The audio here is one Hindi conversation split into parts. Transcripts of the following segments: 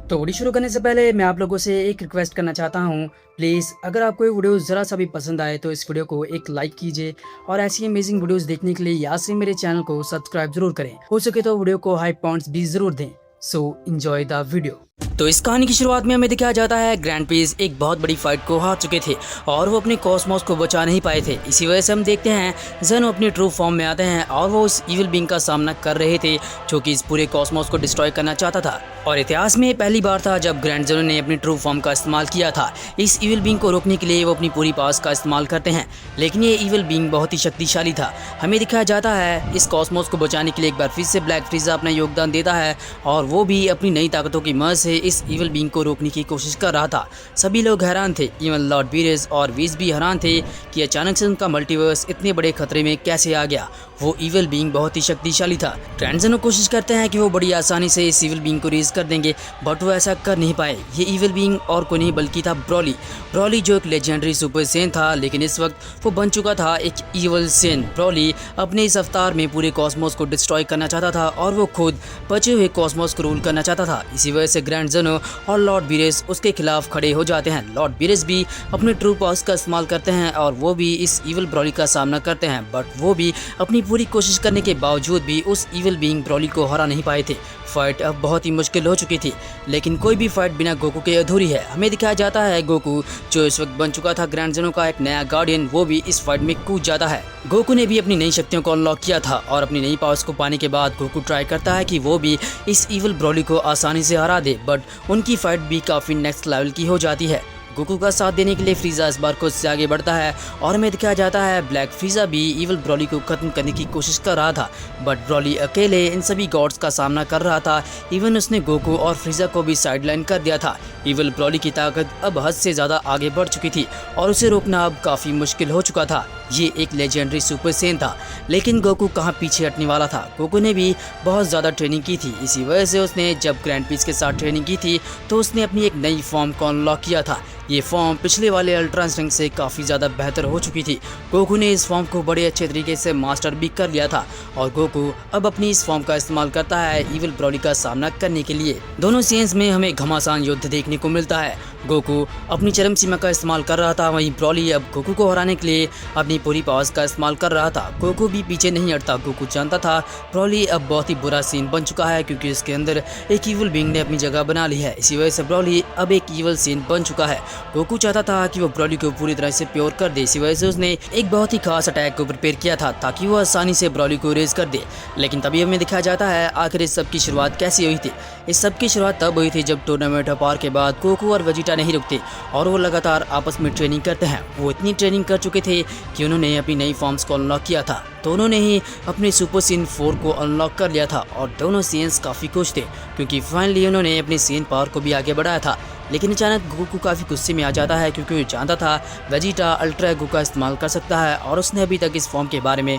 तो वीडियो शुरू करने से पहले मैं आप लोगों से एक रिक्वेस्ट करना चाहता हूँ। प्लीज़ अगर आपको ये वीडियो ज़रा सा भी पसंद आए तो इस वीडियो को एक लाइक कीजिए और ऐसी अमेजिंग वीडियोस देखने के लिए याद से मेरे चैनल को सब्सक्राइब जरूर करें। हो सके तो वीडियो को हाई पॉइंट्स भी जरूर दें। So enjoy the video. तो इस कहानी की शुरुआत में हमें दिखाया जाता है ग्रैंड पीस एक बहुत बड़ी फाइट को हार चुके थे और वो अपने कॉस्मोस को बचा नहीं पाए थे। इसी वजह से हम देखते हैं जेनो अपनी ट्रू फॉर्म में आते हैं और वो उस इविल बीइंग का सामना कर रहे थे जो कि इस पूरे कॉस्मोस को डिस्ट्रॉय करना चाहता था। और इतिहास में पहली बार था जब ग्रैंड जेनो ने अपनी ट्रू फॉर्म का इस्तेमाल किया था। इस इविल बीइंग को रोकने के लिए वो अपनी पूरी पावर्स का इस्तेमाल करते हैं, लेकिन ये इविल बीइंग बहुत ही शक्तिशाली था। हमें दिखाया जाता है इस कॉस्मोस को बचाने के लिए एक बार फिर से ब्लैक फ्रीजा अपना योगदान देता है और वो भी अपनी नई ताकतों की मदद से इस इविल बीइंग को रोकने की कोशिश कर रहा था। सभी लोग हैरान थे, इवन लॉर्ड वीरेस और वीस भी हैरान थे कि अचानक से उनका मल्टीवर्स इतने बड़े खतरे में कैसे आ गया। वो इविल बीइंग बहुत ही शक्तिशाली था। ग्रैंड जेनो कोशिश करते हैं कि वो बड़ी आसानी से इस इविल बीइंग को रेज कर देंगे, बट वो ऐसा कर नहीं पाए। ये इविल बीइंग और कोई नहीं बल्कि था ब्रॉली जो एक लेजेंडरी सुपर सेन था, लेकिन इस वक्त वो बन चुका था एक इविल सेन। ब्रॉली अपने इस अवतार में पूरे कॉस्मोस को डिस्ट्रॉय करना चाहता था और वो खुद बचे हुए कॉस्मोस को रूल करना चाहता था। इसी वजह से ग्रैंड जेनो और लॉर्ड वीरेस उसके खिलाफ खड़े हो जाते हैं। लॉर्ड वीरेस भी अपने ट्रू पावर्स का इस्तेमाल करते हैं और वो भी इस इविल ब्रॉली का सामना करते हैं, बट वो भी अपनी पूरी कोशिश करने के बावजूद भी उस इविल बीइंग ब्रॉली को हरा नहीं पाए थे। फाइट अब बहुत ही मुश्किल हो चुकी थी, लेकिन कोई भी फाइट बिना गोकू के अधूरी है। हमें दिखाया जाता है गोकू जो इस वक्त बन चुका था ग्रैंड जेनो का एक नया गार्डियन, वो भी इस फाइट में कूद जाता है। गोकू ने भी अपनी नई शक्तियों को अनलॉक किया था और अपनी नई पावर्स को पाने के बाद गोकू ट्राई करता है कि वो भी इस इविल ब्रॉली को आसानी से हरा दे, बट उनकी फाइट भी काफी नेक्स्ट लेवल की हो जाती है। गोकू का साथ देने के लिए फ्रीजा इस बार खुद से आगे बढ़ता है और हमें दिखाया जाता है ब्लैक फ्रीजा भी इविल ब्रॉली को खत्म करने की कोशिश कर रहा था, बट ब्रॉली अकेले इन सभी गॉड्स का सामना कर रहा था। इवन उसने गोकू और फ्रीजा को भी साइडलाइन कर दिया था। इविल ब्रॉली की ताकत अब हद से ज़्यादा आगे बढ़ चुकी थी और उसे रोकना अब काफ़ी मुश्किल हो चुका था। ये एक लेजेंडरी सुपर सेन था, लेकिन गोकू कहाँ पीछे हटने वाला था। गोकू ने भी बहुत ज़्यादा ट्रेनिंग की थी, इसी वजह से उसने जब ग्रैंड पीस के साथ ट्रेनिंग की थी तो उसने अपनी एक नई फॉर्म को अनलॉक किया था। ये फॉर्म पिछले वाले अल्ट्रा स्ट्रेंथ से काफ़ी ज़्यादा बेहतर हो चुकी थी। गोकू ने इस फॉर्म को बड़े अच्छे तरीके से मास्टर भी कर लिया था और गोकू अब अपनी इस फॉर्म का इस्तेमाल करता है इविल ब्रॉली का सामना करने के लिए। दोनों सीन्स में हमें घमासान युद्ध देखने को मिलता है। गोकू अपनी चरम सीमा का इस्तेमाल कर रहा था, वहीं ब्रॉली अब गोकू को हराने के लिए अपनी पूरी पावर्स का इस्तेमाल कर रहा था। गोकू भी पीछे नहीं हटता। गोकू जानता था ब्रॉली अब बहुत ही बुरा सीन बन चुका है क्योंकि इसके अंदर एक इविल बीइंग ने अपनी जगह बना ली है। इसी वजह से ब्रॉली अब एक इविल सीन बन चुका है। गोकू चाहता था कि वो ब्रॉली को पूरी तरह से प्योर कर दे, इसी वजह से उसने एक बहुत ही खास अटैक को प्रिपेयर किया था ताकि वो आसानी से ब्रॉली को रेज कर दे। लेकिन तभी हमें दिखाया जाता है आखिर इस सब की शुरुआत कैसी हुई थी। इस सब की शुरुआत तब हुई थी जब टूर्नामेंट ऑफ पावर के बाद गोकू और वेजिटा नहीं रुकते और वो लगातार आपस में ट्रेनिंग करते हैं। वो इतनी ट्रेनिंग कर चुके थे कि उन्होंने अपनी नई फॉर्म्स को अनलॉक किया था। दोनों ने ही अपने सुपर सीन 4 को अनलॉक कर लिया था और दोनों सीन्स काफ़ी खुश थे क्योंकि फाइनली उन्होंने अपनी सीन पावर को भी आगे बढ़ाया था। लेकिन अचानक गोकू काफ़ी गुस्से में आ जाता है क्योंकि वो जानता था वेजिटा अल्ट्रा एगो का इस्तेमाल कर सकता है और उसने अभी तक इस फॉर्म के बारे में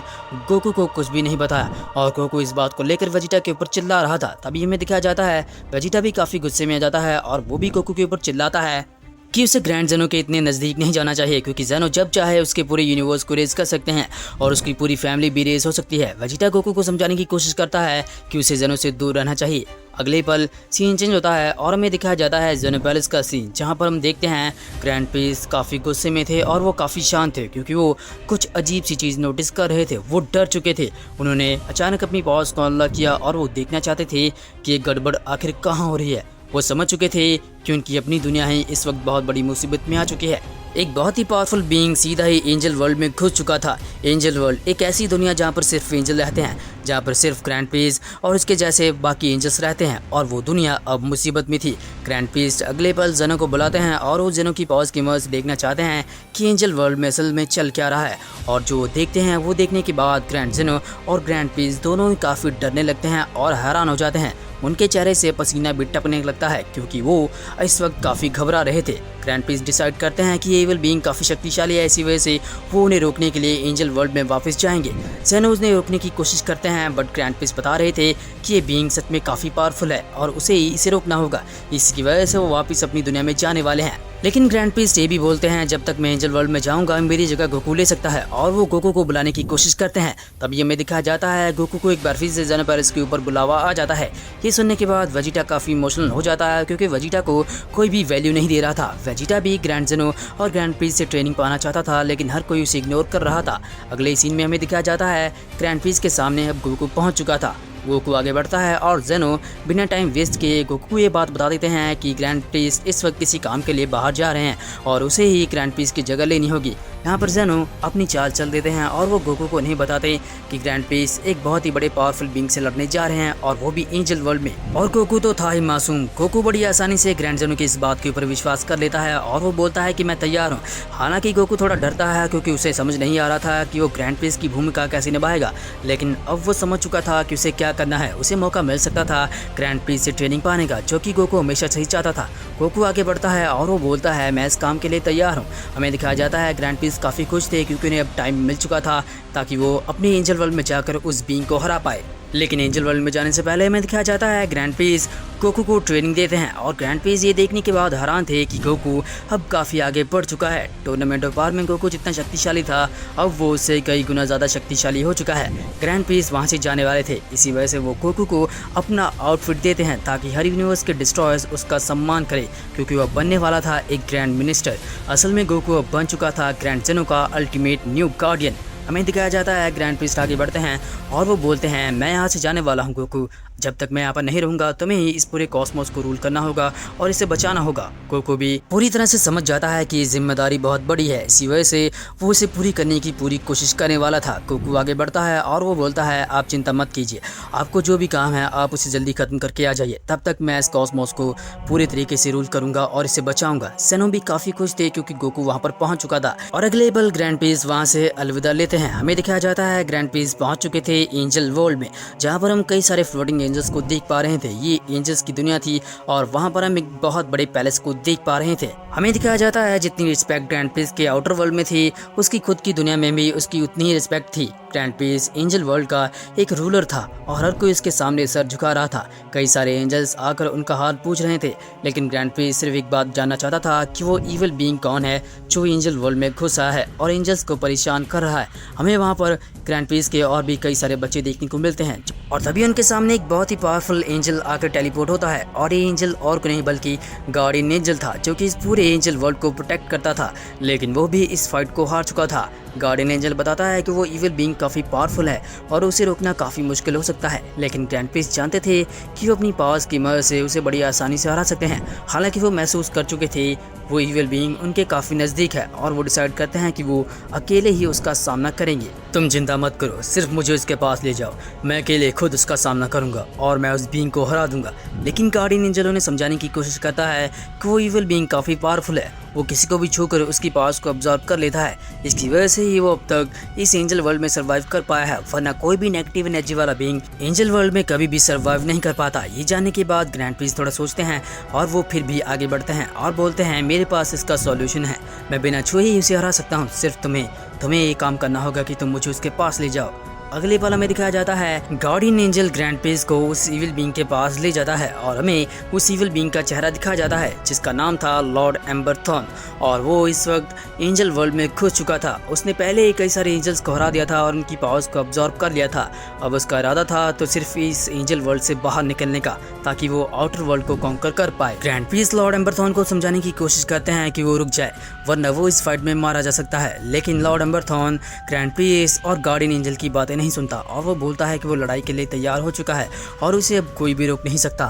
गोकू को कुछ भी नहीं बताया और गोकू इस बात को लेकर वेजिटा के ऊपर चिल्ला रहा था। तभी हमें दिखाया जाता है वेजिटा भी काफ़ी गुस्से में आ जाता है और वो भी गोकू के ऊपर चिल्लाता है कि उसे ग्रैंड जेनो के इतने नज़दीक नहीं जाना चाहिए क्योंकि जेनो जब चाहे उसके पूरे यूनिवर्स को रेज कर सकते हैं और उसकी पूरी फैमिली भी रेज हो सकती है। वेजिटा गोकू को समझाने की कोशिश करता है कि उसे जेनो से दूर रहना चाहिए। अगले पल सीन चेंज होता है और हमें दिखाया जाता है जेनो पैलेस का सीन, जहां पर हम देखते हैं ग्रैंड पीस काफ़ी गुस्से में थे और वो काफ़ी शांत थे क्योंकि वो कुछ अजीब सी चीज़ नोटिस कर रहे थे। वो डर चुके थे। उन्होंने अचानक अपनी पावर्स को अनलॉक किया और वो देखना चाहते थे कि ये गड़बड़ आखिर कहाँ हो रही है। वो समझ चुके थे कि उनकी अपनी दुनिया ही इस वक्त बहुत बड़ी मुसीबत में आ चुकी है। एक बहुत ही पावरफुल बीइंग सीधा ही एंजल वर्ल्ड में घुस चुका था। एंजल वर्ल्ड एक ऐसी दुनिया जहाँ पर सिर्फ एंजल रहते हैं, जहाँ पर सिर्फ ग्रैंड पीस और उसके जैसे बाकी एंजल्स रहते हैं और वो दुनिया अब मुसीबत में थी। ग्रैंड पीस अगले पल जेनो को बुलाते हैं और वो जेनो की पावर्स की मदद से देखना चाहते हैं कि एंजल वर्ल्ड में असल में चल क्या रहा है। और जो देखते हैं वो देखने के बाद ग्रैंड जेनो और ग्रैंड पीस दोनों ही काफ़ी डरने लगते हैं और हैरान हो जाते हैं। उनके चेहरे से पसीना भी टपकने लगता है क्योंकि वो इस वक्त काफ़ी घबरा रहे थे। ग्रैंड पीस डिसाइड करते हैं कि ये इविल बीइंग काफ़ी शक्तिशाली है, इसी वजह से वो उन्हें रोकने के लिए एंजल वर्ल्ड में वापस जाएंगे। जेनो उन्हें रोकने की कोशिश करते हैं, बट ग्रैंड पीस बता रहे थे कि ये बीइंग सच में काफ़ी पावरफुल है और उसे ही इसे रोकना होगा। इसकी वजह से वो वापस अपनी दुनिया में जाने वाले हैं। लेकिन ग्रैंड पीस ये भी बोलते हैं जब तक मैं एंजल वर्ल्ड में जाऊंगा मेरी जगह गोकू ले सकता है, और वो गोकू को बुलाने की कोशिश करते हैं। तभी हमें दिखाया जाता है गोकू को एक बार फिर से जाने पर इसके ऊपर बुलावा आ जाता है। ये सुनने के बाद वेजिटा काफी इमोशनल हो जाता है क्योंकि वेजिटा को कोई भी वैल्यू नहीं दे रहा था। वेजिटा भी ग्रैंड जेनो और ग्रैंड पीस से ट्रेनिंग पाना चाहता था, लेकिन हर कोई उसे इग्नोर कर रहा था। अगले सीन में हमें दिखाया जाता है ग्रैंड पीस के सामने अब गोकू पहुंच चुका था। गोकू आगे बढ़ता है और जेनो बिना टाइम वेस्ट किए गोकू को ये बात बता देते हैं कि ग्रैंड पीस इस वक्त किसी काम के लिए बाहर जा रहे हैं और उसे ही ग्रैंड पीस की जगह लेनी होगी। यहाँ पर जेनो अपनी चाल चल देते हैं और वो गोकू को नहीं बताते कि ग्रैंड पीस एक बहुत ही बड़े पावरफुल बीइंग से लड़ने जा रहे हैं, और वो भी एंजल वर्ल्ड में। और गोकू तो था ही मासूम। गोकू बड़ी आसानी से ग्रैंड जेनो की इस बात के ऊपर विश्वास कर लेता है और वो बोलता है कि मैं तैयार हूँ। हालांकि गोकू थोड़ा डरता है क्योंकि उसे समझ नहीं आ रहा था कि वो ग्रैंड पीस की भूमिका कैसे निभाएगा, लेकिन अब वो समझ चुका था कि उसे क्या करना है। उसे मौका मिल सकता था ग्रैंड पीस से ट्रेनिंग पाने का, जो कि गोकू हमेशा सही चाहता था। गोकू आगे बढ़ता है और वो बोलता है मैं इस काम के लिए तैयार हूँ। हमें दिखाया जाता है ग्रैंड पीस काफ़ी खुश थे क्योंकि उन्हें अब टाइम मिल चुका था ताकि वो अपनी एंजल वर्ल्ड में जाकर उस बीइंग को हरा पाए। लेकिन एंजल वर्ल्ड में जाने से पहले हमें दिखाया जाता है ग्रैंड पीस गोकू को ट्रेनिंग देते हैं, और ग्रैंड पीस ये देखने के बाद हैरान थे कि गोकू अब काफ़ी आगे बढ़ चुका है। टूर्नामेंट ऑफ पावर में गोकू जितना शक्तिशाली था अब वो उससे कई गुना ज़्यादा शक्तिशाली हो चुका है। ग्रैंड पीस वहाँ से जाने वाले थे, इसी वजह से वो गोकू को अपना आउटफिट देते हैं ताकि हर यूनिवर्स के डिस्ट्रॉयर्स उसका सम्मान करे, क्योंकि वह बनने वाला था एक ग्रैंड मिनिस्टर। असल में गोकू अब बन चुका था ग्रैंड जेनो का अल्टीमेट न्यू गार्डियन। हमें दिखाया जाता है ग्रैंड पीस आगे बढ़ते हैं और वो बोलते हैं मैं यहाँ से जाने वाला हूँ गोकू, जब तक मैं यहाँ पर नहीं रहूँगा तुम्हें ही इस पूरे कॉस्मोस को रूल करना होगा और इसे बचाना होगा। गोकू भी पूरी तरह से समझ जाता है कि जिम्मेदारी बहुत बड़ी है, इसी वजह से वो इसे पूरी करने की पूरी कोशिश करने वाला था। गोकू आगे बढ़ता है और वो बोलता है आप चिंता मत कीजिए, आपको जो भी काम है आप उसे जल्दी खत्म करके आ जाइए, तब तक मैं इस कॉस्मोस को पूरे तरीके से रूल करूंगा और इसे बचाऊंगा। सेनो भी काफी खुश थे क्योंकि गोकू वहाँ पर पहुंच चुका था, और अगले पल ग्रैंड पीस वहाँ से अलविदा लेते हैं। हमें दिखाया जाता है ग्रैंड पीस पहुंच चुके थे एंजल वर्ल्ड में, जहाँ पर हम कई सारे फ्लोटिंग एंजल्स को देख पा रहे थे। ये एंजल्स की दुनिया थी और वहाँ पर हम एक बहुत बड़े पैलेस को देख पा रहे थे। हमें दिखाया जाता है जितनी रिस्पेक्ट ग्रैंड पीस के आउटर वर्ल्ड में थी उसकी खुद की दुनिया में भी उसकी उतनी ही रिस्पेक्ट थी। ग्रैंड पीस एंजल वर्ल्ड का एक रूलर था और हर कोई उसके सामने सर झुका रहा था। कई सारे एंजल्स आकर उनका हाल पूछ रहे थे, लेकिन ग्रैंड पीस सिर्फ एक बात जानना चाहता था कि वो इविल बीइंग कौन है जो एंजल वर्ल्ड में घुसा है और एंजल्स को परेशान कर रहा है। हमें वहाँ पर ग्रैंड पीस के और भी कई सारे बच्चे देखने को मिलते हैं, और तभी उनके सामने एक बहुत ही पावरफुल एंजल आकर टेलीपोर्ट होता है, और ये एंजल और कोई नहीं बल्कि गार्डियन एंजल था जो कि इस पूरे एंजल वर्ल्ड को प्रोटेक्ट करता था, लेकिन वो भी इस फाइट को हार चुका था। गार्डियन एंजल बताता है कि वो इविल बीइंग काफ़ी पावरफुल है और उसे रोकना काफ़ी मुश्किल हो सकता है, लेकिन ग्रैंड पीस जानते थे कि वो अपनी पावर्स की मदद से उसे बड़ी आसानी से हरा सकते हैं। हालांकि वो महसूस कर चुके थे वो इविल बीइंग उनके काफ़ी नज़दीक है, और वो डिसाइड करते हैं कि वो अकेले ही उसका सामना करेंगे। तुम चिंता मत करो, सिर्फ मुझे उसके पास ले जाओ, मैं अकेले खुद उसका सामना करूंगा और मैं उस बीइंग को हरा दूंगा। लेकिन गार्डियन एंजल उन्हें समझाने की कोशिश करता है कि वो इविल बीइंग काफ़ी पावरफुल है, वो किसी को भी छूकर उसकी पावर्स को अब्जॉर्ब कर लेता है। इसकी वजह से ही वो अब तक इस एंजल वर्ल्ड में सर्वाइव कर पाया है, वरना कोई भी नेगेटिव एनर्जी वाला बीइंग एंजल वर्ल्ड में कभी भी सर्वाइव नहीं कर पाता। ये जानने के बाद ग्रैंड पीस थोड़ा सोचते हैं और वो फिर भी आगे बढ़ते हैं और बोलते हैं मेरे पास इसका सॉल्यूशन है, मैं बिना छुए ही उसे हरा सकता हूँ, सिर्फ तुम्हें ये काम करना होगा कि तुम मुझे उसके पास ले जाओ। अगले पल हमें दिखाया जाता है गार्डियन एंजल ग्रैंड पीस को उस इविल बीइंग के पास ले जाता है और हमें उस इविल बीइंग का चेहरा दिखाया जाता है जिसका नाम था लॉर्ड एम्बरथॉन, और वो इस वक्त एंजल वर्ल्ड में घुस चुका था। उसने पहले ही कई सारे एंजल्स को हरा दिया था और उनकी पावर्स को अब्जॉर्ब कर लिया था। अब उसका इरादा था तो सिर्फ इस एंजल वर्ल्ड से बाहर निकलने का, ताकि वो आउटर वर्ल्ड को कॉन्कर कर पाए। ग्रैंड पीस लॉर्ड एम्बरथॉन को समझाने की कोशिश करते हैं कि वो रुक जाए, वरना वो इस फाइट में मारा जा सकता है, लेकिन लॉर्ड एम्बरथॉन ग्रैंड पीस और गार्डियन एंजल की बातें नहीं सुनता और वो बोलता है कि वो लड़ाई के लिए तैयार हो चुका है और उसे अब कोई भी रोक नहीं सकता।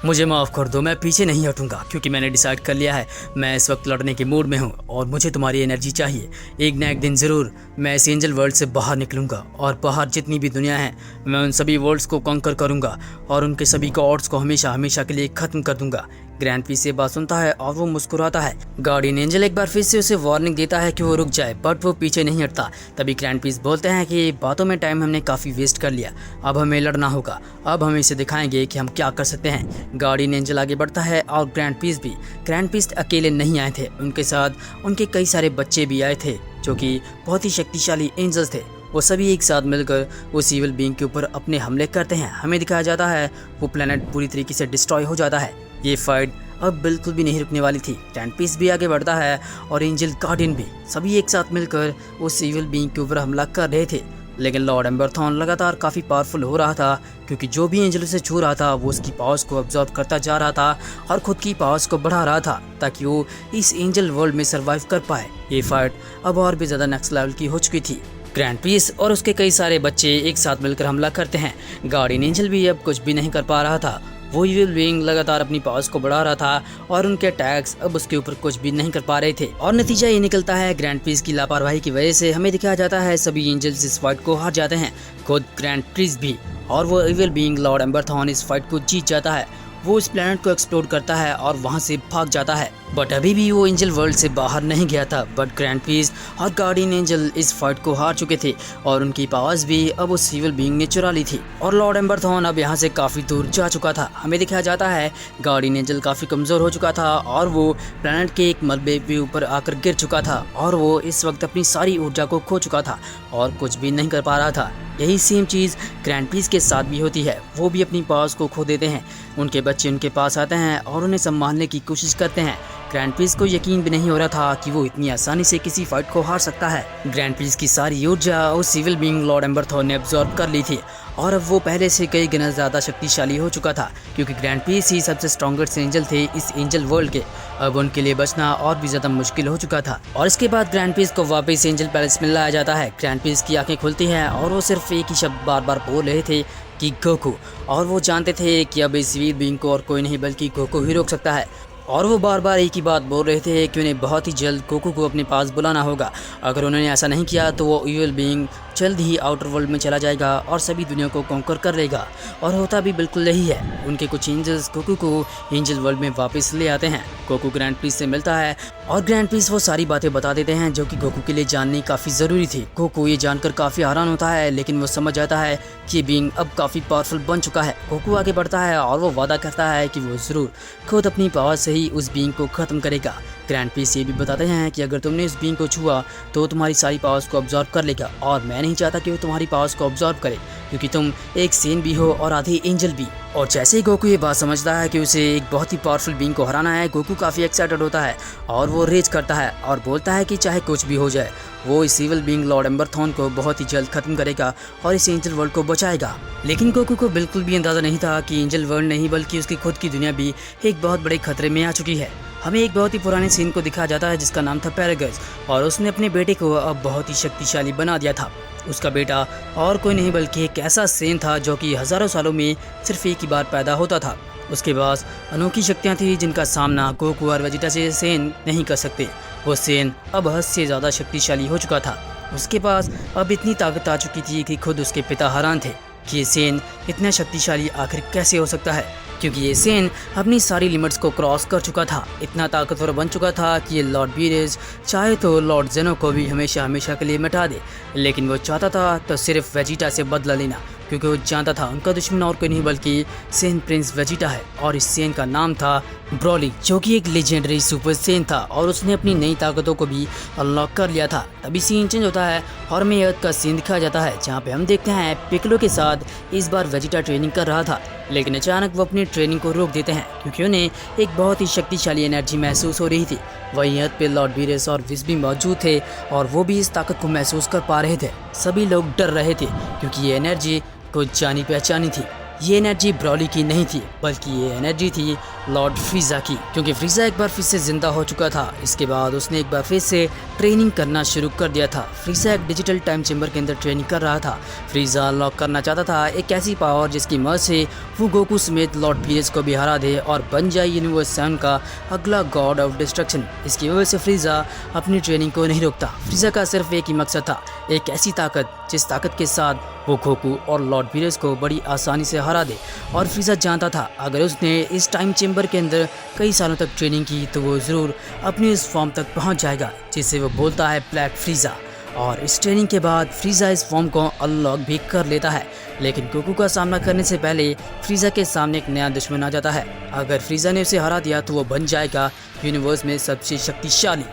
मुझे माफ़ कर दो, मैं पीछे नहीं हटूंगा क्योंकि मैंने डिसाइड कर लिया है मैं इस वक्त लड़ने के मूड में हूँ और मुझे तुम्हारी एनर्जी चाहिए। एक ना एक दिन ज़रूर मैं इस एंजल वर्ल्ड से बाहर निकलूंगा और बाहर जितनी भी दुनिया है मैं उन सभी वर्ल्ड्स को कॉन्कर करूंगा और उनके सभी गॉड्स को हमेशा हमेशा के लिए ख़त्म कर दूंगा। ग्रैंड पीस ये बात सुनता है और वो मुस्कुराता है। गार्डियन एंजल एक बार फिर से उसे वार्निंग देता है कि वो रुक जाए, बट वो पीछे नहीं हटता। तभी ग्रैंड पीस बोलते हैं कि बातों में टाइम हमने काफ़ी वेस्ट कर लिया, अब हमें लड़ना होगा, अब हम इसे दिखाएंगे कि हम क्या कर सकते हैं। गार्डियन एंजल आगे बढ़ता है और ग्रैंड पीस भी। ग्रैंड पीस अकेले नहीं आए थे, उनके साथ उनके कई सारे बच्चे भी आए थे जो कि बहुत ही शक्तिशाली एंजल्स थे। वो सभी एक साथ मिलकर उस इविल बीइंग के ऊपर अपने हमले करते हैं। हमें दिखाया जाता है वो प्लेनेट पूरी तरीके से डिस्ट्रॉय हो जाता है। ये फाइट अब बिल्कुल भी नहीं रुकने वाली थी। ग्रैंड पीस भी आगे बढ़ता है और एंजल गार्डियन भी, सभी एक साथ मिलकर उस इविल बीइंग के ऊपर हमला कर रहे थे। लेकिन लॉर्ड एम्बरथॉन लगातार काफ़ी पावरफुल हो रहा था, क्योंकि जो भी एंजल उसे छू रहा था वो उसकी पावर्स को अब्जॉर्ब करता जा रहा था और खुद की पावर्स को बढ़ा रहा था, ताकि वो इस एंजल वर्ल्ड में सर्वाइव कर पाए। ये फाइट अब और भी ज़्यादा नेक्स्ट लेवल की हो चुकी थी। ग्रैंड पीस और उसके कई सारे बच्चे एक साथ मिलकर हमला करते हैं। गार्डियन एंजल भी अब कुछ भी नहीं कर पा रहा था। वो इविल बीइंग लगातार अपनी पावर्स को बढ़ा रहा था और उनके अटैक्स अब उसके ऊपर कुछ भी नहीं कर पा रहे थे। और नतीजा ये निकलता है, ग्रैंड पीस की लापरवाही की वजह से हमें दिखाया जाता है सभी एंजल्स इस फाइट को हार जाते हैं, खुद ग्रैंड पीस भी। और वो इविल बीइंग लॉर्ड एम्बरथॉन इस फाइट को जीत जाता है। वो इस प्लेनेट को एक्सप्लोर करता है और वहाँ से भाग जाता है। बट अभी भी वो एंजल वर्ल्ड से बाहर नहीं गया था। बट ग्रैंड पीस और गार्डियन एंजल इस फाइट को हार चुके थे और उनकी पावर्स भी अब उस इविल बीइंग ने चुरा ली थी। और लॉर्ड एम्बरथॉन अब यहाँ से काफ़ी दूर जा चुका था। हमें दिखाया जाता है गार्डियन एंजल काफ़ी कमज़ोर हो चुका था और वो प्लेनेट के एक मलबे के ऊपर आकर गिर चुका था और वो इस वक्त अपनी सारी ऊर्जा को खो चुका था और कुछ भी नहीं कर पा रहा था। यही सेम चीज़ ग्रैंड पीस के साथ भी होती है। वो भी अपनी पावर्स को खो देते हैं। उनके बच्चे उनके पास आते हैं और उन्हें संभालने की कोशिश करते हैं। ग्रैंड पीस को यकीन भी नहीं हो रहा था कि वो इतनी आसानी से किसी फाइट को हार सकता है। ग्रैंड पीस की सारी ऊर्जा उस इविल बीइंग लॉर्ड एम्बरथॉन ने अब्सॉर्ब कर ली थी और अब वो पहले से कई गुना ज़्यादा शक्तिशाली हो चुका था, क्योंकि ग्रैंड पीस ही सबसे स्ट्रॉन्गेस्ट एंजल थे इस एंजल वर्ल्ड के। अब उनके लिए बचना और भी ज़्यादा मुश्किल हो चुका था। और इसके बाद ग्रैंड पीस को वापस एंजल पैलेस में लाया जाता है। ग्रैंड पीस की आंखें खुलती हैं और वो सिर्फ एक ही शब्द बार बार बोल रहे थे कि गोकू। और वो जानते थे कि अब इस इविल बीइंग को और कोई नहीं बल्कि गोकू ही रोक सकता है। और वो बार बार एक ही बात बोल रहे थे कि उन्हें बहुत ही जल्द गोकू को अपने पास बुलाना होगा। अगर उन्होंने ऐसा नहीं किया तो वो इविल बीइंग जल्द ही आउटर वर्ल्ड में चला जाएगा और सभी दुनिया को कॉन्कर कर लेगा। और होता भी बिल्कुल यही है। उनके कुछ एंजल्स गोकू को एंजल वर्ल्ड में वापस ले आते हैं। गोकू ग्रैंड पीस से मिलता है और ग्रैंड पीस वो सारी बातें बता देते हैं जो कि गोकू के लिए जाननी काफ़ी ज़रूरी थी। गोकू ये जानकर काफ़ी हैरान होता है, लेकिन वो समझ जाता है कि ये बीइंग अब काफ़ी पावरफुल बन चुका है। गोकू आगे बढ़ता है और वो वादा करता है कि वो ज़रूर खुद अपनी पावर से ही उस बीइंग को ख़त्म करेगा। ग्रैंड पीस ये भी बताते हैं कि अगर तुमने इस बीइंग को छुआ तो तुम्हारी सारी पावर्स को अब्जॉर्ब कर लेगा, और मैं नहीं चाहता कि वो तुम्हारी पावर्स को अब्जॉर्ब करे, क्योंकि तुम एक सेन भी हो और आधी एंजल भी। और जैसे ही गोकू ये बात समझता है कि उसे एक बहुत ही पावरफुल बीइंग को हराना है, गोकू काफ़ी एक्साइटेड होता है और वो रेज करता है और बोलता है कि चाहे कुछ भी हो जाए वो इस इविल बीइंग लॉर्ड एम्बरथॉन को बहुत ही जल्द खत्म करेगा और इस एंजल वर्ल्ड को बचाएगा। लेकिन गोकू को बिल्कुल भी अंदाज़ा नहीं था कि एंजल वर्ल्ड नहीं बल्कि उसकी खुद की दुनिया भी एक बहुत बड़े खतरे में आ चुकी है। हमें एक बहुत ही पुराने सीन को दिखाया जाता है जिसका नाम था पैरागस, और उसने अपने बेटे को अब बहुत ही शक्तिशाली बना दिया था। उसका बेटा और कोई नहीं बल्कि एक ऐसा सेन था जो कि हज़ारों सालों में सिर्फ एक ही बार पैदा होता था। उसके पास अनोखी शक्तियाँ थी जिनका सामना गोकू और वेजिटा से सेन नहीं कर सकते। वो सेन अब हद से ज़्यादा शक्तिशाली हो चुका था। उसके पास अब इतनी ताकत आ चुकी थी कि खुद उसके पिता हैरान थे कि ये सेन इतना शक्तिशाली आखिर कैसे हो सकता है, क्योंकि ये सेन अपनी सारी लिमिट्स को क्रॉस कर चुका था। इतना ताकतवर बन चुका था कि ये लॉर्ड वीरेज चाहे तो लॉर्ड जेनो को भी हमेशा हमेशा के लिए मिटा दे, लेकिन वो चाहता था तो सिर्फ वेजिटा से बदला लेना, क्योंकि वो जानता था उनका दुश्मन और कोई नहीं बल्कि सेन प्रिंस वेजिटा है। और इस सेन का नाम था ब्रॉली, जो कि एक लेजेंडरी सुपर सेन था और उसने अपनी नई ताकतों को भी अनलॉक कर लिया था। तभी सीन चेंज होता है और हमें अर्थ का सीन दिखाया जाता है, जहाँ पे हम देखते हैं पिकलो के साथ इस बार वेजिटा ट्रेनिंग कर रहा था, लेकिन अचानक वो अपनी ट्रेनिंग को रोक देते हैं क्योंकि उन्हें एक बहुत ही शक्तिशाली एनर्जी महसूस हो रही थी। वहीं अर्थ पे लॉर्ड वीरेस और विस भी मौजूद थे और वो भी इस ताकत को महसूस कर पा रहे थे। सभी लोग डर रहे थे क्योंकि ये एनर्जी कुछ जानी पहचानी थी। ये एनर्जी ब्रॉली की नहीं थी बल्कि ये एनर्जी थी लॉर्ड फ्रीजा की, क्योंकि फ्रीजा एक बार फिर से जिंदा हो चुका था। इसके बाद उसने एक बार फिर से ट्रेनिंग करना शुरू कर दिया था। फ्रीजा एक डिजिटल टाइम चेंबर के अंदर ट्रेनिंग कर रहा था। फ्रीजा अनलॉक करना चाहता था एक ऐसी पावर जिसकी मदद से वो गोकू समेत लॉर्ड वीरेस को भी हरा दे और बन जाए यूनिवर्स 7 का अगला गॉड ऑफ डिस्ट्रक्शन। इसकी वजह से फ्रीजा अपनी ट्रेनिंग को नहीं रोकता। फ्रीजा का सिर्फ एक ही मकसद था, एक ऐसी ताकत जिस ताकत के साथ वो गोकू और लॉर्ड वीरेस को बड़ी आसानी से हरा दे। और फ्रीजा जानता था अगर उसने इस टाइम चेंबर के अंदर कई सालों तक ट्रेनिंग की तो वो ज़रूर अपनी इस फॉर्म तक पहुंच जाएगा जिसे वो बोलता है ब्लैक फ्रीजा। और इस ट्रेनिंग के बाद फ्रीजा इस फॉर्म को अनलॉक भी कर लेता है, लेकिन गोकू का सामना करने से पहले फ्रीजा के सामने एक नया दुश्मन आ जाता है। अगर फ्रीजा ने उसे हरा दिया तो वो बन जाएगा यूनिवर्स में सबसे शक्तिशाली।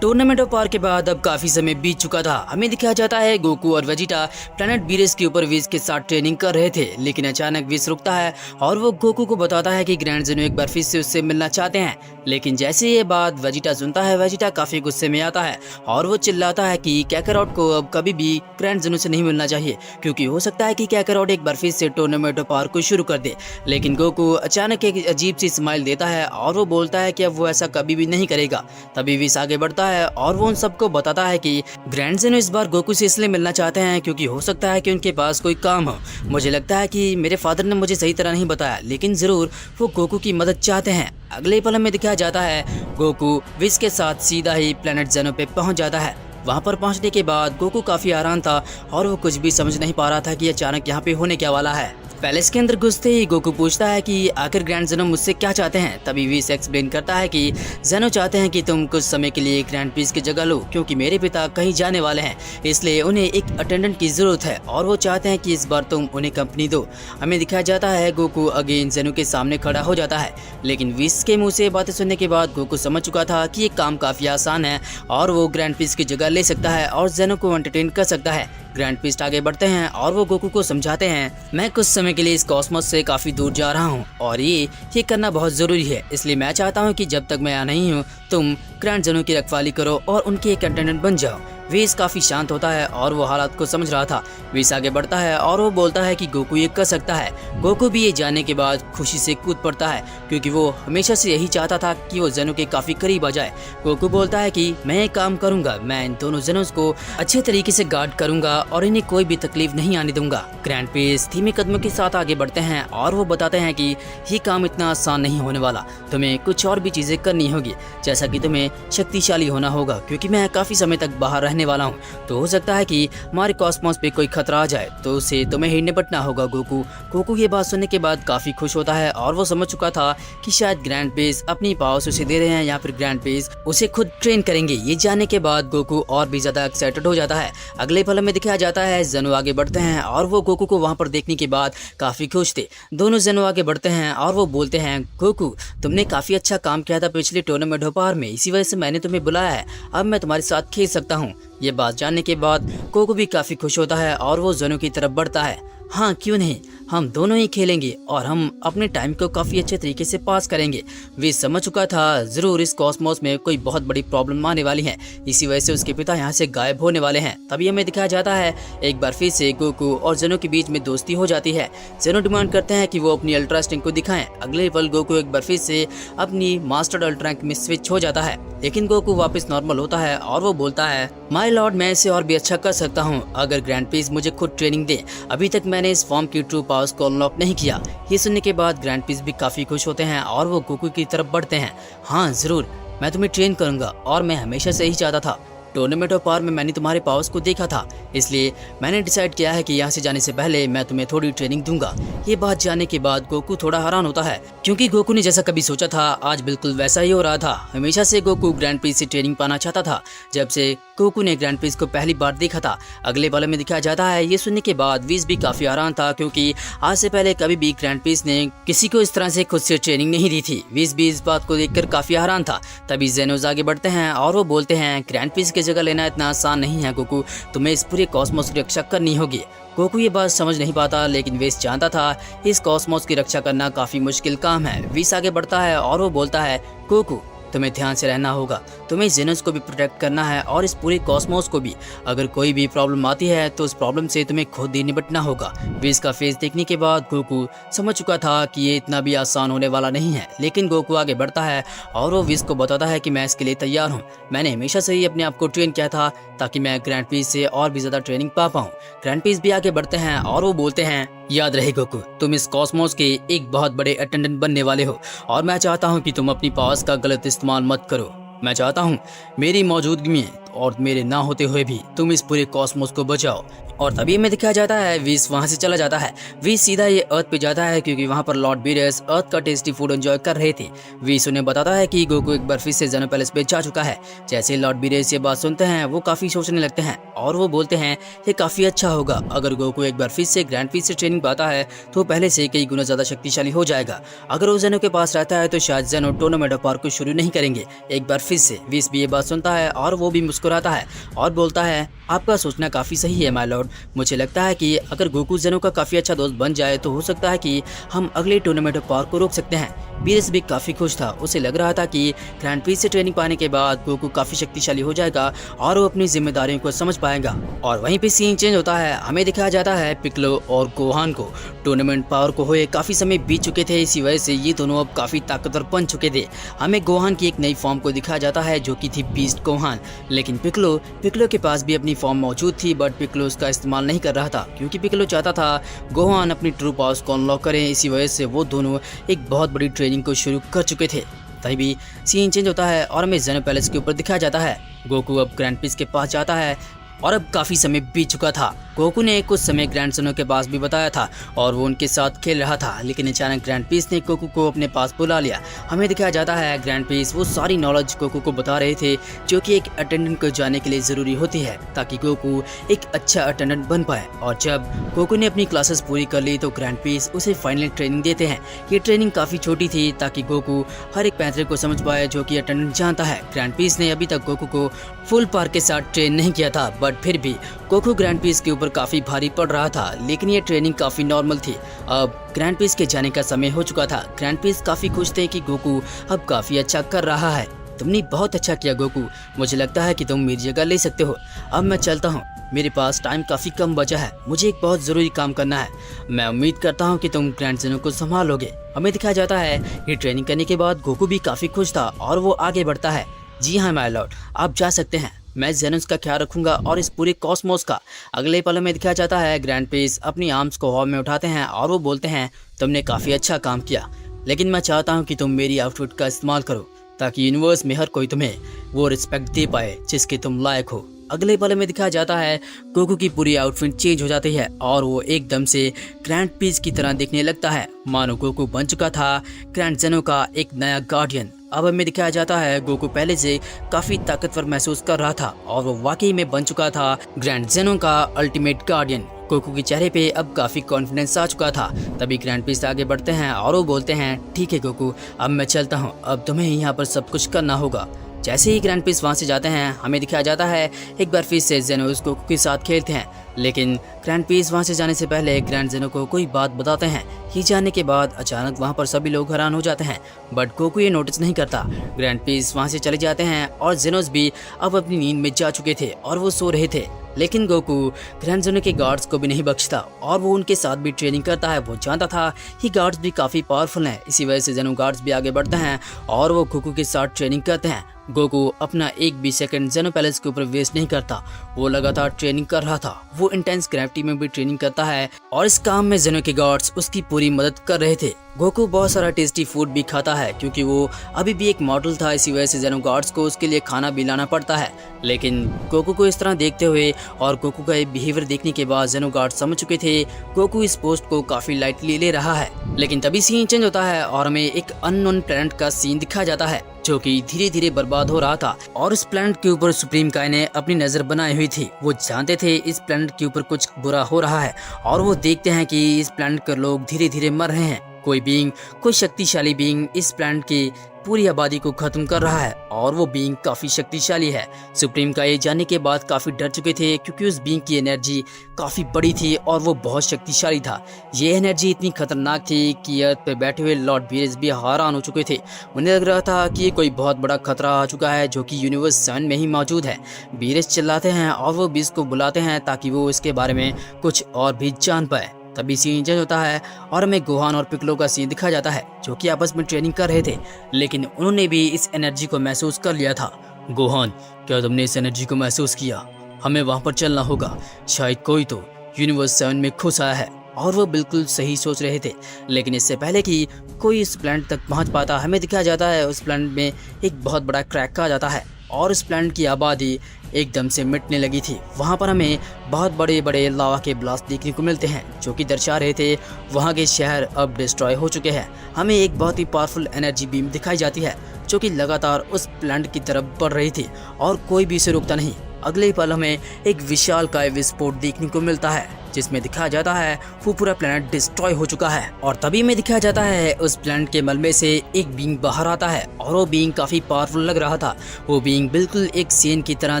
टूर्नामेंट ऑफ पावर के बाद अब काफी समय बीत चुका था। हमें दिखाया जाता है गोकू और वेजिटा प्लैनेट बीरेस के ऊपर विज के साथ ट्रेनिंग कर रहे थे, लेकिन अचानक विज रुकता है और वो गोकू को बताता है कि ग्रैंड जेनो एक बार फिर से उससे मिलना चाहते हैं। लेकिन जैसे ये बात वेजिटा सुनता है, वेजिटा काफी गुस्से में आता है और वो चिल्लाता है कि कैकारोट को अब कभी भी ग्रैंड जेनो से नहीं मिलना चाहिए, क्योंकि हो सकता है कि कैकारोट एक बार फिर से टूर्नामेंट ऑफ पावर को शुरू कर दे। लेकिन गोकू अचानक एक अजीब सी स्माइल देता है और वो बोलता है कि अब वो ऐसा कभी भी नहीं करेगा। तभी विज आगे बढ़ता है और वो उन सबको बताता है कि ग्रैंड जेनो इस बार गोकू से इसलिए मिलना चाहते हैं क्योंकि हो सकता है कि उनके पास कोई काम हो। मुझे लगता है कि मेरे फादर ने मुझे सही तरह नहीं बताया, लेकिन जरूर वो गोकू की मदद चाहते हैं। अगले पल में दिखाया जाता है गोकू विज के साथ सीधा ही प्लैनेट जेनो पे पहुंच जाता है। वहां पर पहुंचने के बाद गोकू काफी हैरान था और वो कुछ भी समझ नहीं पा रहा था कि अचानक यहाँ पे होने क्या वाला है। पैलेस के अंदर घुसते ही गोकू पूछता है कि आखिर ग्रैंड जेनो मुझसे क्या चाहते हैं। तभी विज एक्सप्लेन करता है कि जेनो चाहते हैं कि तुम कुछ समय के लिए ग्रैंड पीस की जगह लो, क्योंकि मेरे पिता कहीं जाने वाले हैं, इसलिए उन्हें एक अटेंडेंट की जरूरत है और वो चाहते हैं कि इस बार तुम उन्हें कंपनी दो। हमें दिखाया जाता है गोकू अगेन जेनो के सामने खड़ा हो जाता है, लेकिन विज के मुंह से बातें सुनने के बाद गोकू समझ चुका था कि ये काम काफी आसान है और वो ग्रैंड पीस की जगह ले सकता है और जेनो को एंटरटेन कर सकता है। ग्रैंड पीस्ट आगे बढ़ते हैं और वो गोकू को समझाते हैं, मैं कुछ समय के लिए इस कॉस्मोस से काफी दूर जा रहा हूँ और ये करना बहुत जरूरी है, इसलिए मैं चाहता हूँ कि जब तक मैं यहाँ नहीं हूँ तुम ग्रैंड जेनो की रखवाली करो और उनके एक अटेंडेंट बन जाओ। विज काफी शांत होता है और वो हालात को समझ रहा था। विज आगे बढ़ता है और वो बोलता है कि गोकू ये कर सकता है। गोकू भी ये जानने के बाद खुशी से कूद पड़ता है, क्योंकि वो हमेशा से यही चाहता था कि वो जेनो के काफी करीब आ जाए। गोकू बोलता है कि मैं ये काम करूंगा, मैं इन दोनों जेनोस को अच्छे तरीके से गार्ड करूंगा और इन्हें कोई भी तकलीफ नहीं आने दूंगा। ग्रैंड पीस धीमे कदमों के साथ आगे बढ़ते हैं और वो बताते हैं कि ये काम इतना आसान नहीं होने वाला, तुम्हें कुछ और भी चीजें करनी होगी, जैसा कि तुम्हें शक्तिशाली होना होगा, क्योंकि मैं काफी समय तक बाहर रहने वाला हूँ, तो हो सकता है कि हमारे कॉस्मोस पे कोई खतरा आ जाए, तो उसे तुम्हें ही निपटना होगा। गोकू ये बात सुनने के बाद काफी खुश होता है और वो समझ चुका था कि शायद ग्रैंड पीस अपनी पावर्स उसे दे रहे हैं या फिर ग्रैंड पीस उसे खुद ट्रेन करेंगे। ये जानने के बाद गोकू और भी ज्यादा एक्साइटेड हो जाता है। अगले पल में दिखाया जाता है जेनो आगे बढ़ते हैं और वो गोकू को वहां पर देखने के बाद काफी खुश थे। दोनों जेनो आगे बढ़ते हैं और वो बोलते हैं, गोकू तुमने काफी अच्छा काम किया था पिछले टूर्नामेंट ऑफ पावर में, इसी वजह से मैंने तुम्हें बुलाया है, अब मैं तुम्हारे साथ खेल सकता हूँ। ये बात जानने के बाद गोकू भी काफी खुश होता है और वो जेनो की तरफ बढ़ता है। हाँ क्यों नहीं, हम दोनों ही खेलेंगे और हम अपने टाइम को काफी अच्छे तरीके से पास करेंगे। वे समझ चुका था जरूर इस कॉस्मोस में कोई बहुत बड़ी प्रॉब्लम आने वाली है, इसी वजह से उसके पिता यहाँ से गायब होने वाले हैं। तभी हमें दिखाया जाता है एक बार फिर से गोकू और जेनो के बीच में दोस्ती हो जाती है। जेनो डिमांड करते हैं कि वो अपनी अल्ट्रा स्ट्रेंथ को दिखाएं। अगले पल गोकू एक बार फिर से अपनी मास्टर्ड अल्ट्रा में स्विच हो जाता है, लेकिन गोकू वापस नॉर्मल होता है और वो बोलता है, माय लॉर्ड मैं इसे और भी अच्छा कर सकता हूँ अगर ग्रैंड पीस मुझे खुद ट्रेनिंग दे, अभी तक मैंने इस फॉर्म की ट्रू पावर्स को अनलॉक नहीं किया। ये सुनने के बाद ग्रैंड पीस भी काफी खुश होते हैं और वो गोकू की तरफ बढ़ते हैं। हाँ जरूर, मैं तुम्हें ट्रेन करूंगा और मैं हमेशा से ही चाहता था, टूर्नामेंट ऑफ पावर में मैंने तुम्हारे पावर्स को देखा था, इसलिए मैंने डिसाइड किया है कि यहाँ से जाने से पहले मैं तुम्हें थोड़ी ट्रेनिंग दूंगा। ये बात जानने के बाद गोकू थोड़ा हैरान होता है, क्योंकि गोकू ने जैसा कभी सोचा था आज बिल्कुल वैसा ही हो रहा था। हमेशा से गोकू ग्रैंड पीस से ट्रेनिंग पाना चाहता था, जब से गोकू ने ग्रैंड पीस को पहली बार देखा था। अगले पल में दिखाया जाता है ये सुनने के बाद विज भी काफी हैरान था, क्योंकि आज से पहले कभी भी ग्रैंड पीस ने किसी को इस तरह से खुद से ट्रेनिंग नहीं दी थी। विज भी इस बात को देखकर काफी हैरान था। तभी जेनोज आगे बढ़ते हैं और वो बोलते हैं, ग्रैंड पीस की जगह लेना इतना आसान नहीं है गोकू, तुम्हें इस पूरे कॉस्मोस की रक्षा करनी होगी। गोकू ये बात समझ नहीं पाता, लेकिन विज जानता था इस कॉस्मोस की रक्षा करना काफी मुश्किल काम है। विज आगे बढ़ता है और वो बोलता है, गोकू तुम्हें ध्यान से रहना होगा, तुम्हें जेनोस को भी प्रोटेक्ट करना है और इस पूरे कॉस्मोस को भी। अगर कोई भी प्रॉब्लम आती है तो उस प्रॉब्लम से तुम्हें खुद ही निपटना होगा। विज का फेस देखने के बाद गोकू समझ चुका था कि ये इतना भी आसान होने वाला नहीं है, लेकिन गोकू आगे बढ़ता है और वो विज को बताता है कि मैं इसके लिए तैयार हूँ। मैंने हमेशा से ही अपने आप को ट्रेन किया था ताकि मैं ग्रैंड पीस से और भी ज्यादा ट्रेनिंग पा पाऊँ। ग्रैंड पीस भी आगे बढ़ते हैं और वो बोलते हैं, याद रहे गोकू, तुम इस कॉस्मोस के एक बहुत बड़े अटेंडेंट बनने वाले हो और मैं चाहता हूँ कि तुम अपनी पावर्स का गलत इस्तेमाल मत करो। मैं चाहता हूँ मेरी मौजूदगी में और मेरे ना होते हुए भी तुम इस पूरे कॉस्मोस को बचाओ। और तभी हमें दिखाया जाता है विस वहां से चला जाता है। विस सीधा ये अर्थ पे जाता है क्योंकि वहां पर लॉर्ड बीरस अर्थ का टेस्टी फूड एंजॉय कर रहे थे। विस उन्हें बताता है कि गोकू एक बार फिर से जेनो पैलेस पे जा चुका है। जैसे लॉर्ड बीरस ये बात सुनते हैं वो काफी सोचने लगते हैं और वो बोलते हैं ये काफी अच्छा होगा अगर गोकू एक बार फिर से ग्रैंड पीस से ट्रेनिंग पाता है तो पहले से कई गुना ज्यादा शक्तिशाली हो जाएगा। अगर वो जेनो के पास रहता है तो शायद जेनो टूर्नामेंट ऑफ पावर को शुरू नहीं करेंगे एक बार फिर से। विस भी ये बात सुनता है और वो भी मुस्कुराता है और बोलता है आपका सोचना काफी सही है माय लॉर्ड। मुझे लगता है कि अगर गोकू जेनो का काफी अच्छा दोस्त बन जाए तो हो सकता है कि हम अगले टूर्नामेंट ऑफ पावर को रोक सकते हैं। बीरस भी काफी खुश था। उसे लग रहा था कि ग्रैंड पीस से ट्रेनिंग पाने के बाद गोकू काफी शक्तिशाली हो जाएगा और वो अपनी जिम्मेदारियों को समझ पाएगा। और वहीं पे सीन चेंज होता है। हमें दिखाया जाता है पिक्लो और गोहान को। टूर्नामेंट पावर को हुए काफी समय बीत चुके थे, इसी वजह से ये दोनों अब काफी ताकतवर बन चुके थे। हमें गोहान की एक नई फॉर्म को दिखाया जाता है जो कि थी बीस्ट गोहान। लेकिन पिक्लो के पास भी अपनी फॉर्म मौजूद थी बट पिक्लो उसका इस्तेमाल नहीं कर रहा था क्योंकि पिक्लो चाहता था गोहान अपनी ट्रू पावर्स को अनलॉक करें। इसी वजह से वो दोनों एक बहुत बड़ी ट्रेनिंग को शुरू कर चुके थे। तभी सीन चेंज होता है और हमें जेनो पैलेस के ऊपर दिखाया जाता है। गोकू अब ग्रैंड पीस के पास जाता है और अब काफी समय बीत चुका था। गोकू ने कुछ समय ग्रैंड जेनो के पास भी बताया था और वो उनके साथ खेल रहा था, लेकिन अचानक ग्रैंड पीस ने गोकू को अपने पास बुला लिया। हमें दिखाया जाता है ग्रैंड पीस वो सारी नॉलेज गोकू को बता रहे थे जो कि एक अटेंडेंट को जाने के लिए जरूरी होती है ताकि गोकू एक अच्छा अटेंडेंट बन पाए। और जब गोकू ने अपनी क्लासेस पूरी कर ली तो ग्रैंड पीस उसे फाइनल ट्रेनिंग देते हैं। ये ट्रेनिंग काफी छोटी थी ताकि गोकू हर एक पैंतरे को समझ पाए जो कि अटेंडेंट जानता है। ग्रैंड पीस ने अभी तक गोकू को फुल पावर के साथ ट्रेन नहीं किया था बट फिर भी गोकू ग्रैंड पीस के ऊपर काफी भारी पड़ रहा था, लेकिन ये ट्रेनिंग काफी नॉर्मल थी। अब ग्रैंड पीस के जाने का समय हो चुका था। ग्रैंड पीस काफी खुश थे कि गोकू अब काफी अच्छा कर रहा है। तुमने बहुत अच्छा किया गोकू, मुझे लगता है कि तुम मेरी जगह ले सकते हो। अब मैं चलता हूँ, मेरे पास टाइम काफी कम बचा है, मुझे एक बहुत जरूरी काम करना है। मैं उम्मीद करता हूँ कि तुम ग्रैंड जेनो को संभालोगे। हमें दिखाया जाता है ये ट्रेनिंग करने के बाद गोकू भी काफी खुश था और वो आगे बढ़ता है। जी हाँ माय लॉर्ड, आप जा सकते हैं, मैं जेनस का ख्याल रखूंगा और इस पूरे कॉस्मोस का। अगले पल में दिखाया जाता है ग्रैंड पीस अपनी आर्म्स को हवा में उठाते हैं और वो बोलते हैं तुमने काफी अच्छा काम किया, लेकिन मैं चाहता हूँ कि तुम मेरी आउटफिट का इस्तेमाल करो ताकि यूनिवर्स में हर कोई तुम्हें वो रिस्पेक्ट दे पाए जिसके तुम लायक हो। अगले पल में दिखाया जाता है गोकू की पूरी आउटफिट चेंज हो जाती है और वो एकदम से ग्रैंड पीस की तरह दिखने लगता है, मानो गोकू बन चुका था ग्रैंड जेनो का एक नया गार्डियन। अब हमें दिखाया जाता है गोकू पहले से काफी ताकतवर महसूस कर रहा था और वो वाकई में बन चुका था ग्रैंड जेनो का अल्टीमेट गार्डियन। गोकू के चेहरे पे अब काफी कॉन्फिडेंस आ चुका था। तभी ग्रैंड पीस आगे बढ़ते हैं और वो बोलते हैं ठीक है गोकू, अब मैं चलता हूँ, अब तुम्हें यहाँ पर सब कुछ करना होगा। जैसे ही ग्रैंड पीस वहाँ से जाते हैं हमें दिखाया जाता है एक बार फिर से जेनो गोकू के साथ खेलते हैं, लेकिन ग्रैंड पीस वहाँ से जाने से पहले ग्रैंड जेनो को कोई बात बताते हैं। ये जानने के बाद अचानक वहाँ पर सभी लोग हैरान हो जाते हैं बट गोकू ये नोटिस नहीं करता। ग्रैंड पीस वहाँ से चले जाते हैं और जेनोस भी अब अपनी नींद में जा चुके थे और वो सो रहे थे, लेकिन गोकू ग्रैंड जेनो के गार्ड्स को भी नहीं बख्शता और वो उनके साथ भी ट्रेनिंग करता है। वो जानता था कि गार्ड्स भी काफ़ी पावरफुल हैं, इसी वजह से जेनो गार्ड्स भी आगे बढ़ते हैं और वो गोकू के साथ ट्रेनिंग करते हैं। गोकू अपना एक भी सेकंड जेनो पैलेस के ऊपर वेस्ट नहीं करता, वो लगातार ट्रेनिंग कर रहा था। वो इंटेंस ग्रेविटी में भी ट्रेनिंग करता है और इस काम में जेनो के गार्ड्स उसकी पूरी मदद कर रहे थे। गोकू बहुत सारा टेस्टी फूड भी खाता है क्योंकि वो अभी भी एक मॉडल था, इसी वजह से जेनो गार्ड्स को उसके लिए खाना भी लाना पड़ता है। लेकिन गोकू को इस तरह देखते हुए और गोकू का बिहेवियर देखने के बाद जेनो गार्ड्स समझ चुके थे गोकू इस पोस्ट को काफी लाइटली ले रहा है। लेकिन तभी सीन चेंज होता है और हमें एक अननोन प्लैनेट का सीन दिखाया जाता है जो कि धीरे धीरे बर्बाद हो रहा था और इस प्लैनेट के ऊपर सुप्रीम काय ने अपनी नजर बनाई हुई थी। वो जानते थे इस प्लैनेट के ऊपर कुछ बुरा हो रहा है और वो देखते हैं कि इस प्लैनेट के लोग धीरे धीरे मर रहे हैं। कोई शक्तिशाली बीइंग इस प्लैनेट की पूरी आबादी को खत्म कर रहा है और वो बीइंग काफी शक्तिशाली है। सुप्रीम का ये जानने के बाद काफी डर चुके थे क्योंकि उस बीइंग की एनर्जी काफी बड़ी थी और वो बहुत शक्तिशाली था। ये एनर्जी इतनी खतरनाक थी कि अर्थ पे बैठे हुए लॉर्ड बीरस भी हैरान हो चुके थे। उन्हें लग रहा था कि कोई बहुत बड़ा खतरा आ चुका है जो कि यूनिवर्स 7 में ही मौजूद है। बीरस चिल्लाते हैं और वो बीस को बुलाते हैं ताकि वो इसके बारे में कुछ और भी जान पाए। तभी सीन चेंज होता है और हमें गोहान और पिक्लो का सीन दिखाया जाता है जो कि आपस में ट्रेनिंग कर रहे थे, लेकिन उन्होंने भी इस एनर्जी को महसूस कर लिया था। गोहान, क्या तुमने इस एनर्जी को महसूस किया? हमें वहां पर चलना होगा, शायद कोई तो यूनिवर्स 7 में घुस आया है। और वो बिल्कुल सही सोच रहे थे, लेकिन इससे पहले कि कोई इस प्लैनेट तक पहुंच पाता हमें दिखाया जाता है उस प्लैनेट में एक बहुत बड़ा क्रैक आ जाता है और उस प्लैनेट की आबादी एकदम से मिटने लगी थी। वहाँ पर हमें बहुत बड़े बड़े लावा के ब्लास्ट देखने को मिलते हैं जो कि दर्शा रहे थे वहाँ के शहर अब डिस्ट्रॉय हो चुके हैं। हमें एक बहुत ही पावरफुल एनर्जी बीम दिखाई जाती है जो कि लगातार उस प्लैनेट की तरफ बढ़ रही थी और कोई भी इसे रोकता नहीं। अगले ही पल हमें एक विशालकाय विस्फोट देखने को मिलता है जिसमें दिखाया जाता है वो पूरा प्लैनेट डिस्ट्रॉय हो चुका है। और तभी में दिखाया जाता है उस प्लैनेट के मलबे से एक बीइंग बाहर आता है और वो बीइंग काफी पावरफुल लग रहा था। वो बीइंग बिल्कुल एक सेन की तरह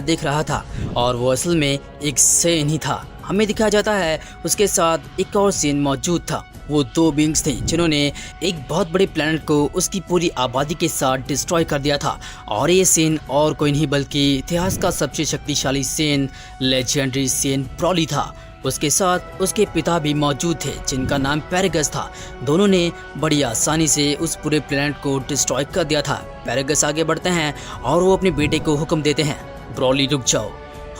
दिख रहा था और वो असल में एक सेन ही था। हमें दिखाया जाता है उसके साथ एक और सेन मौजूद था। वो दो बीइंग्स थे जिन्होंने एक बहुत बड़े प्लैनेट को उसकी पूरी आबादी के साथ डिस्ट्रॉय कर दिया था और ये सेन और कोई नहीं बल्कि इतिहास का सबसे शक्तिशाली सेन लेजेंडरी सेन ब्रॉली था। उसके साथ उसके पिता भी मौजूद थे जिनका नाम पैरागस था। दोनों ने बड़ी आसानी से उस पूरे प्लैनेट को डिस्ट्रॉय कर दिया था। पैरागस आगे बढ़ते हैं और वो अपने बेटे को हुक्म देते हैं, ब्रॉली रुक जाओ,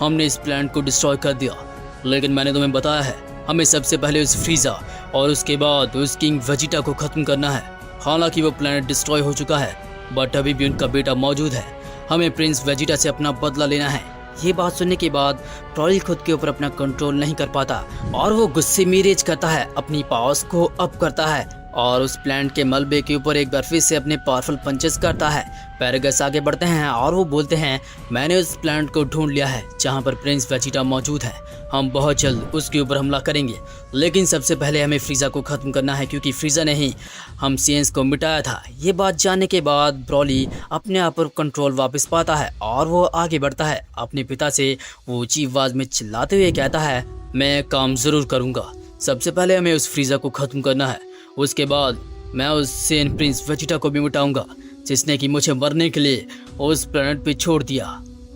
हमने इस प्लैनेट को डिस्ट्रॉय कर दिया लेकिन मैंने तुम्हें बताया है हमें सबसे पहले उस फ्रीजा और उसके बाद उस किंग वेजिटा को खत्म करना है। हालांकि वो प्लैनेट डिस्ट्रॉय हो चुका है बट अभी भी उनका बेटा मौजूद है। हमें प्रिंस वेजिटा से अपना बदला लेना है। ये बात सुनने के बाद ब्रॉली खुद के ऊपर अपना कंट्रोल नहीं कर पाता और वो गुस्से में रेज करता है, अपनी पावर्स को अप करता है और उस प्लैनेट के मलबे के ऊपर एक बार फिर से अपने पावरफुल पंचेस करता है। पैरागस आगे बढ़ते हैं और वो बोलते हैं, मैंने उस प्लैनेट को ढूंढ लिया है जहां पर प्रिंस वेजिटा मौजूद है। हम बहुत जल्द उसके ऊपर हमला करेंगे लेकिन सबसे पहले हमें फ्रीजा को खत्म करना है क्योंकि फ्रीजा ने ही हम सेंस को मिटाया था। ये बात जानने के बाद ब्रॉली अपने आप पर कंट्रोल वापस पाता है और वो आगे बढ़ता है। अपने पिता से वो ऊंची आवाज में चिल्लाते हुए कहता है, मैं काम जरूर करूँगा, सबसे पहले हमें उस फ्रीजा को खत्म करना है, उसके बाद मैं उस सेन प्रिंस वेजिटा को भी मिटाऊंगा जिसने कि मुझे मरने के लिए उस प्लैनेट पे छोड़ दिया।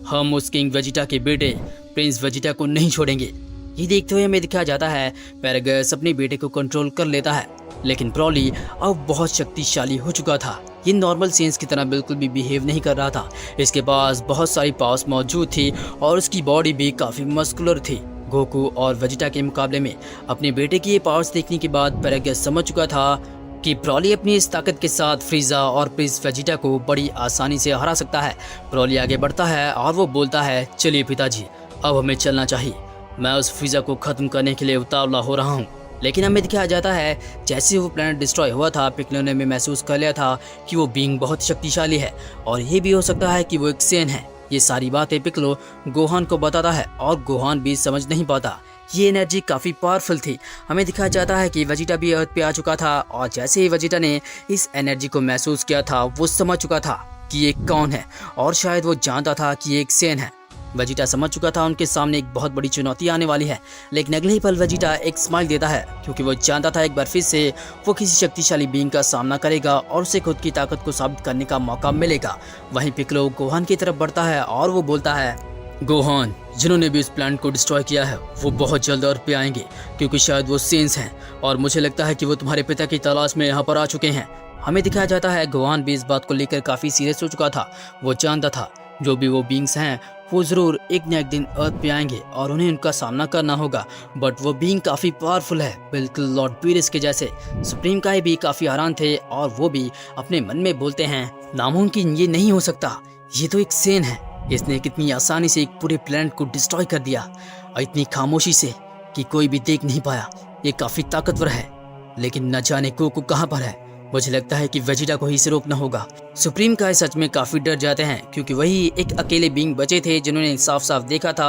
हम उस किंग वेजिटा के बेटे प्रिंस वेजिटा को नहीं छोड़ेंगे। ये देखते हुए हमें दिखाया जाता है पैरागस अपने बेटे को कंट्रोल कर लेता है लेकिन ब्रॉली अब बहुत शक्तिशाली हो चुका था। ये नॉर्मल सेंस की तरह बिल्कुल भी बिहेव नहीं कर रहा था। इसके पास बहुत सारी पावर्स मौजूद थी और उसकी बॉडी भी काफ़ी मस्कुलर थी। गोकू और वेजिटा के मुकाबले में अपने बेटे की ये पावर्स देखने के बाद पैरागस समझ चुका था कि ब्रॉली अपनी इस ताकत के साथ फ्रीजा और प्रिंस वेजिटा को बड़ी आसानी से हरा सकता है। ब्रॉली आगे बढ़ता है और वो बोलता है, चलिए पिताजी, अब हमें चलना चाहिए। मैं उस फ्रीजा को खत्म करने के लिए उतावला हो रहा हूँ। लेकिन हमें दिखाया जाता है जैसे वो प्लैनेट डिस्ट्रॉय हुआ था पिक्लो ने भी महसूस कर लिया था कि वो बीइंग बहुत शक्तिशाली है और ये भी हो सकता है कि वो एक सेन है। ये सारी बातें पिक्लो गोहान को बताता है और गोहान भी समझ नहीं पाता। ये एनर्जी काफ़ी पावरफुल थी। हमें दिखाया जाता है कि वेजिटा भी अर्थ पे आ चुका था और जैसे ही वेजिटा ने इस एनर्जी को महसूस किया था वो समझ चुका था कि ये कौन है और शायद वो जानता था कि ये एक सेन है। वेजिटा समझ चुका था उनके सामने एक बहुत बड़ी चुनौती आने वाली है लेकिन अगले ही पल वेजिटा एक स्माइल देता है क्योंकि वो जानता था एक बार फिर से वो किसी शक्तिशाली बीइंग का सामना करेगा और उसे खुद की ताकत को साबित करने का मौका मिलेगा। वहीं पिक्लो गोहान की तरफ बढ़ता है और वो बोलता है, गोहान, जिन्होंने भी इस प्लैनेट को डिस्ट्रॉय किया है वो बहुत जल्द अर्थ पे आएंगे क्योंकि शायद वो सेंस हैं और मुझे लगता है कि वो तुम्हारे पिता की तलाश में यहाँ पर आ चुके हैं। हमें दिखाया जाता है गोहान भी इस बात को लेकर काफ़ी सीरियस हो चुका था। वो जानता था जो भी वो बीइंग्स हैं वो ज़रूर एक न एक दिन अर्थ पे आएंगे और उन्हें उनका सामना करना होगा। बट वो बीइंग काफ़ी पावरफुल है, बिल्कुल लॉर्ड पीरिस के जैसे। सुप्रीम काई भी काफ़ी हैरान थे और वो भी अपने मन में बोलते हैं, नामुमकिन, ये नहीं हो सकता, ये तो एक सेन है। इसने कितनी आसानी से एक पूरे प्लैनेट को डिस्ट्रॉय कर दिया और इतनी खामोशी से कि कोई भी देख नहीं पाया। ये काफ़ी ताकतवर है लेकिन न जाने गोकू कहाँ पर है। मुझे लगता है कि वेजिटा को ही इसे रोकना होगा। सुप्रीम काई सच में काफ़ी डर जाते हैं क्योंकि वही एक अकेले बीइंग बचे थे जिन्होंने साफ साफ देखा था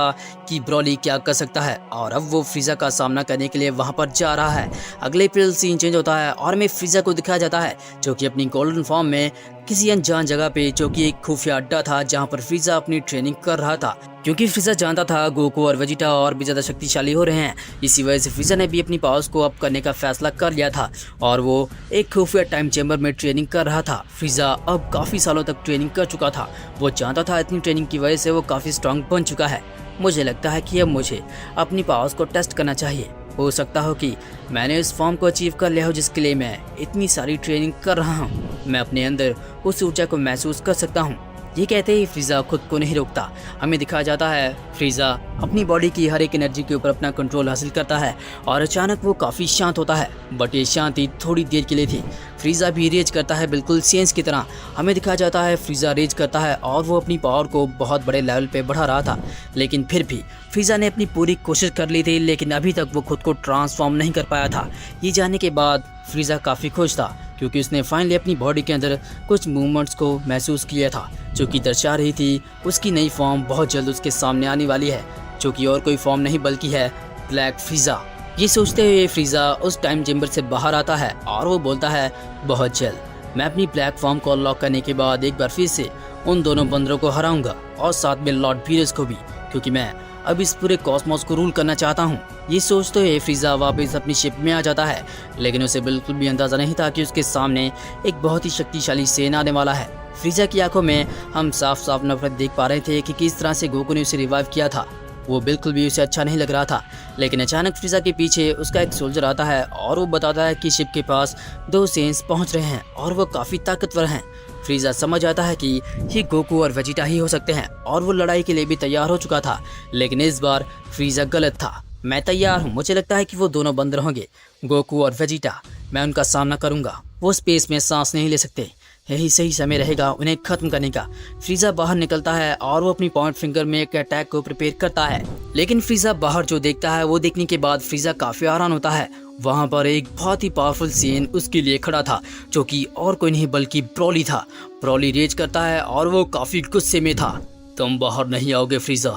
कि ब्रॉली क्या कर सकता है और अब वो फ्रीजा का सामना करने के लिए वहां पर जा रहा है। अगले एपिसोड सीन चेंज होता है और हमें फ्रीजा को दिखाया जाता है जो कि अपनी गोल्डन फॉर्म में किसी अनजान जगह पे, जो कि एक खुफिया अड्डा था जहाँ पर फ्रीजा अपनी ट्रेनिंग कर रहा था। क्योंकि फ्रीजा जानता था गोकू और वेजिटा और भी ज़्यादा शक्तिशाली हो रहे हैं, इसी वजह से फ्रीजा ने भी अपनी पावर्स को अप करने का फैसला कर लिया था और वो एक खुफिया टाइम चेंबर में ट्रेनिंग कर रहा था। फ्रीजा अब काफ़ी सालों तक ट्रेनिंग कर चुका था। वो जानता था इतनी ट्रेनिंग की वजह से वो काफ़ी स्ट्रांग बन चुका है। मुझे लगता है कि अब मुझे अपनी पावर्स को टेस्ट करना चाहिए। हो सकता हो कि मैंने उस फॉर्म को अचीव कर लिया हो जिसके लिए मैं इतनी सारी ट्रेनिंग कर रहा हूँ। मैं अपने अंदर उस ऊर्जा को महसूस कर सकता हूँ ये कहते ही फ्रीजा खुद को नहीं रोकता। हमें दिखाया जाता है फ्रीजा अपनी बॉडी की हर एक एनर्जी के ऊपर अपना कंट्रोल हासिल करता है और अचानक वो काफ़ी शांत होता है। बट ये शांति थोड़ी देर के लिए थी। फ्रीजा भी रेज करता है बिल्कुल सेंस की तरह। हमें दिखाया जाता है फ्रीजा रेज करता है और वो अपनी पावर को बहुत बड़े लेवल पे बढ़ा रहा था, लेकिन फिर भी फ्रीजा ने अपनी पूरी कोशिश कर ली थी, लेकिन अभी तक वो खुद को ट्रांसफॉर्म नहीं कर पाया था। ये जानने के बाद फ्रीजा काफ़ी खुश था क्योंकि उसने फाइनली अपनी बॉडी के अंदर कुछ मूवमेंट्स को महसूस किया था जो कि दर्शा रही थी उसकी नई फॉर्म बहुत जल्द उसके सामने आने वाली है, जो कि और कोई फॉर्म नहीं बल्कि है ब्लैक फ्रीजा। ये सोचते हुए फ्रीजा उस टाइम चेंबर से बाहर आता है और वो बोलता है बहुत जल्द मैं अपनी ब्लैक फॉर्म को अनलॉक करने के बाद एक बार फिर से उन दोनों बंदरों को हराऊंगा और साथ में लॉर्ड वीरस को भी, क्योंकि मैं अब इस पूरे कॉस्मोस को रूल करना चाहता हूँ। ये सोचते हुए फ्रीजा वापस अपनी शिप में आ जाता है, लेकिन उसे बिल्कुल भी अंदाजा नहीं था कि उसके सामने एक बहुत ही शक्तिशाली सेना आने वाला है। फ्रीजा की आंखों में हम साफ साफ नफरत देख पा रहे थे कि किस तरह से गोकू ने उसे रिवाइव किया था। वो बिल्कुल भी उसे अच्छा नहीं लग रहा था, लेकिन अचानक फ्रीजा के पीछे उसका एक सोल्जर आता है और वो बताता है कि शिप के पास 2 सेंस पहुंच रहे हैं और वो काफ़ी ताकतवर हैं। फ्रीजा समझ आता है कि ये गोकू और वेजिटा ही हो सकते हैं और वो लड़ाई के लिए भी तैयार हो चुका था, लेकिन इस बार फ्रीजा गलत था। मैं तैयार हूँ, मुझे लगता है कि वो दोनों बंदर होंगे, गोकू और वेजिटा। मैं उनका सामना करूँगा। वो स्पेस में सांस नहीं ले सकते, यही सही समय रहेगा उन्हें खत्म करने का। फ्रीजा बाहर निकलता है और वो अपनी पॉइंट फिंगर में एक अटैक को प्रिपेयर करता है, लेकिन फ्रीजा बाहर जो देखता है वो देखने के बाद फ्रीजा काफ़ी हैरान होता है। वहाँ पर एक बहुत ही पावरफुल सीन उसके लिए खड़ा था, जो कि और कोई नहीं बल्कि ब्रॉली था। ब्रॉली रेज करता है और वो काफ़ी गुस्से में था। तुम बाहर नहीं आओगे फ्रीजा,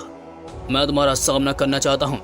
मैं तुम्हारा सामना करना चाहता हूँ।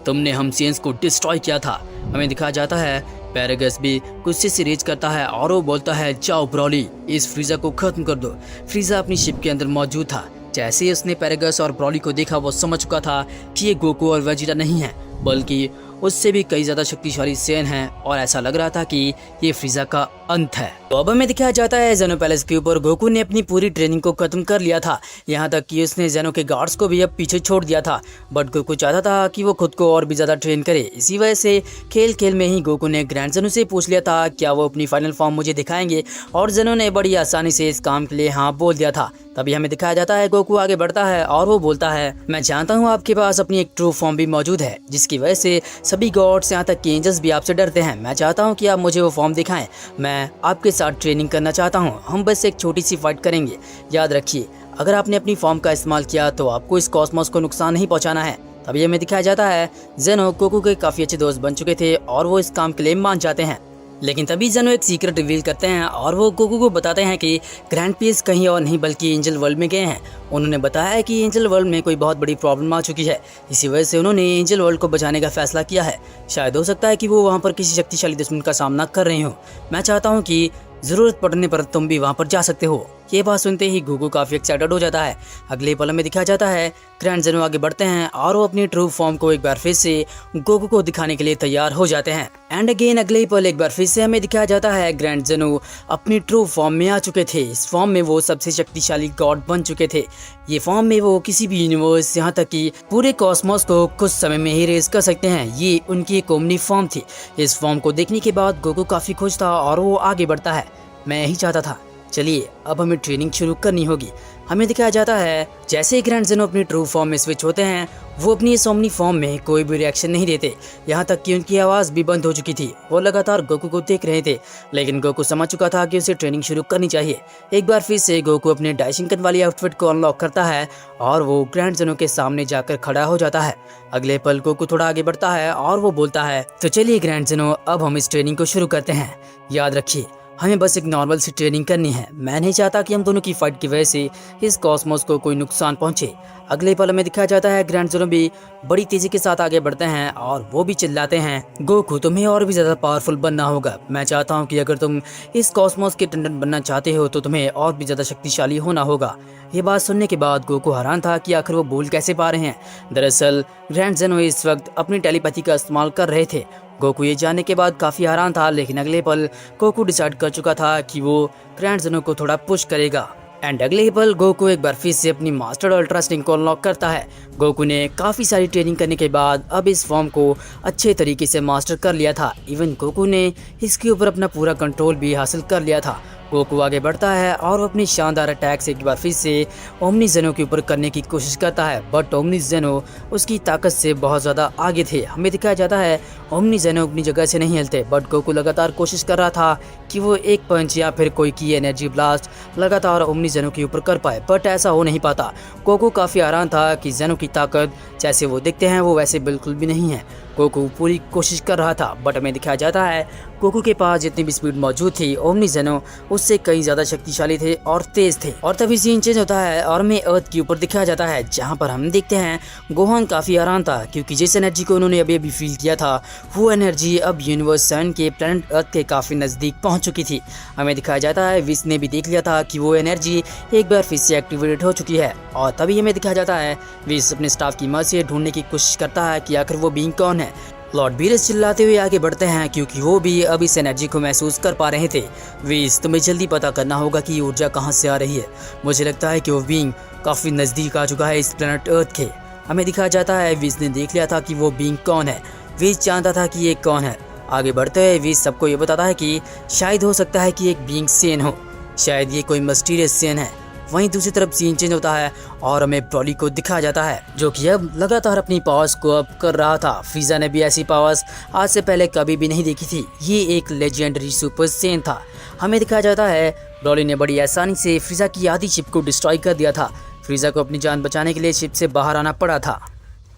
तुमने हम सेंस को डिस्ट्रॉय किया था। हमें दिखाया जाता है पैरागस भी गुस्से से रेज करता है और वो बोलता है जाओ ब्रॉली, इस फ्रीजा को खत्म कर दो। फ्रीजा अपनी शिप के अंदर मौजूद था। जैसे ही उसने पैरागस और ब्रॉली को देखा वो समझ चुका था कि ये गोकू और वेजिटा नहीं है, बल्कि उससे भी कई ज़्यादा शक्तिशाली सेन हैं और ऐसा लग रहा था कि ये फ्रीजा का अंत है। तो अब हमें दिखाया जाता है जेनो पैलेस के ऊपर गोकू ने अपनी पूरी ट्रेनिंग को खत्म कर लिया था, यहाँ तक कि उसने जेनो के गार्ड्स को भी अब पीछे छोड़ दिया था। बट गोकू चाहता था कि वो खुद को और भी ज़्यादा ट्रेन करे। इसी वजह से खेल खेल में ही गोकू ने ग्रैंड जेनो से पूछ लिया था क्या वो अपनी फाइनल फॉर्म मुझे दिखाएंगे, और जेनो ने बड़ी आसानी से इस काम के लिए हाँ बोल दिया था। तभी हमें दिखाया जाता है गोकू आगे बढ़ता है और वो बोलता है मैं जानता हूँ आपके पास अपनी एक ट्रू फॉर्म भी मौजूद है, जिसकी वजह से सभी गॉड्स यहाँ तक कि एंजल्स भी आपसे डरते हैं। मैं चाहता हूँ कि आप मुझे वो फॉर्म दिखाएं। मैं आपके साथ ट्रेनिंग करना चाहता हूँ। हम बस एक छोटी सी फाइट करेंगे। याद रखिए, अगर आपने अपनी फॉर्म का इस्तेमाल किया तो आपको इस कॉस्मोस को नुकसान नहीं पहुँचाना है। तभी हमें दिखाया जाता है जेनो गोकू के काफ़ी अच्छे दोस्त बन चुके थे और वो इस काम के लिए मान जाते हैं। लेकिन तभी जेनो एक सीक्रेट रिवील करते हैं और वो गोकू को बताते हैं कि ग्रैंड पीस कहीं और नहीं बल्कि एंजल वर्ल्ड में गए हैं। उन्होंने बताया है कि एंजल वर्ल्ड में कोई बहुत बड़ी प्रॉब्लम आ चुकी है, इसी वजह से उन्होंने एंजल वर्ल्ड को बचाने का फैसला किया है। शायद हो सकता है कि वो वहाँ पर किसी शक्तिशाली दुश्मन का सामना कर रहे हो। मैं चाहता हूँ कि ज़रूरत पड़ने पर तुम भी वहाँ पर जा सकते हो। ये बात सुनते ही गोकू काफ़ी एक्साइटेड हो जाता है। अगले पल में दिखाया जाता है ग्रैंड जेनो आगे बढ़ते हैं और वो अपनी ट्रू फॉर्म को एक बार फिर से गोकू को दिखाने के लिए तैयार हो जाते हैं। एंड अगेन अगले ही पल एक बार फिर से हमें दिखाया जाता है ग्रैंड जेनो अपनी ट्रू फॉर्म में आ चुके थे। इस फॉर्म में वो सबसे शक्तिशाली गॉड बन चुके थे। ये फॉर्म में वो किसी भी यूनिवर्स, यहाँ तक कि पूरे कॉस्मोस को कुछ समय में ही रेज कर सकते हैं। ये उनकी एक ओमनी फॉर्म थी। इस फॉर्म को देखने के बाद गोकू काफ़ी खुश था और वो आगे बढ़ता है। मैं यही चाहता था। चलिए अब हमें ट्रेनिंग शुरू करनी होगी। हमें दिखाया जाता है जैसे ही ग्रैंड जेनो अपनी ट्रू फॉर्म में स्विच होते हैं वो अपनी इस ओमनी फॉर्म में कोई भी रिएक्शन नहीं देते, यहाँ तक कि उनकी आवाज़ भी बंद हो चुकी थी। वो लगातार गोकू को देख रहे थे, लेकिन गोकू समझ चुका था कि उसे ट्रेनिंग शुरू करनी चाहिए। एक बार फिर से गोकू अपने डाइशिंकन वाली आउटफिट को अनलॉक करता है और वो ग्रैंड जेनो के सामने जाकर खड़ा हो जाता है। अगले पल गोकू थोड़ा आगे बढ़ता है और वो बोलता है तो चलिए ग्रैंड जेनो, अब हम इस ट्रेनिंग को शुरू करते हैं। याद रखिए, हमें बस एक नॉर्मल सी ट्रेनिंग करनी है। मैं नहीं चाहता कि हम दोनों की फाइट की वजह से इस कॉस्मोस को कोई नुकसान पहुंचे। अगले पल में दिखाया जाता है ग्रैंड जेनो भी बड़ी तेजी के साथ आगे बढ़ते हैं और वो भी चिल्लाते हैं गोकू तुम्हें और भी ज़्यादा पावरफुल बनना होगा। मैं चाहता हूं कि अगर तुम इस कॉस्मोस के टेंडेंट बनना चाहते हो तो तुम्हें और भी ज़्यादा शक्तिशाली होना होगा। ये बात सुनने के बाद गोकू हैरान था कि आखिर वो बोल कैसे पा रहे हैं। दरअसल ग्रैंड जेनो इस वक्त अपनी टेलीपैथी का इस्तेमाल कर रहे थे। गोकू ये जानने के बाद काफ़ी हैरान था, लेकिन अगले पल गोकू डिसाइड कर चुका था कि वो ग्रैंड जेनो को थोड़ा पुश करेगा। एंड अगले ही पल गोकू एक बार फिर से अपनी मास्टर अल्ट्रा स्टिंग को अनलॉक करता है। गोकू ने काफ़ी सारी ट्रेनिंग करने के बाद अब इस फॉर्म को अच्छे तरीके से मास्टर कर लिया था। इवन गोकू ने इसके ऊपर अपना पूरा कंट्रोल भी हासिल कर लिया था। गोकू आगे बढ़ता है और वो अपनी शानदार अटैक से एक बार फिर से ओमनी जेनो के ऊपर करने की कोशिश करता है, बट ओमनी जेनो उसकी ताकत से बहुत ज़्यादा आगे थे। हमें दिखाया जाता है ओमनी जेनो अपनी जगह से नहीं हिलते, बट गोकू लगातार कोशिश कर रहा था कि वो एक पंच या फिर कोई की एनर्जी ब्लास्ट लगातार ओमनी जेनो के ऊपर कर पाए, बट ऐसा हो नहीं पाता। गोकू काफ़ी हैरान था कि जेनो की ताकत जैसे वो दिखते हैं वो वैसे बिल्कुल भी नहीं है। गोकू पूरी कोशिश कर रहा था, बट हमें दिखाया जाता है गोकू के पास जितनी भी स्पीड मौजूद थी ओमनी जेनो उससे कई ज़्यादा शक्तिशाली थे और तेज थे। और तभी सीन चेंज होता है और हमें अर्थ के ऊपर दिखाया जाता है, जहाँ पर हम देखते हैं गोहान काफ़ी हैरान था क्योंकि जिस एनर्जी को उन्होंने अभी अभी फील किया था वो एनर्जी अब यूनिवर्स सन के प्लैनेट अर्थ के काफ़ी नज़दीक पहुँच चुकी थी। हमें दिखाया जाता है विश ने भी देख लिया था कि वो एनर्जी एक बार फिर से एक्टिवेट हो चुकी है, और तभी हमें दिखाया जाता है विश अपने स्टाफ की मदद से ढूंढने की कोशिश करता है कि आखिर वो बीइंग कौन है। लॉर्ड बीरस चिल्लाते हुए आगे बढ़ते हैं क्योंकि वो भी अब इस एनर्जी को महसूस कर पा रहे थे। विश, तुम्हें जल्दी पता करना होगा कि ये ऊर्जा कहाँ से आ रही है। मुझे लगता है कि वो बीइंग काफ़ी नज़दीक आ चुका है इस प्लैनेट अर्थ के। हमें दिखाया जाता है विश ने देख लिया था कि वो बीइंग कौन है। विश जानता था कि ये कौन है। आगे बढ़ते हुए विश सबको ये बताता है कि शायद हो सकता है कि एक बीइंग सेन हो, शायद ये कोई मिस्टीरियस सेन है। वहीं दूसरी तरफ सीन चेंज होता है और हमें ब्रॉली को दिखाया जाता है जो कि अब लगातार अपनी पावर्स को अप कर रहा था। फ्रीजा ने भी ऐसी पावर्स आज से पहले कभी भी नहीं देखी थी। ये एक लेजेंडरी सुपर सेन था। हमें दिखाया जाता है ब्रॉली ने बड़ी आसानी से फ्रीजा की आधी शिप को डिस्ट्रॉय कर दिया था। फ्रीजा को अपनी जान बचाने के लिए शिप से बाहर आना पड़ा था,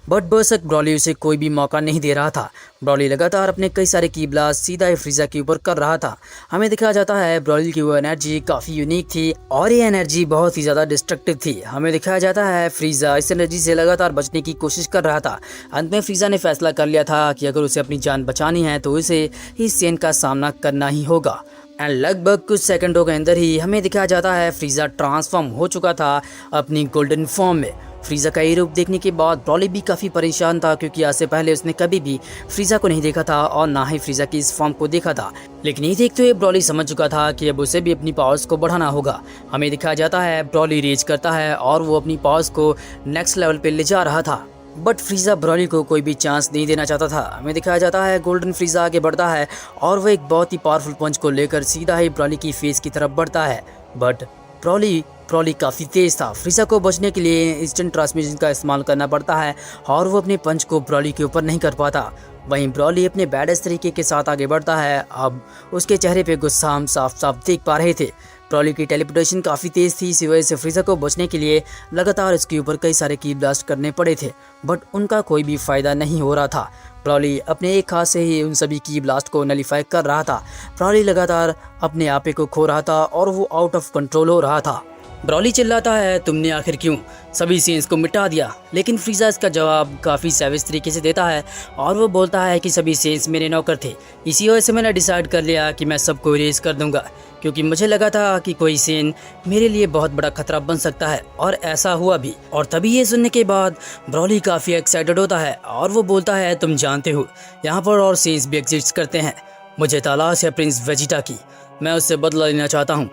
बट बर्सक ब्रॉली उसे कोई भी मौका नहीं दे रहा था। ब्रॉली लगातार अपने कई सारे की ब्लास्ट सीधा ही फ्रीजा के ऊपर कर रहा था। हमें दिखाया जाता है ब्रॉली की वो एनर्जी काफ़ी यूनिक थी और ये एनर्जी बहुत ही ज़्यादा डिस्ट्रक्टिव थी। हमें दिखाया जाता है फ्रीजा इस एनर्जी से लगातार बचने की कोशिश कर रहा था। अंत में फ्रीजा ने फैसला कर लिया था कि अगर उसे अपनी जान बचानी है तो उसे इस सेन का सामना करना ही होगा। एंड लगभग कुछ सेकंडों के अंदर ही हमें दिखाया जाता है फ्रीजा ट्रांसफॉर्म हो चुका था अपनी गोल्डन फॉर्म में। फ्रीजा का ये रूप देखने के बाद ब्रॉली भी काफ़ी परेशान था क्योंकि आज से पहले उसने कभी भी फ्रीजा को नहीं देखा था और ना ही फ्रीजा की इस फॉर्म को देखा था। लेकिन ये देखते हुए ब्रॉली समझ चुका था कि अब उसे भी अपनी पावर्स को बढ़ाना होगा। हमें दिखाया जाता है ब्रॉली रेज करता है और वो अपनी पावर्स को नेक्स्ट लेवल पे ले जा रहा था, बट फ्रीजा ब्रॉली को कोई भी चांस नहीं देना चाहता था। हमें दिखाया जाता है गोल्डन फ्रीजा आगे बढ़ता है और वो एक बहुत ही पावरफुल पंच को लेकर सीधा ही ब्रॉली की फेस की तरफ बढ़ता है, बट ब्रॉली काफ़ी तेज़ था। फ्रीजा को बचने के लिए इंस्टेंट ट्रांसमिशन का इस्तेमाल करना पड़ता है और वो अपने पंच को ब्रॉली के ऊपर नहीं कर पाता। वहीं ब्रॉली अपने बैडेस्ट तरीके के साथ आगे बढ़ता है। अब उसके चेहरे पे गुस्सा हम साफ साफ देख पा रहे थे। ब्रॉली की टेलीपोर्टेशन काफ़ी तेज़ थी, इसी वजह से फ्रीजा को बचने के लिए लगातार इसके ऊपर कई सारे की ब्लास्ट करने पड़े थे, बट उनका कोई भी फ़ायदा नहीं हो रहा था। ब्रॉली अपने एक हाथ से ही उन सभी की ब्लास्ट को नलीफाई कर रहा था। ब्रॉली लगातार अपने आपे को खो रहा था और वो आउट ऑफ कंट्रोल हो रहा था। ब्रॉली चिल्लाता है, तुमने आखिर क्यों सभी सीन्स को मिटा दिया? लेकिन फ्रीजा इसका जवाब काफ़ी सैविज तरीके से देता है और वो बोलता है कि सभी सीन्स मेरे नौकर थे, इसी वजह से मैंने डिसाइड कर लिया कि मैं सबको इरेज कर दूंगा, क्योंकि मुझे लगा था कि कोई सीन मेरे लिए बहुत बड़ा खतरा बन सकता है, और ऐसा हुआ भी। और तभी ये सुनने के बाद ब्रॉली काफ़ी एक्साइटेड होता है और वो बोलता है, तुम जानते हो यहाँ पर और सीन्स भी एग्जिस्ट करते हैं। मुझे तलाश है प्रिंस वेजिटा की, मैं उससे बदला लेना चाहता हूँ।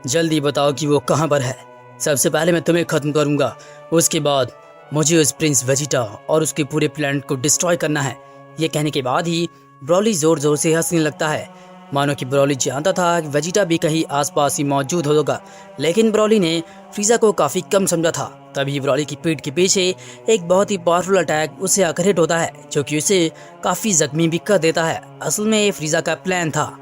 जल्दी बताओ कि वो कहाँ पर है। सबसे पहले मैं तुम्हें ख़त्म करूँगा, उसके बाद मुझे उस प्रिंस वेजिटा और उसके पूरे प्लैनेट को डिस्ट्रॉय करना है। ये कहने के बाद ही ब्रॉली ज़ोर ज़ोर से हंसने लगता है, मानो कि ब्रॉली जानता था कि वेजिटा भी कहीं आसपास ही मौजूद होगा। लेकिन ब्रॉली ने फ्रीजा को काफ़ी कम समझा था। तभी ब्रॉली की पीठ के पीछे एक बहुत ही पावरफुल अटैक उसे आकर हिट होता है, जो कि उसे काफ़ी जख्मी भी कर देता है। असल में ये फ्रीजा का प्लान था।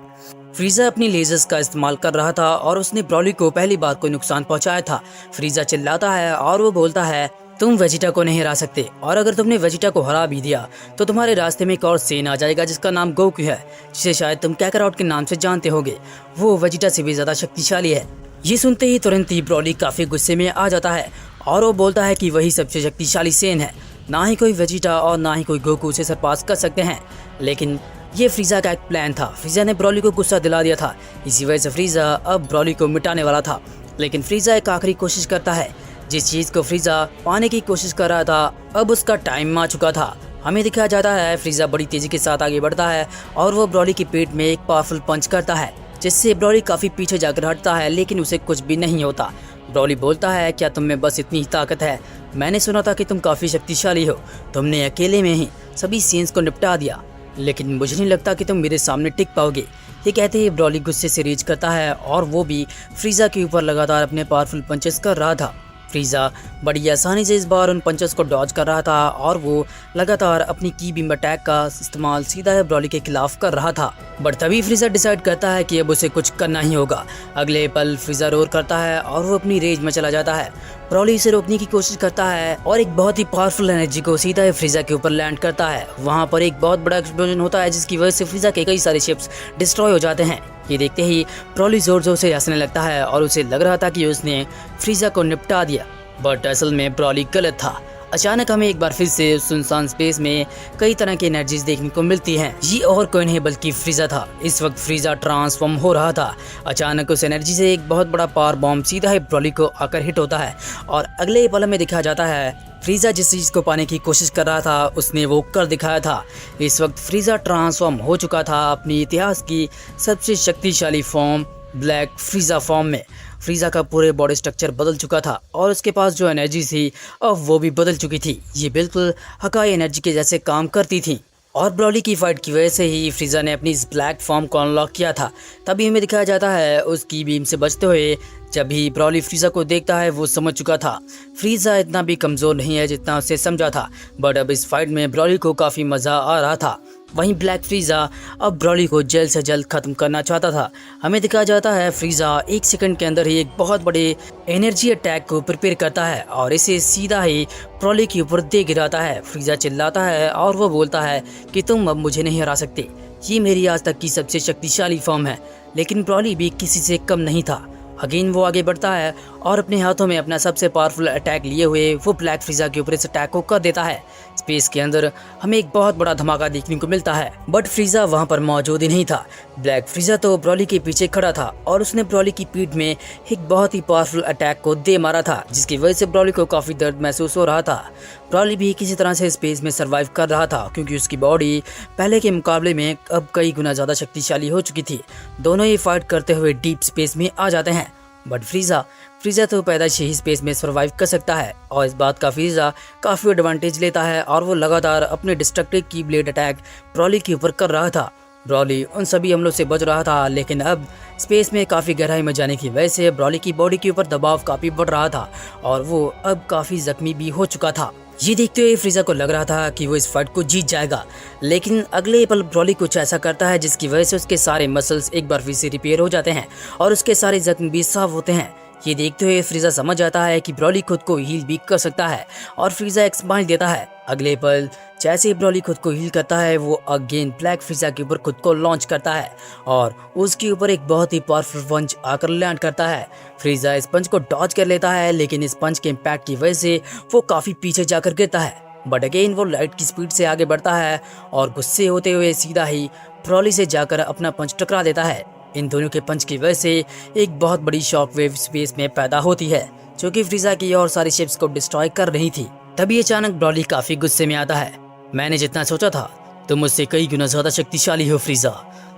फ्रीजा अपनी लेजर्स का इस्तेमाल कर रहा था और उसने ब्रॉली को पहली बार कोई नुकसान पहुंचाया था। फ्रीजा चिल्लाता है और वो बोलता है, तुम वेजिटा को नहीं हरा सकते, और अगर तुमने वेजिटा को हरा भी दिया तो तुम्हारे रास्ते में एक और सेन आ जाएगा जिसका नाम गोकू है, जिसे शायद तुम कैकारोट के नाम से जानते होगे। वो वेजिटा से भी ज़्यादा शक्तिशाली है। ये सुनते ही तुरंत ही ब्रॉली काफ़ी गुस्से में आ जाता है और वो बोलता है कि वही सबसे शक्तिशाली सेन है, ना ही कोई वेजिटा और ना ही कोई गोकू उसे सरपास कर सकते हैं। लेकिन ये फ्रीजा का एक प्लान था। फ्रीजा ने ब्रॉली को गुस्सा दिला दिया था, इसी वजह से फ्रीजा अब ब्रॉली को मिटाने वाला था। लेकिन फ्रीजा एक आखिरी कोशिश करता है। जिस चीज़ को फ्रीजा पाने की कोशिश कर रहा था, अब उसका टाइम आ चुका था। हमें दिखाया जाता है फ्रीजा बड़ी तेज़ी के साथ आगे बढ़ता है और वो ब्रॉली की पेट में एक पावरफुल पंच करता है, जिससे ब्रॉली काफ़ी पीछे जाकर हटता है, लेकिन उसे कुछ भी नहीं होता। ब्रॉली बोलता है, क्या तुम में बस इतनी ही ताकत है? मैंने सुना था कि तुम काफ़ी शक्तिशाली हो, तुमने अकेले में ही सभी सीन्स को निपटा दिया, लेकिन मुझे नहीं लगता कि तुम मेरे सामने टिक पाओगे। ये कहते ही ब्रॉली गुस्से से रेज करता है और वो भी फ्रीजा के ऊपर लगातार अपने पावरफुल पंचेस कर रहा था। फ्रीजा बड़ी आसानी से इस बार उन पंचेस को डॉज कर रहा था और वो लगातार अपनी की बीम अटैक का इस्तेमाल सीधा ब्रॉली के खिलाफ कर रहा था। बट तभी फ्रीजा डिसाइड करता है कि अब उसे कुछ करना ही होगा। अगले पल फ्रीजा रोर करता है और वो अपनी रेज में चला जाता है। ब्रॉली इसे रोकने की कोशिश करता है और एक बहुत ही पावरफुल एनर्जी को सीधा फ्रीजा के ऊपर लैंड करता है। वहाँ पर एक बहुत बड़ा एक्सप्लोजन होता है जिसकी वजह से फ्रीजा के कई सारे शिप्स डिस्ट्रॉय हो जाते हैं। ये देखते ही ब्रॉली जोर जोर से हंसने लगता है और उसे लग रहा था कि उसने फ्रीजा को निपटा दिया, बट असल में ब्रॉली गलत था। अचानक हमें एक बार फिर से सुनसान स्पेस में कई तरह की एनर्जीज देखने को मिलती हैं। ये और कोई नहीं बल्कि फ्रीजा था। इस वक्त फ्रीजा ट्रांसफॉर्म हो रहा था। अचानक उस एनर्जी से एक बहुत बड़ा पावर बॉम्ब सीधा ही ब्रॉली को आकर हिट होता है और अगले ही पल में दिखाया जाता है फ्रीजा जिस चीज को पाने की कोशिश कर रहा था उसने वो कर दिखाया था। इस वक्त फ्रीजा ट्रांसफॉर्म हो चुका था अपनी इतिहास की सबसे शक्तिशाली फॉर्म ब्लैक फ्रीजा फॉर्म में। फ्रीजा का पूरे बॉडी स्ट्रक्चर बदल चुका था और उसके पास जो एनर्जी थी अब वो भी बदल चुकी थी। ये बिल्कुल हकाई एनर्जी के जैसे काम करती थी और ब्रॉली की फाइट की वजह से ही फ्रीजा ने अपनी इस ब्लैक फॉर्म को अनलॉक किया था। तभी हमें दिखाया जाता है उसकी बीम से बचते हुए। जब भी ब्रॉली फ्रीजा को देखता है वो समझ चुका था फ्रीजा इतना भी कमज़ोर नहीं है जितना उसे समझा था। बट अब इस फाइट में ब्रॉली को काफ़ी मज़ा आ रहा था। वहीं ब्लैक फ्रीजा अब ब्रॉली को जल्द से जल्द खत्म करना चाहता था। हमें दिखाया जाता है फ्रीजा 1 सेकंड के अंदर ही एक बहुत बड़े एनर्जी अटैक को प्रिपेयर करता है और इसे सीधा ही ब्रॉली के ऊपर दे गिराता है। फ्रीजा चिल्लाता है और वो बोलता है कि तुम अब मुझे नहीं हरा सकते, ये मेरी आज तक की सबसे शक्तिशाली फॉर्म है। लेकिन ब्रॉली भी किसी से कम नहीं था। अगेन वो आगे बढ़ता है और अपने हाथों में अपना सबसे पावरफुल अटैक लिए हुए वो ब्लैक फ्रीजा के ऊपर इस अटैक को कर देता है। स्पेस के अंदर हमें एक बहुत बड़ा धमाका देखने को मिलता है, बट फ्रीजा वहां पर मौजूद ही नहीं था। ब्लैक फ्रीजा तो ब्रॉली के पीछे खड़ा था और उसने ब्रॉली की पीठ में एक बहुत ही पावरफुल अटैक को दे मारा था, जिसकी वजह से ब्रॉली को काफी दर्द महसूस हो रहा था। ब्रॉली भी किसी तरह से स्पेस में सर्वाइव कर रहा था क्योंकि उसकी बॉडी पहले के मुकाबले में अब कई गुना ज्यादा शक्तिशाली हो चुकी थी। दोनों ही फाइट करते हुए डीप स्पेस में आ जाते हैं, बट फ्रीजा तो पैदाइश ही स्पेस में सर्वाइव कर सकता है और इस बात का फ्रीजा काफ़ी एडवांटेज लेता है और वो लगातार अपने डिस्ट्रक्टिव की ब्लेड अटैक ब्रॉली के ऊपर कर रहा था। ब्रॉली उन सभी हमलों से बच रहा था, लेकिन अब स्पेस में काफ़ी गहराई में जाने की वजह से ब्रॉली की बॉडी के ऊपर दबाव काफ़ी बढ़ रहा था और वो अब काफ़ी जख्मी भी हो चुका था। ये देखते हुए फ्रीजा को लग रहा था कि वो इस फाइट को जीत जाएगा, लेकिन अगले पल ब्रॉली कुछ ऐसा करता है जिसकी वजह से उसके सारे मसल्स एक बार फिर से रिपेयर हो जाते हैं और उसके सारे जख्म भी साफ होते हैं। ये देखते हुए फ्रीजा समझ जाता है कि ब्रॉली खुद को हील भी कर सकता है और फ्रीजा एक स्माइल देता है। अगले पल जैसे ही ब्रॉली खुद को हील करता है वो अगेन ब्लैक फ्रीजा के ऊपर खुद को लॉन्च करता है और उसके ऊपर एक बहुत ही पावरफुल पंच आकर लैंड करता है। फ्रीजा इस पंच को डॉज कर लेता है, लेकिन इस पंच के इम्पैक्ट की वजह से वो काफ़ी पीछे जाकर गिरता है। बट अगेन वो लाइट की स्पीड से आगे बढ़ता है और गुस्से होते हुए सीधा ही ब्रॉली से जाकर अपना पंच टकरा देता है। इन दोनों के पंच की वजह से एक बहुत बड़ी शॉकवेव स्पेस में पैदा होती है जो कि फ्रीजा की और सारी शिप्स को डिस्ट्रॉय कर रही थी। तभी अचानक ब्रॉली काफी गुस्से में आता है। मैंने जितना सोचा था तुम मुझसे कई गुना ज्यादा शक्तिशाली हो फ्रीजा,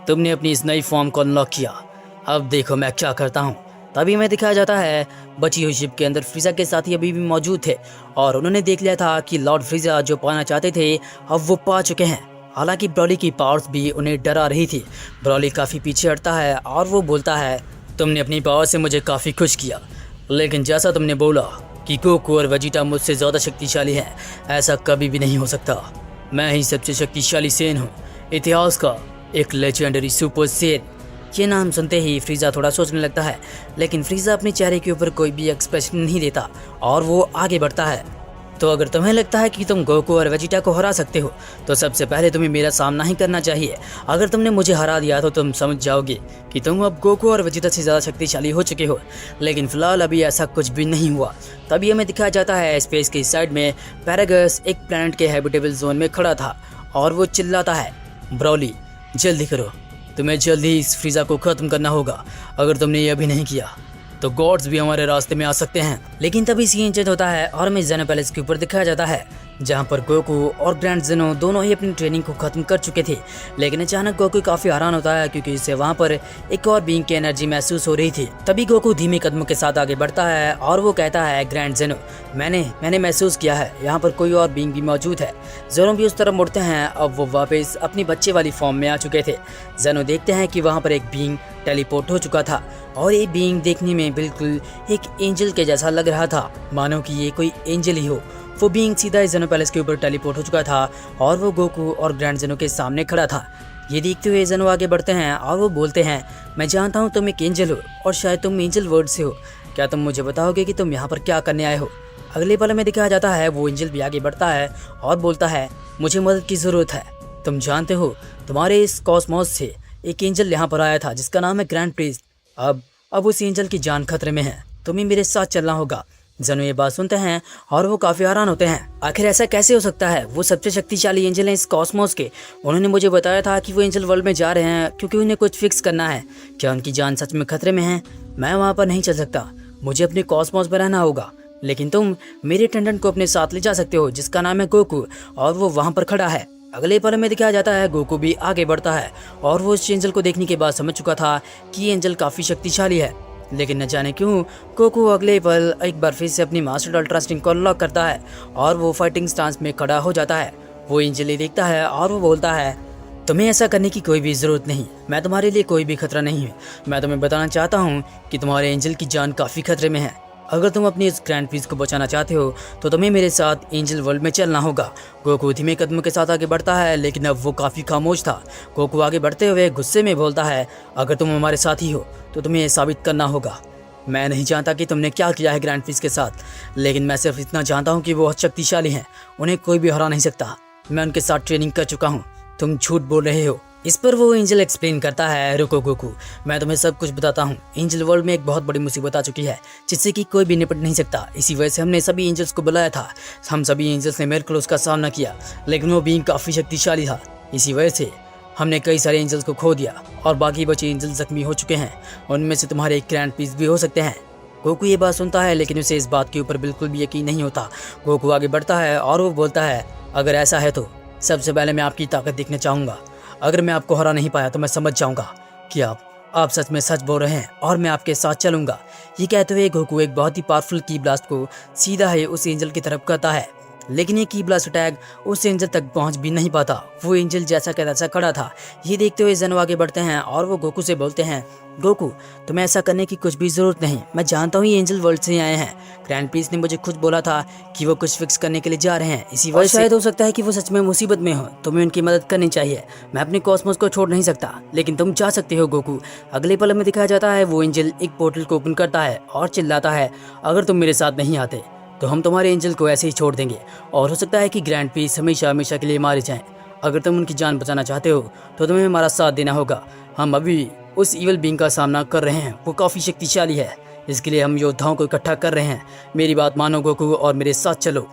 तुमने अपनी इस नई फॉर्म को अनलॉक किया, अब देखो मैं क्या करता हूँ। तभी हमें दिखाया जाता है बची हुई शिप के अंदर फ्रीजा के साथी अभी भी मौजूद थे और उन्होंने देख लिया था कि लॉर्ड फ्रीजा जो पाना चाहते थे अब वो पा चुके हैं। हालांकि ब्रॉली की पावर्स भी उन्हें डरा रही थी। ब्रॉली काफ़ी पीछे हटता है और वो बोलता है तुमने अपनी पावर से मुझे काफ़ी खुश किया, लेकिन जैसा तुमने बोला कि गोकू और वेजिटा मुझसे ज़्यादा शक्तिशाली हैं, ऐसा कभी भी नहीं हो सकता। मैं ही सबसे शक्तिशाली सेन हूँ, इतिहास का एक लेजेंडरी सुपर सेन। ये नाम सुनते ही फ्रीजा थोड़ा सोचने लगता है, लेकिन फ्रीजा अपने चेहरे के ऊपर कोई भी एक्सप्रेशन नहीं देता और वो आगे बढ़ता है। तो अगर तुम्हें लगता है कि तुम गोकू और वेजिटा को हरा सकते हो तो सबसे पहले तुम्हें मेरा सामना ही करना चाहिए। अगर तुमने मुझे हरा दिया तो तुम समझ जाओगे कि तुम अब गोकू और वेजिटा से ज़्यादा शक्तिशाली हो चुके हो, लेकिन फिलहाल अभी ऐसा कुछ भी नहीं हुआ। तभी हमें दिखाया जाता है स्पेस की साइड में पैरागस एक प्लैनेट के हैबिटेबल जोन में खड़ा था और वो चिल्लाता है ब्रॉली जल्दी करो, तुम्हें जल्दी इस फ्रीजा को ख़त्म करना होगा। अगर तुमने ये अभी नहीं किया तो गॉड्स भी हमारे रास्ते में आ सकते हैं। लेकिन तभी सीन चेंज होता है और हमें जेनो पैलेस के ऊपर दिखाया जाता है, जहाँ पर गोकू और ग्रैंड जेनो दोनों ही अपनी ट्रेनिंग को खत्म कर चुके थे। लेकिन अचानक गोकू काफी हैरान होता है क्योंकि इसे वहाँ पर एक और बीइंग की एनर्जी महसूस हो रही थी। तभी गोकू धीमे कदमों के साथ आगे बढ़ता है और वो कहता है, ग्रैंड जेनो, मैंने महसूस किया है यहाँ पर कोई और बीइंग भी मौजूद है। जेनो भी उस तरफ मुड़ते हैं। अब वो वापस अपनी बच्चे वाली फॉर्म में आ चुके थे। जेनो देखते हैं कि वहाँ पर एक बीइंग टेलीपोर्ट हो चुका था और ये बीइंग देखने में बिल्कुल एक एंजल के जैसा लग रहा था, मानो कि ये कोई एंजल ही हो। वो बीइंग सीधा जेनो पैलेस के ऊपर टेलीपोर्ट हो चुका था और वो गोकू और ग्रैंड जेनो के सामने खड़ा था। ये देखते हुए जेनो आगे बढ़ते हैं और वो बोलते हैं, मैं जानता हूँ तुम एक एंजल हो और शायद तुम एंजल वर्ल्ड से हो। क्या तुम मुझे बताओगे कि तुम यहाँ पर क्या करने आए हो? अगले पल में दिखाया जाता है वो एंजल भी आगे बढ़ता है और बोलता है, मुझे मदद की ज़रूरत है। तुम जानते हो तुम्हारे इस कॉस्मोस से एक एंजल यहाँ पर आया था जिसका नाम है ग्रैंड प्रीस्ट। अब उस एंजल की जान खतरे में है, तुम्हें मेरे साथ चलना होगा। जेनो ये बात सुनते हैं और वो काफी हैरान होते हैं। आखिर ऐसा कैसे हो सकता है? वो सबसे शक्तिशाली एंजल हैं इस कॉस्मोस के। उन्होंने मुझे बताया था कि वो एंजल वर्ल्ड में जा रहे हैं क्योंकि उन्हें कुछ फिक्स करना है। क्या उनकी जान सच में खतरे में है? मैं वहाँ पर नहीं चल सकता, मुझे अपने कॉस्मोस में रहना होगा। लेकिन तुम मेरे अटेंडेंट को अपने साथ ले जा सकते हो जिसका नाम है गोकू, और वो वहाँ पर खड़ा है। अगले पल में दिखाया जाता है गोकू भी आगे बढ़ता है और वो उस एंजल को देखने के बाद समझ चुका था कि ये एंजल काफी शक्तिशाली है। लेकिन न जाने क्यों गोकू अगले पल एक बार फिर से अपनी मास्टर अल्ट्रा स्टिंग को अनलॉक करता है और वो फाइटिंग स्टांस में खड़ा हो जाता है। वो एंजल देखता है और वो बोलता है, तुम्हें ऐसा करने की कोई भी जरूरत नहीं, मैं तुम्हारे लिए कोई भी खतरा नहीं हूँ। मैं तुम्हें बताना चाहता हूँ कि तुम्हारे एंजल की जान काफी खतरे में है। अगर तुम अपनी इस ग्रैंड प्रीस्ट को बचाना चाहते हो तो तुम्हें मेरे साथ एंजल वर्ल्ड में चलना होगा। गोकू धीमे कदमों के साथ आगे बढ़ता है लेकिन अब वो काफ़ी खामोश था। गोकू आगे बढ़ते हुए गुस्से में बोलता है, अगर तुम हमारे साथी हो तो तुम्हें यह साबित करना होगा। मैं नहीं जानता कि तुमने क्या किया है ग्रैंड प्रीस्ट के साथ, लेकिन मैं सिर्फ इतना जानता हूँ कि वो बहुत शक्तिशाली हैं, उन्हें कोई भी हरा नहीं सकता। मैं उनके साथ ट्रेनिंग कर चुका हूँ, तुम झूठ बोल रहे हो। इस पर वो एंजल एक्सप्लेन करता है, रुको गोकू, मैं तुम्हें सब कुछ बताता हूँ। एंजल वर्ल्ड में एक बहुत बड़ी मुसीबत आ चुकी है जिससे कि कोई भी निपट नहीं सकता। इसी वजह से हमने सभी एंजल्स को बुलाया था। हम सभी एंजल्स ने मिलकर उसका सामना किया, लेकिन वो बीइंग काफ़ी शक्तिशाली था। इसी वजह से हमने कई सारे एंजल्स को खो दिया और बाकी बचे एंजल जख्मी हो चुके हैं। उनमें से तुम्हारे एक ग्रैंड प्रीस्ट भी हो सकते हैं। गोकू ये बात सुनता है लेकिन उसे इस बात के ऊपर बिल्कुल भी यकीन नहीं होता। गोकू आगे बढ़ता है और वो बोलता है, अगर ऐसा है तो सबसे पहले मैं आपकी ताकत देखना चाहूँगा। अगर मैं आपको हरा नहीं पाया तो मैं समझ जाऊँगा कि आप सच में सच बोल रहे हैं और मैं आपके साथ चलूँगा। ये कहते हुए गोकू एक बहुत ही पावरफुल की ब्लास्ट को सीधा ही उस एंजल की तरफ करता है, लेकिन ये की ब्लास्ट अटैक उस एंजल तक पहुंच भी नहीं पाता। वो एंजल जैसा का तैसा खड़ा था। ये देखते हुए जेनो आगे बढ़ते हैं और वो गोकू से बोलते हैं, गोकू तुम्हें ऐसा करने की कुछ भी जरूरत नहीं, मैं जानता हूँ ये एंजल वर्ल्ड से आए हैं। ग्रैंड प्रीस्ट ने मुझे खुद बोला था कि वो कुछ फिक्स करने के लिए जा रहे हैं, इसी वजह से शायद हो सकता है कि वो सच में मुसीबत में हो। तुम्हें उनकी मदद करनी चाहिए। मैं अपने कॉस्मोस को छोड़ नहीं सकता, लेकिन तुम जा सकते हो गोकू। अगले पल में दिखाया जाता है वो एंजल एक पोर्टल को ओपन करता है और चिल्लाता है, अगर तुम मेरे साथ नहीं आते तो हम तुम्हारे एंजल को ऐसे ही छोड़ देंगे और हो सकता है कि ग्रैंड प्रीस्ट हमेशा हमेशा के लिए मारे जाएं। अगर तुम उनकी जान बचाना चाहते हो तो तुम्हें हमारा साथ देना होगा। हम अभी उस ईवल बीइंग का सामना कर रहे हैं, वो काफ़ी शक्तिशाली है, इसके लिए हम योद्धाओं को इकट्ठा कर रहे हैं। मेरी बात मानो गोकू और मेरे साथ चलो।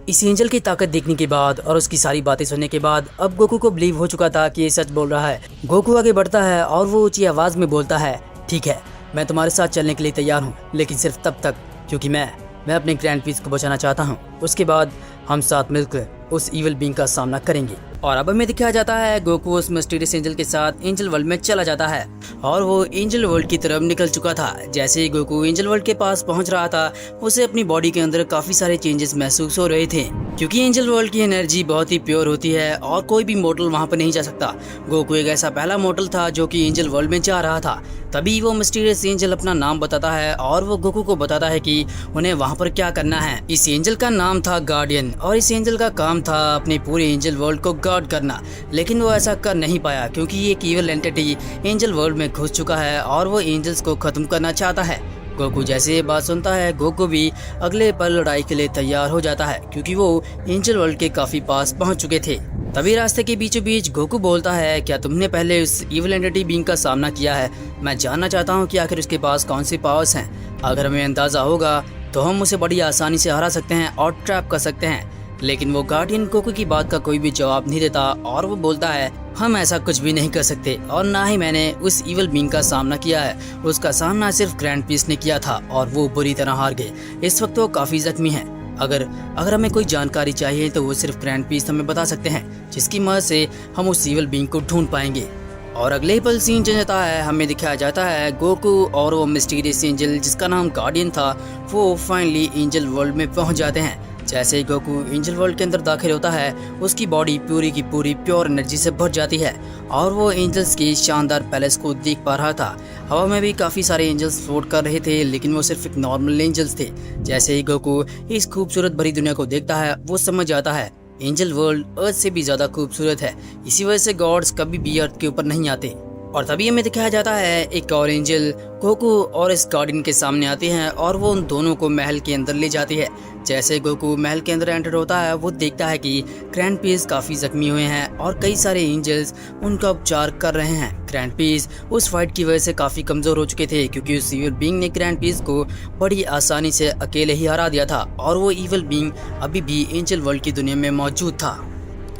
इस एंजल की ताकत देखने के बाद और उसकी सारी बातें सुनने के बाद अब गोकू को बिलीव हो चुका था कि ये सच बोल रहा है। गोकू आगे बढ़ता है और वो ऊंची आवाज़ में बोलता है, ठीक है, मैं तुम्हारे साथ चलने के लिए तैयार हूँ, लेकिन सिर्फ तब तक क्योंकि मैं अपने ग्रैंड प्रीस्ट को बचाना चाहता हूँ। उसके बाद हम साथ मिलकर उस ईवल बीइंग का सामना करेंगे। और अब हमें दिखाया जाता है गोकू उस मिस्टीरियस एंजल के साथ एंजल वर्ल्ड में चला जाता है और वो एंजल वर्ल्ड की तरफ निकल चुका था। जैसे ही गोकू एंजल वर्ल्ड के पास पहुंच रहा था, उसे अपनी बॉडी के अंदर काफी सारे चेंजेस महसूस हो रहे थे, क्योंकि एंजल वर्ल्ड की एनर्जी बहुत ही प्योर होती है और कोई भी मॉडल वहां पर नहीं जा सकता। गोकू एक ऐसा पहला मॉडल था जो कि एंजल वर्ल्ड में जा रहा था। तभी वो मिस्टीरियस एंजल अपना नाम बताता है और वो गोकू को बताता है कि उन्हें वहां पर क्या करना है। इस एंजल का नाम था गार्डियन और इस एंजल का काम था अपने पूरे एंजल वर्ल्ड को गार्ड करना, लेकिन वो ऐसा कर नहीं पाया क्योंकि ये ईवल एंटिटी एंजल वर्ल्ड में घुस चुका है और वो एंजल्स को खत्म करना चाहता है। गोकू जैसे ये बात सुनता है, गोकू भी अगले पल लड़ाई के लिए तैयार हो जाता है क्योंकि वो एंजल वर्ल्ड के काफी पास पहुंच चुके थे। तभी रास्ते के बीचों बीच गोकू बोलता है, क्या तुमने पहले उस ईवल एंटिटी बीइंग का सामना किया है? मैं जानना चाहता हूँ कि आखिर उसके पास कौन सी पावर्स हैं। अगर हमें अंदाजा होगा तो हम उसे बड़ी आसानी से हरा सकते हैं और ट्रैप कर सकते हैं। लेकिन वो गार्डियन गोकू की बात का कोई भी जवाब नहीं देता और वो बोलता है, हम ऐसा कुछ भी नहीं कर सकते और ना ही मैंने उस इविल बीइंग का सामना किया है। उसका सामना सिर्फ ग्रैंड पीस ने किया था और वो बुरी तरह हार गए। इस वक्त वो काफी जख्मी हैं। अगर हमें कोई जानकारी चाहिए तो वो सिर्फ ग्रैंड पीस हमें बता सकते हैं, जिसकी मदद से हम उस इविल बीइंग को ढूंढ पाएंगे। और अगले ही पल सीन चेंज होता है। हमें दिखाया जाता है गोकू और वो मिस्टीरियस एंजल जिसका नाम गार्डियन था, वो फाइनली एंजल वर्ल्ड में पहुंच जाते हैं। जैसे ही गोकू एंजल वर्ल्ड के अंदर दाखिल होता है, उसकी बॉडी पूरी की पूरी प्योर एनर्जी से भर जाती है और वो एंजल्स की शानदार पैलेस को देख पा रहा था। हवा में भी काफ़ी सारे एंजल्स फ्लोट कर रहे थे, लेकिन वो सिर्फ एक नॉर्मल एंजल्स थे। जैसे ही गोकू इस खूबसूरत भरी दुनिया को देखता है, वो समझ जाता है एंजल वर्ल्ड अर्थ से भी ज़्यादा खूबसूरत है। इसी वजह से गॉड्स कभी भी अर्थ के ऊपर नहीं आते। और तभी हमें दिखाया जाता है एक और एंजल गोकू और इस गार्डियन के सामने आते हैं और वो उन दोनों को महल के अंदर ले जाती है। जैसे गोकू महल के अंदर एंटर होता है, वो देखता है कि ग्रैंड पीस काफ़ी जख्मी हुए हैं और कई सारे एंजल्स उनका उपचार कर रहे हैं। ग्रैंड पीस उस फाइट की वजह से काफ़ी कमज़ोर हो चुके थे, क्योंकि उस इविल बीइंग ने ग्रैंड पीस को बड़ी आसानी से अकेले ही हरा दिया था और वो इविल बीइंग अभी भी एंजल वर्ल्ड की दुनिया में मौजूद था।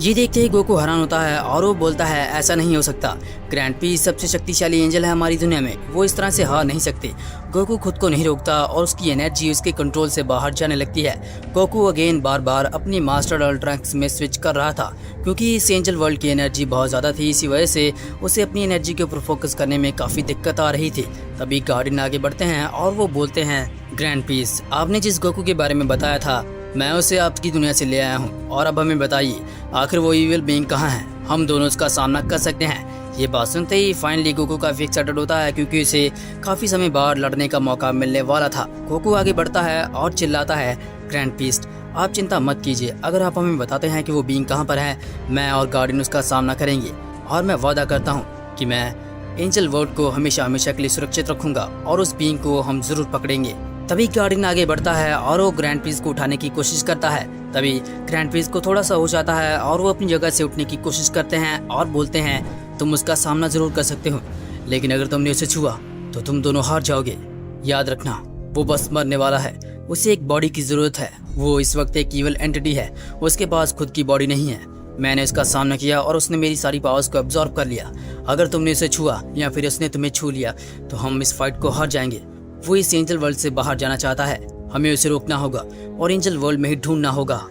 ये देखते ही गोकू हैरान होता है और वो बोलता है ऐसा नहीं हो सकता, ग्रैंड पीस सबसे शक्तिशाली एंजल है हमारी दुनिया में, वो इस तरह से हार नहीं सकते। गोकू खुद को नहीं रोकता और उसकी एनर्जी उसके कंट्रोल से बाहर जाने लगती है। गोकू अगेन बार बार अपनी मास्टर अल्ट्रैक्स में स्विच कर रहा था, क्योंकि इस एंजल वर्ल्ड की एनर्जी बहुत ज़्यादा थी। इसी वजह से उसे अपनी एनर्जी के ऊपर फोकस करने में काफ़ी दिक्कत आ रही थी। तभी गार्डियन आगे बढ़ते हैं और वो बोलते हैं ग्रैंड पीस, आपने जिस गोकू के बारे में बताया था, मैं उसे आपकी दुनिया से ले आया हूँ और अब हमें बताइए आखिर वो इविल बीइंग कहाँ है, हम दोनों उसका सामना कर सकते हैं। ये बात सुनते ही फाइनली गोकू काफ़ी एक्साइटेड होता है, क्योंकि उसे काफ़ी समय बाद लड़ने का मौका मिलने वाला था। गोकू आगे बढ़ता है और चिल्लाता है ग्रैंड पीस, आप चिंता मत कीजिए, अगर आप हमें बताते हैं कि वो बीइंग कहाँ पर है, मैं और गार्डियन उसका सामना करेंगे और मैं वादा करता हूँ कि मैं एंजल वर्ल्ड को हमेशा हमेशा के लिए सुरक्षित रखूंगा और उस बीइंग को हम जरूर पकड़ेंगे। तभी गार्डियन आगे बढ़ता है और वो ग्रैंड पीस को उठाने की कोशिश करता है। तभी ग्रैंड पीस को थोड़ा सा हो जाता है और वो अपनी जगह से उठने की कोशिश करते हैं और बोलते हैं तुम उसका सामना जरूर कर सकते हो, लेकिन अगर तुमने उसे छुआ तो तुम दोनों हार जाओगे। याद रखना, वो बस मरने वाला है, उसे एक बॉडी की जरूरत है, वो इस वक्त एक ईवल एंटिटी है, उसके पास खुद की बॉडी नहीं है। मैंने इसका सामना किया और उसने मेरी सारी पावर्स को अब्जॉर्ब कर लिया। अगर तुमने उसे छुआ या फिर उसने तुम्हें छू लिया तो हम इस फाइट को हार जाएंगे। वो इस एंजल वर्ल्ड से बाहर जाना चाहता है, हमें उसे रोकना होगा और एंजल वर्ल्ड में ही ढूंढना होगा।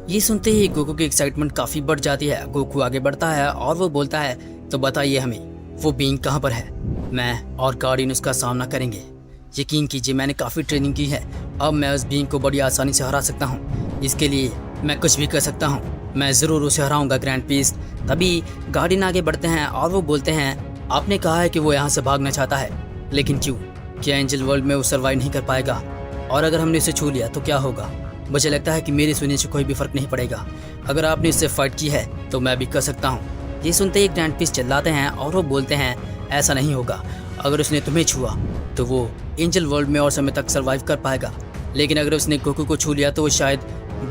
ये सुनते ही गोकू की एक्साइटमेंट काफ़ी बढ़ जाती है। गोकू आगे बढ़ता है और वो बोलता है तो बताइए हमें वो बीइंग कहाँ पर है, मैं और गार्डियन उसका सामना करेंगे। यकीन कीजिए मैंने काफ़ी ट्रेनिंग की है, अब मैं उस बीइंग को बड़ी आसानी से हरा सकता हूँ। इसके लिए मैं कुछ भी कर सकता हूँ, मैं ज़रूर उसे हराऊंगा ग्रैंड पीस। तभी गार्डियन आगे बढ़ते हैं और वो बोलते हैं आपने कहा है कि वो यहाँ से भागना चाहता है, लेकिन क्यों? क्या एंजल वर्ल्ड में वो सर्वाइव नहीं कर पाएगा? और अगर हमने उसे छू लिया तो क्या होगा? मुझे लगता है कि मेरे सुनने से कोई भी फर्क नहीं पड़ेगा। अगर आपने उससे फाइट की है तो मैं भी कर सकता हूँ। ये सुनते ही ग्रैंड पीस चिल्लाते हैं और वो बोलते हैं ऐसा नहीं होगा, अगर उसने तुम्हें छुआ तो वो एंजल वर्ल्ड में और समय तक सर्वाइव कर पाएगा, लेकिन अगर उसने गोकू को छू लिया तो वो शायद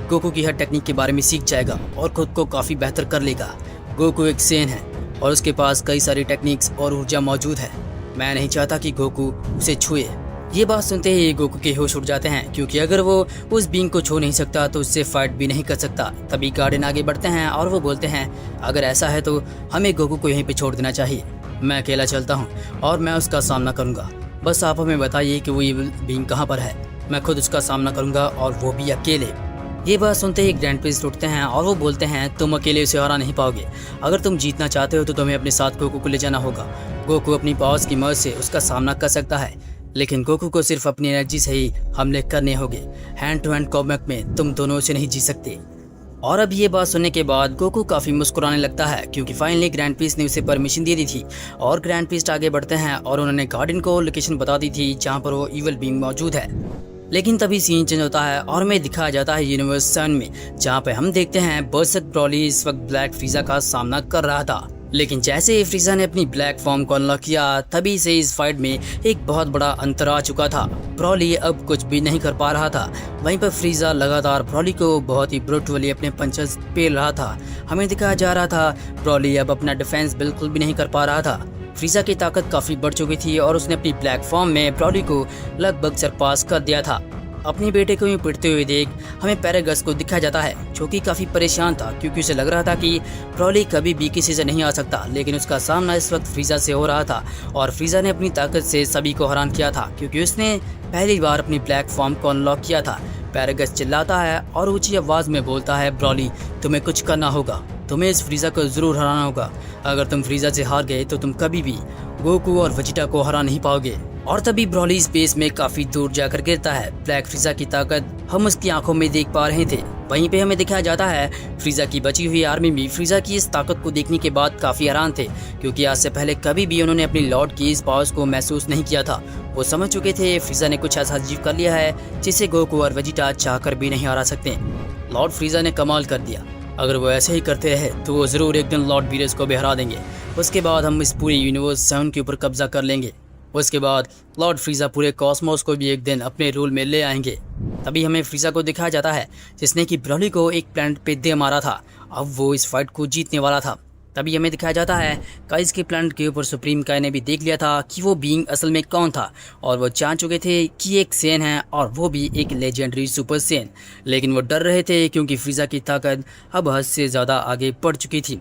गोकू की हर टेक्निक के बारे में सीख जाएगा और खुद को काफ़ी बेहतर कर लेगा। गोकू एक सेन है और उसके पास कई सारी टेक्निक्स और ऊर्जा मौजूद है। मैं नहीं चाहता कि गोकू उसे छुए। ये बात सुनते ही गोकू के होश उड़ जाते हैं, क्योंकि अगर वो उस बीइंग को छू नहीं सकता तो उससे फाइट भी नहीं कर सकता। तभी गार्डियन आगे बढ़ते हैं और वो बोलते हैं अगर ऐसा है तो हमें गोकू को यहीं पे छोड़ देना चाहिए। मैं अकेला चलता हूँ और मैं उसका सामना करूँगा, बस आप हमें बताइए कि वो इविल बीइंग कहाँ पर है, मैं खुद उसका सामना करूँगा और वो भी अकेले। ये बात सुनते ही ग्रैंड पीस उठते हैं और वो बोलते हैं तुम अकेले उसे हरा नहीं पाओगे, अगर तुम जीतना चाहते हो तो तुम्हें अपने साथ गोकू को ले जाना होगा। गोकू अपनी पावर्स की मदद से उसका सामना कर सकता है, लेकिन गोकू को सिर्फ अपनी एनर्जी से ही हमले करने होंगे। हैंड टू हैंड कॉम्बैट में तुम दोनों उसे नहीं जी सकते। और अब ये बात सुनने के बाद गोकू काफ़ी मुस्कुराने लगता है, क्योंकि फाइनली ग्रैंड पीस ने उसे परमिशन दे दी थी। और ग्रैंड पीस आगे बढ़ते हैं और उन्होंने गार्डियन को लोकेशन बता दी थी जहाँ पर वो इविल बीइंग मौजूद है। लेकिन तभी सीन चेंज होता है और हमें दिखाया जाता है यूनिवर्स 7 में, जहाँ पे हम देखते हैं बर्सर्क ब्रॉली इस वक्त ब्लैक फ्रीजा का सामना कर रहा था। लेकिन जैसे ही फ्रीजा ने अपनी ब्लैक फॉर्म को अनलॉक किया, तभी से इस फाइट में एक बहुत बड़ा अंतर आ चुका था। ब्रॉली अब कुछ भी नहीं कर पा रहा था, वहीं पर फ्रीजा लगातार ब्रॉली को बहुत ही ब्रूटली अपने पंचेस पेल रहा था। हमें दिखाया जा रहा था ब्रॉली अब अपना डिफेंस बिल्कुल भी नहीं कर पा रहा था। फ्रीजा की ताकत काफ़ी बढ़ चुकी थी और उसने अपनी ब्लैक फॉर्म में ब्रॉली को लगभग सरपास कर दिया था। अपने बेटे को यूं पिटते हुए देख हमें पैरागस को दिखाया जाता है, जो कि काफी परेशान था क्योंकि उसे लग रहा था कि ब्रॉली कभी भी किसी से नहीं आ सकता। लेकिन उसका सामना इस वक्त फ्रीजा से हो रहा था और फ्रीजा ने अपनी ताकत से सभी को हैरान किया था क्योंकि उसने पहली बार अपनी ब्लैक फॉर्म को अनलॉक किया था। पैरागस चिल्लाता है और ऊंची आवाज में बोलता है, ब्रॉली तुम्हें कुछ करना होगा, तुम्हें इस फ्रीजा को जरूर हराना होगा। अगर तुम फ्रीजा से हार गए तो तुम कभी भी गोकू और वेजिटा को हरा नहीं पाओगे। और तभी ब्रॉली स्पेस में काफी दूर जाकर गिरता है। ब्लैक फ्रीजा की ताकत हम उसकी आंखों में देख पा रहे थे। वहीं पे हमें दिखाया जाता है फ्रीजा की बची हुई आर्मी भी फ्रीजा की इस ताकत को देखने के बाद काफी हैरान थे क्योंकि आज से पहले कभी भी उन्होंने अपनी लॉर्ड की इस पावर्स को महसूस नहीं किया था। वो समझ चुके थे फ्रीजा ने कुछ ऐसा अजीब कर लिया है जिसे गोकू और वेजिटा चाहकर भी नहीं हरा सकते। लॉर्ड फ्रीजा ने कमाल कर दिया, अगर वो ऐसे ही करते रहे तो वो जरूर एक दिन लॉर्ड बीरेस को भी हरा देंगे। उसके बाद हम इस पूरे यूनिवर्स 7 के ऊपर कब्जा कर लेंगे। उसके बाद लॉर्ड फ्रीजा पूरे कॉस्मोस को भी एक दिन अपने रूल में ले आएंगे। तभी हमें फ्रीजा को दिखाया जाता है जिसने कि ब्रॉली को एक प्लैनेट पे दे मारा था। अब वो इस फाइट को जीतने वाला था। तभी हमें दिखाया जाता है काइज के प्लैनेट के ऊपर सुप्रीम काई ने भी देख लिया था कि वो बीइंग असल में कौन था और वो जान चुके थे कि एक सेन है और वो भी एक लेजेंडरी सुपर सेन। लेकिन वो डर रहे थे क्योंकि फ्रीजा की ताकत अब हद से ज़्यादा आगे बढ़ चुकी थी।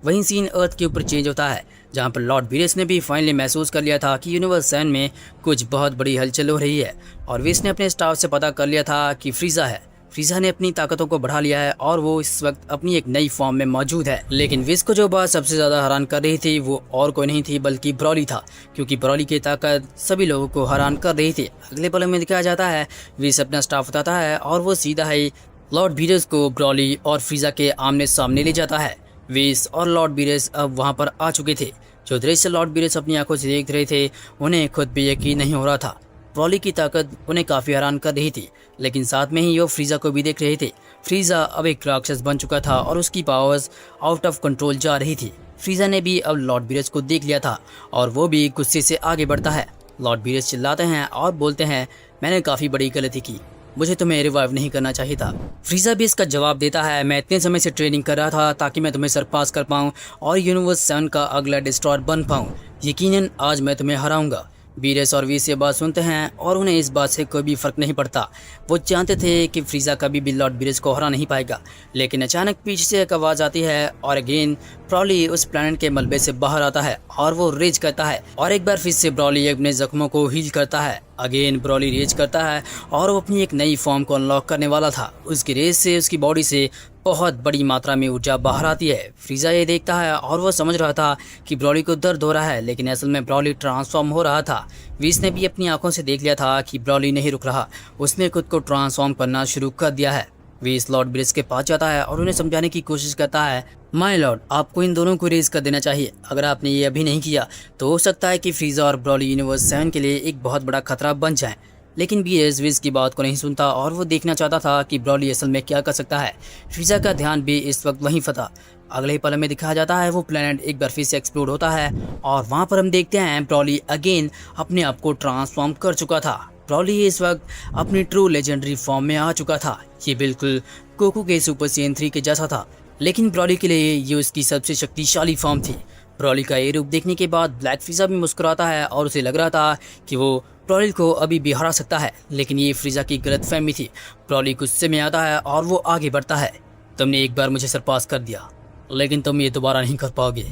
वहीं सीन अर्थ के ऊपर चेंज होता है जहां पर लॉर्ड बीरेस ने भी फाइनली महसूस कर लिया था कि यूनिवर्स 7 में कुछ बहुत बड़ी हलचल हो रही है और विस ने अपने स्टाफ से पता कर लिया था कि फ्रीजा है। फ्रीजा ने अपनी ताकतों को बढ़ा लिया है और वो इस वक्त अपनी एक नई फॉर्म में मौजूद है। लेकिन विस को जो बात सबसे ज्यादा हैरान कर रही थी वो और कोई नहीं थी बल्कि ब्रॉली था क्योंकि ब्रॉली की ताकत सभी लोगों को हैरान कर रही थी। अगले पल में दिखाया जाता है विस अपना स्टाफ उठाता है और वो सीधा ही लॉर्ड बीरेस को ब्रॉली और फ्रीजा के आमने सामने ले जाता है। विस और लॉर्ड बीरेस अब वहां पर आ चुके थे। जो दृश्य लॉर्ड बीरेस अपनी आंखों से देख रहे थे उन्हें खुद भी यकीन नहीं हो रहा था। ब्रॉली की ताकत उन्हें काफी हैरान कर रही थी लेकिन साथ में ही वो फ्रीजा को भी देख रहे थे। फ्रीजा अब एक राक्षस बन चुका था और उसकी पावर्स आउट ऑफ कंट्रोल जा रही थी। फ्रीजा ने भी अब लॉर्ड बीरेस को देख लिया था और वो भी गुस्से से आगे बढ़ता है। लॉर्ड बीरेस चिल्लाते हैं और बोलते हैं, मैंने काफी बड़ी गलती की, मुझे तुम्हें रिवाइव नहीं करना चाहिए था। फ्रीजा भी इसका जवाब देता है, मैं इतने समय से ट्रेनिंग कर रहा था ताकि मैं तुम्हें सरपास कर पाऊं और यूनिवर्स 7 का अगला डिस्ट्रॉयर बन पाऊं। यकीनन आज मैं तुम्हें हराऊंगा। बीरेस और वीस ये बात सुनते हैं और उन्हें इस बात से कोई भी फर्क नहीं पड़ता। वो जानते थे कि फ्रीजा कभी भी लॉर्ड बीरेस को हरा नहीं पाएगा। लेकिन अचानक पीछे से एक आवाज आती है और अगेन ब्रॉली उस प्लैनेट के मलबे से बाहर आता है और वो रेज करता है और एक बार फिर से ब्रॉली अपने जख्मों को हील करता है। अगेन ब्रॉली रेज करता है और वो अपनी एक नई फॉर्म को अनलॉक करने वाला था। उसकी रेज से उसकी बॉडी से बहुत बड़ी मात्रा में ऊर्जा बाहर आती है। फ्रीजा ये देखता है और वो समझ रहा था कि ब्रॉली को दर्द हो रहा है लेकिन असल में ब्रॉली ट्रांसफॉर्म हो रहा था। वीस ने भी अपनी आंखों से देख लिया था कि ब्रॉली नहीं रुक रहा, उसने खुद को ट्रांसफॉर्म करना शुरू कर दिया है। वीस लॉर्ड बीरेस के पास जाता है और उन्हें समझाने की कोशिश करता है, माय लॉर्ड आपको इन दोनों को रेज कर देना चाहिए। अगर आपने ये अभी नहीं किया तो हो सकता है कि फ्रीजा और ब्रॉली यूनिवर्स 7 के लिए एक बहुत बड़ा खतरा बन जाए। लेकिन बीरेस विस की बात को नहीं सुनता और वो देखना चाहता था कि ब्रॉली असल में क्या कर सकता है। फ्रीजा का ध्यान भी इस वक्त वहीं था। अगले ही पल में दिखाया जाता है वो प्लेनेट एक बार फिर से एक्सप्लोड होता है और वहाँ पर हम देखते हैं ब्रॉली अगेन अपने आप को ट्रांसफॉर्म कर चुका था। ब्रॉली इस वक्त अपनी ट्रू लेजेंडरी फॉर्म में आ चुका था। ये बिल्कुल गोकू के सुपर सेन 3 के जैसा था लेकिन ब्रॉली के लिए ये उसकी सबसे शक्तिशाली फॉर्म थी। ब्रॉली का ये रूप देखने के बाद ब्लैक फ्रीजा भी मुस्कुराता है और उसे लग रहा था कि वो ब्रॉली को अभी भी हरा सकता है। लेकिन ये फ्रीजा की गलतफहमी थी। ब्रॉली गुस्से में आता है और वो आगे बढ़ता है, तुमने एक बार मुझे सरपास कर दिया लेकिन तुम ये दोबारा नहीं कर पाओगे।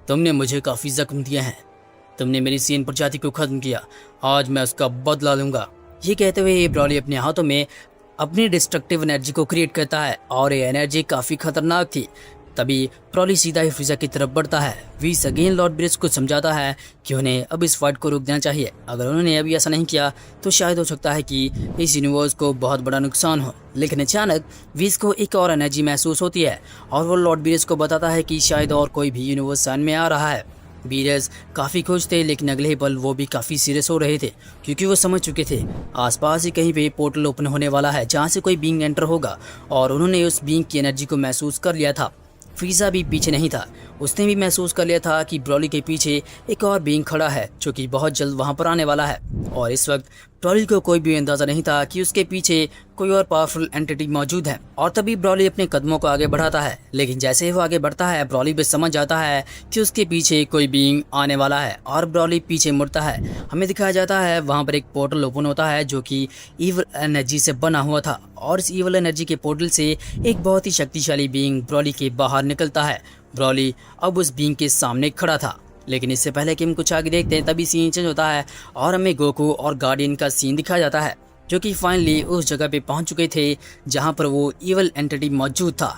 तुमने मुझे काफ़ी जख्म दिए हैं, तुमने मेरी सीन प्रजाति को खत्म किया, आज मैं उसका बदला लूंगा। ये कहते हुए ब्रॉली अपने हाथों में अपनी डिस्ट्रक्टिव एनर्जी को क्रिएट करता है और ये एनर्जी काफ़ी खतरनाक थी। तभी ब्रॉली सीधा ही फ्रीजा की तरफ बढ़ता है। वीस अगेन लॉर्ड बीरेस को समझाता है कि उन्हें अब इस फाइट को रोक देना चाहिए। अगर उन्होंने अभी ऐसा नहीं किया तो शायद हो सकता है कि इस यूनिवर्स को बहुत बड़ा नुकसान हो। लेकिन अचानक वीस को एक और एनर्जी महसूस होती है और वो लॉर्ड बीरेस को बताता है कि शायद और कोई भी यूनिवर्स 7 में आ रहा है। बीरेस काफ़ी खुश थे लेकिन अगले ही पल वो भी काफ़ी सीरियस हो रहे थे क्योंकि वो समझ चुके थे आसपास ही कहीं पे पोर्टल ओपन होने वाला है जहाँ से कोई बीइंग एंटर होगा और उन्होंने उस बीइंग की एनर्जी को महसूस कर लिया था। फ्रीजा भी पीछे नहीं था, उसने भी महसूस कर लिया था कि ब्रॉली के पीछे एक और बीइंग खड़ा है जो कि बहुत जल्द वहां पर आने वाला है। और इस वक्त ब्रॉली को कोई भी अंदाजा नहीं था कि उसके पीछे कोई और पावरफुल एंटिटी मौजूद है। और तभी ब्रॉली अपने कदमों को आगे बढ़ाता है, लेकिन जैसे ही वो आगे बढ़ता है ब्रॉली भी समझ जाता है कि उसके पीछे कोई बीइंग आने वाला है और ब्रॉली पीछे मुड़ता है। हमें दिखाया जाता है वहां पर एक पोर्टल ओपन होता है जो कि ईवल एनर्जी से बना हुआ था और इस ईवल एनर्जी के पोर्टल से एक बहुत ही शक्तिशाली बीइंग ब्रॉली के बाहर निकलता है। ब्रॉली अब उस बीइंग के सामने खड़ा था, लेकिन इससे पहले कि हम कुछ आगे देखते हैं तभी सीन चेंज होता है और हमें गोकू और गार्डियन का सीन दिखाया जाता है जो कि फाइनली उस जगह पे पहुंच चुके थे जहां पर वो ईवल एंटिटी मौजूद था।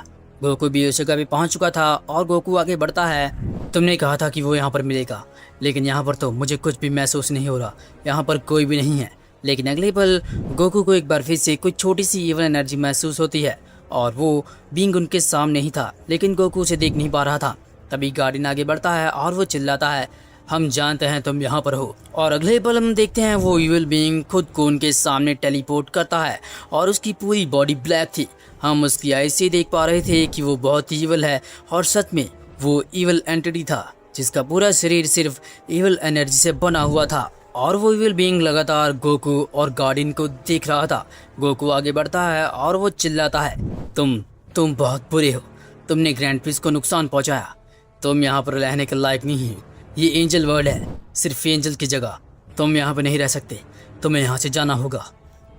गोकू भी उस जगह पे पहुंच चुका था और गोकू आगे बढ़ता है। तुमने कहा था कि वो यहाँ पर मिलेगा, लेकिन यहाँ पर तो मुझे कुछ भी महसूस नहीं हो रहा, यहाँ पर कोई भी नहीं है। लेकिन अगले पल गोकू को एक बार फिर से कुछ छोटी सी ईवल एनर्जी महसूस होती है और वो बीइंग उनके सामने ही था, लेकिन गोकू उसे देख नहीं पा रहा था। तभी गार्डियन आगे बढ़ता है और वो चिल्लाता है, हम जानते हैं तुम यहाँ पर हो। और अगले पल हम देखते हैं वो ईविल बीइंग खुद को उनके सामने टेलीपोर्ट करता है और उसकी पूरी बॉडी ब्लैक थी। हम उसकी आईज से देख पा रहे थे कि वो बहुत ही ईविल है और सच में वो ईविल एंटिटी था जिसका पूरा शरीर सिर्फ ईविल एनर्जी से बना हुआ था। और वो ईविल बीइंग लगातार गोकू और गार्डियन को देख रहा था। गोकू आगे बढ़ता है और वो चिल्लाता है, तुम बहुत बुरे हो, तुमने ग्रैंड प्रिंस को नुकसान पहुंचाया, तुम यहाँ पर रहने के लायक नहीं हो। ये एंजल वर्ल्ड है, सिर्फ एंजल की जगह, तुम यहाँ पर नहीं रह सकते, तुम्हें यहाँ से जाना होगा।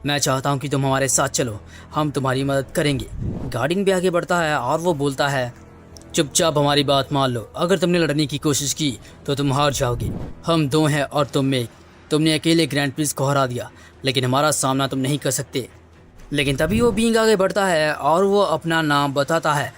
मैं चाहता हूँ कि तुम हमारे साथ चलो, हम तुम्हारी मदद करेंगे। गार्डियन भी आगे बढ़ता है और वो बोलता है, चुपचाप हमारी बात मान लो, अगर तुमने लड़ने की कोशिश की तो तुम हार जाओगे। हम दो हैं और तुम एक। तुमने अकेले ग्रैंड प्रिंस को हरा दिया, लेकिन हमारा सामना तुम नहीं कर सकते। लेकिन तभी वो बीइंग आगे बढ़ता है और वो अपना नाम बताता है,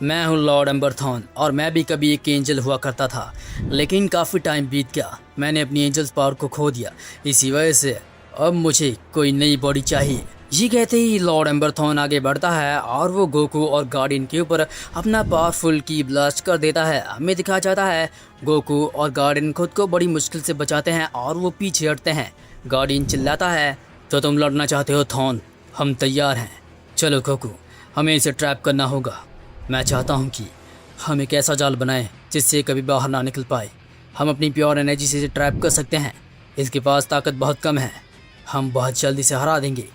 मैं हूँ लॉर्ड एम्बरथॉन और मैं भी कभी एक एंजल हुआ करता था, लेकिन काफ़ी टाइम बीत गया, मैंने अपनी एंजल्स पावर को खो दिया, इसी वजह से अब मुझे कोई नई बॉडी चाहिए। ये कहते ही लॉर्ड एम्बरथॉन आगे बढ़ता है और वो गोकू और गार्डियन के ऊपर अपना पावरफुल की ब्लास्ट कर देता है। हमें दिखाया जाता है गोकू और गार्डियन खुद को बड़ी मुश्किल से बचाते हैं और वो पीछे हटते हैं। गार्डियन चिल्लाता है, तो तुम लड़ना चाहते हो थॉन, हम तैयार हैं। चलो गोकू, हमें इसे ट्रैप करना होगा। मैं चाहता हूँ कि हम एक ऐसा जाल बनाएं जिससे कभी बाहर ना निकल पाए। हम अपनी प्योर एनर्जी से इसे ट्रैप कर सकते हैं। इसके पास ताकत बहुत कम है, हम बहुत जल्दी से हरा देंगे।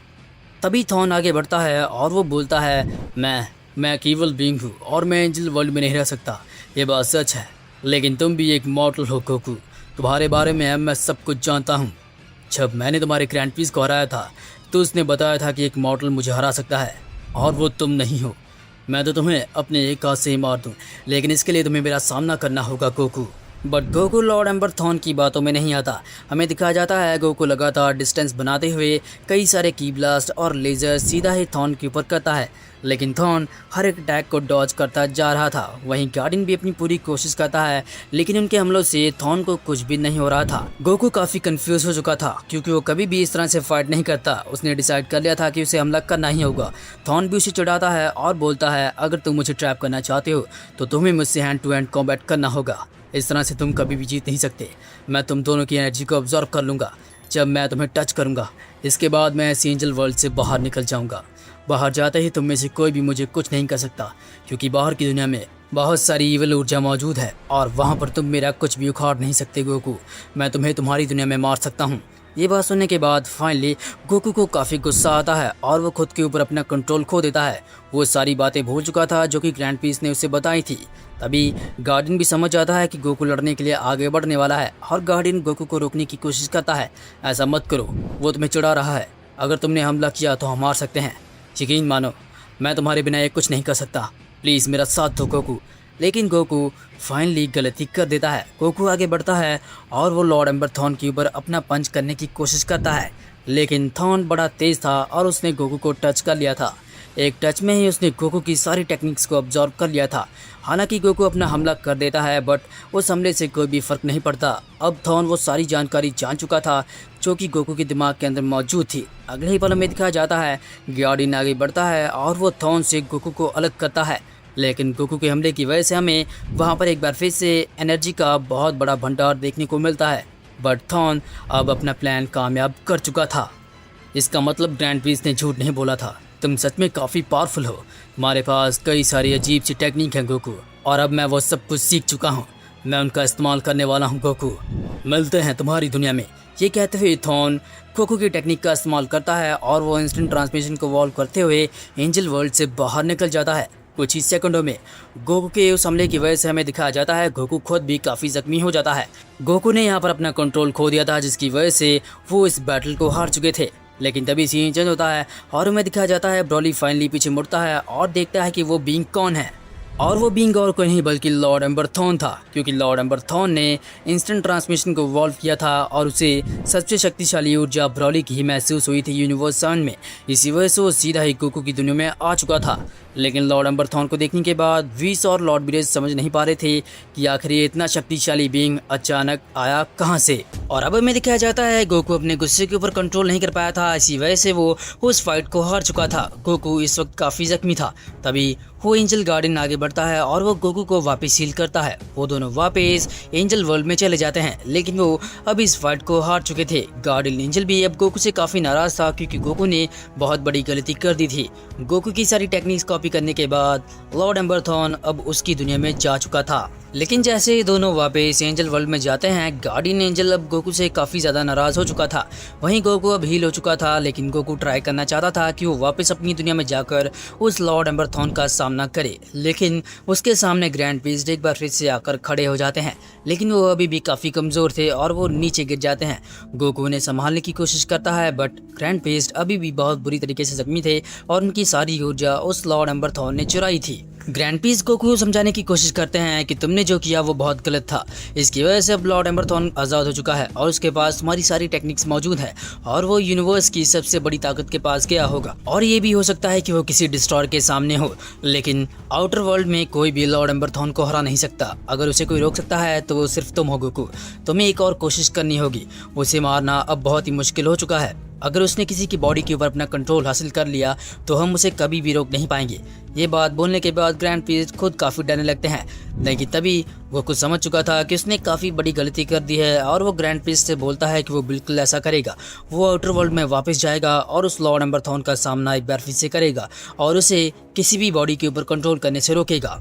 तभी थॉन आगे बढ़ता है और वो बोलता है, मैं एक ईवल बीइंग हूँ और मैं एंजल वर्ल्ड में नहीं रह सकता, ये बात सच है, लेकिन तुम भी एक मॉर्टल हो गोकू, तुम्हारे बारे में मैं सब कुछ जानता हूँ। जब मैंने तुम्हारे ग्रैंड प्रिंस को हराया था तो उसने बताया था कि एक मॉर्टल मुझे हरा सकता है और वो तुम नहीं हो। मैं तो तुम्हें अपने एक हाथ से ही मार दूँ, लेकिन इसके लिए तुम्हें मेरा सामना करना होगा गोकू। बट गोकू लॉर्ड एम्बरथॉन की बातों में नहीं आता। हमें दिखाया जाता है गोकू लगातार डिस्टेंस बनाते हुए कई सारे की ब्लास्ट और लेजर सीधा ही थॉन के ऊपर करता है, लेकिन थॉन हर एक अटैक को डॉज करता जा रहा था। वहीं गार्डियन भी अपनी पूरी कोशिश करता है, लेकिन उनके हमलों से थॉन को कुछ भी नहीं हो रहा था। गोकू काफ़ी कंफ्यूज हो चुका था क्योंकि वो कभी भी इस तरह से फाइट नहीं करता। उसने डिसाइड कर लिया था कि उसे हमला करना ही होगा। थॉन भी उसे चिढ़ाता है और बोलता है, अगर तुम मुझे ट्रैप करना चाहते हो तो तुम्हें मुझसे हैंड टू हैंड कॉम्बैट करना होगा, इस तरह से तुम कभी भी जीत नहीं सकते। मैं तुम दोनों की एनर्जी को ऑब्जर्व कर लूँगा जब मैं तुम्हें टच करूँगा। इसके बाद मैं इस एंजल वर्ल्ड से बाहर निकल जाऊँगा। बाहर जाते ही तुम में से कोई भी मुझे कुछ नहीं कर सकता, क्योंकि बाहर की दुनिया में बहुत सारी ईविल ऊर्जा मौजूद है और वहाँ पर तुम मेरा कुछ भी उखाड़ नहीं सकते गोकू। मैं तुम्हें तुम्हारी दुनिया में मार सकता हूँ। ये बात सुनने के बाद फाइनली गोकू को काफ़ी गुस्सा आता है और वो खुद के ऊपर अपना कंट्रोल खो देता है। वो सारी बातें भूल चुका था जो कि ग्रैंड प्रिंस ने उसे बताई थी। तभी गार्डियन भी समझ जाता है कि गोकू लड़ने के लिए आगे बढ़ने वाला है और गार्डियन गोकू को रोकने की कोशिश करता है। ऐसा मत करो, वो तुम्हें चिढ़ा रहा है, अगर तुमने हमला किया तो हम मार सकते हैं। यकीन मानो, मैं तुम्हारे बिना ये कुछ नहीं कर सकता, प्लीज़ मेरा साथ दो गोकू। लेकिन गोकू फाइनली गलती कर देता है। गोकू आगे बढ़ता है और वो लॉर्ड एम्बरथॉन के ऊपर अपना पंच करने की कोशिश करता है, लेकिन थॉन बड़ा तेज़ था और उसने गोकू को टच कर लिया था। एक टच में ही उसने गोकू की सारी टेक्निक्स को ऑब्जर्व कर लिया था। हालांकि गोकू अपना हमला कर देता है, बट उस हमले से कोई भी फ़र्क नहीं पड़ता। अब थॉन वो सारी जानकारी जान चुका था जो कि गोकू के दिमाग के अंदर मौजूद थी। अगले ही पल में दिखाया जाता है गार्डियन आगे बढ़ता है और वो थॉन से गोकू को अलग करता है, लेकिन गोकू के हमले की वजह से हमें वहाँ पर एक बार फिर से एनर्जी का बहुत बड़ा भंडार देखने को मिलता है। बट थॉन अब अपना प्लान कामयाब कर चुका था। इसका मतलब ग्रैंड प्रिंस ने झूठ नहीं बोला था, तुम सच में काफ़ी पावरफुल हो, तुम्हारे पास कई सारी अजीब सी टेक्निक हैं गोकू, और अब मैं वो सब कुछ सीख चुका हूँ। मैं उनका इस्तेमाल करने वाला हूँ गोकू। मिलते हैं तुम्हारी दुनिया में। ये कहते हुए थॉन गोकू की टेक्निक का इस्तेमाल करता है और वो इंस्टेंट ट्रांसमिशन को वॉल्व करते हुए एंजल वर्ल्ड से बाहर निकल जाता है। कुछ ही सेकंडों में गोकू के उस हमले की वजह से हमें दिखाया जाता है गोकू खुद भी काफ़ी जख्मी हो जाता है। गोकू ने यहाँ पर अपना कंट्रोल खो दिया था, जिसकी वजह से वो इस बैटल को हार चुके थे। लेकिन तभी सीन चेंज होता है और हमें दिखाया जाता है ब्रॉली फाइनली पीछे मुड़ता है और देखता है कि वो बीइंग कौन है। और वो बीइंग और कोई नहीं बल्कि लॉर्ड एम्बर थॉन था, क्योंकि लॉर्ड एम्बर थॉन ने इंस्टेंट ट्रांसमिशन को वॉल्व किया था और उसे सबसे शक्तिशाली ऊर्जा ब्रॉली की ही महसूस हुई थी यूनिवर्स सन में। इसी वजह से वो सीधा ही गोकू की दुनिया में आ चुका था। लेकिन लॉर्ड एम्बर थॉन को देखने के बाद व्हीस और लॉर्ड बीरेज समझ नहीं पा रहे थे कि आखिर ये इतना शक्तिशाली बीइंग अचानक आया कहाँ से। और अब हमें दिखाया जाता है गोकू अपने गुस्से के ऊपर कंट्रोल नहीं कर पाया था, इसी वजह से वो उस फाइट को हार चुका था। गोकू इस वक्त काफ़ी जख्मी था। तभी वो एंजल गार्डन आगे बढ़ता है और वो गोकू को वापस हील करता है। वो दोनों वापस एंजल वर्ल्ड में चले जाते हैं, लेकिन वो अब इस फाइट को हार चुके थे। गार्डन एंजल भी अब गोकू से काफ़ी नाराज था, क्योंकि गोकू ने बहुत बड़ी गलती कर दी थी। गोकू की सारी टेक्निक्स कॉपी करने के बाद लॉर्ड एम्बर थॉन अब उसकी दुनिया में जा चुका था। लेकिन जैसे ही दोनों वापस एंजल वर्ल्ड में जाते हैं, गार्डियन एंजल अब गोकू से काफ़ी ज़्यादा नाराज़ हो चुका था। वहीं गोकू अब हील हो चुका था, लेकिन गोकू ट्राई करना चाहता था कि वो वापस अपनी दुनिया में जाकर उस लॉर्ड एम्बर थॉन का सामना करे। लेकिन उसके सामने ग्रैंड पीस्ट एक बार फिर से आकर खड़े हो जाते हैं, लेकिन वो अभी भी काफ़ी कमज़ोर थे और वो नीचे गिर जाते हैं। गोकू उन्हें संभालने की कोशिश करता है, बट ग्रैंड पीस्ट अभी भी बहुत बुरी तरीके से जख्मी थे और उनकी सारी ऊर्जा उस लॉर्ड एम्बर थॉन ने चुराई थी। ग्रैंड पीस गोकू को समझाने की कोशिश करते हैं कि तुमने जो किया वो बहुत गलत था। इसकी वजह से अब लॉर्ड एम्बर थॉन आज़ाद हो चुका है और उसके पास तुम्हारी सारी टेक्निक्स मौजूद है और वो यूनिवर्स की सबसे बड़ी ताकत के पास गया होगा। और ये भी हो सकता है कि वो किसी डिस्ट्रॉयर के सामने हो, लेकिन आउटर वर्ल्ड में कोई भी लॉर्ड एम्बर थॉन को हरा नहीं सकता। अगर उसे कोई रोक सकता है तो वो सिर्फ तुम हो गोकू। तुम्हें एक और कोशिश करनी होगी। उसे मारना अब बहुत ही मुश्किल हो चुका है। अगर उसने किसी की बॉडी के ऊपर अपना कंट्रोल हासिल कर लिया तो हम उसे कभी भी रोक नहीं पाएंगे। ये बात बोलने के बाद ग्रैंड पीस खुद काफ़ी डरने लगते हैं, लेकिन तभी वो कुछ समझ चुका था कि उसने काफ़ी बड़ी गलती कर दी है और वो ग्रैंड पीस से बोलता है कि वो बिल्कुल ऐसा करेगा। वो आउटर वर्ल्ड में वापस जाएगा और उस लॉर्ड एम्बर थॉन का सामना एक बार फिर से करेगा और उसे किसी भी बॉडी के ऊपर कंट्रोल करने से रोकेगा।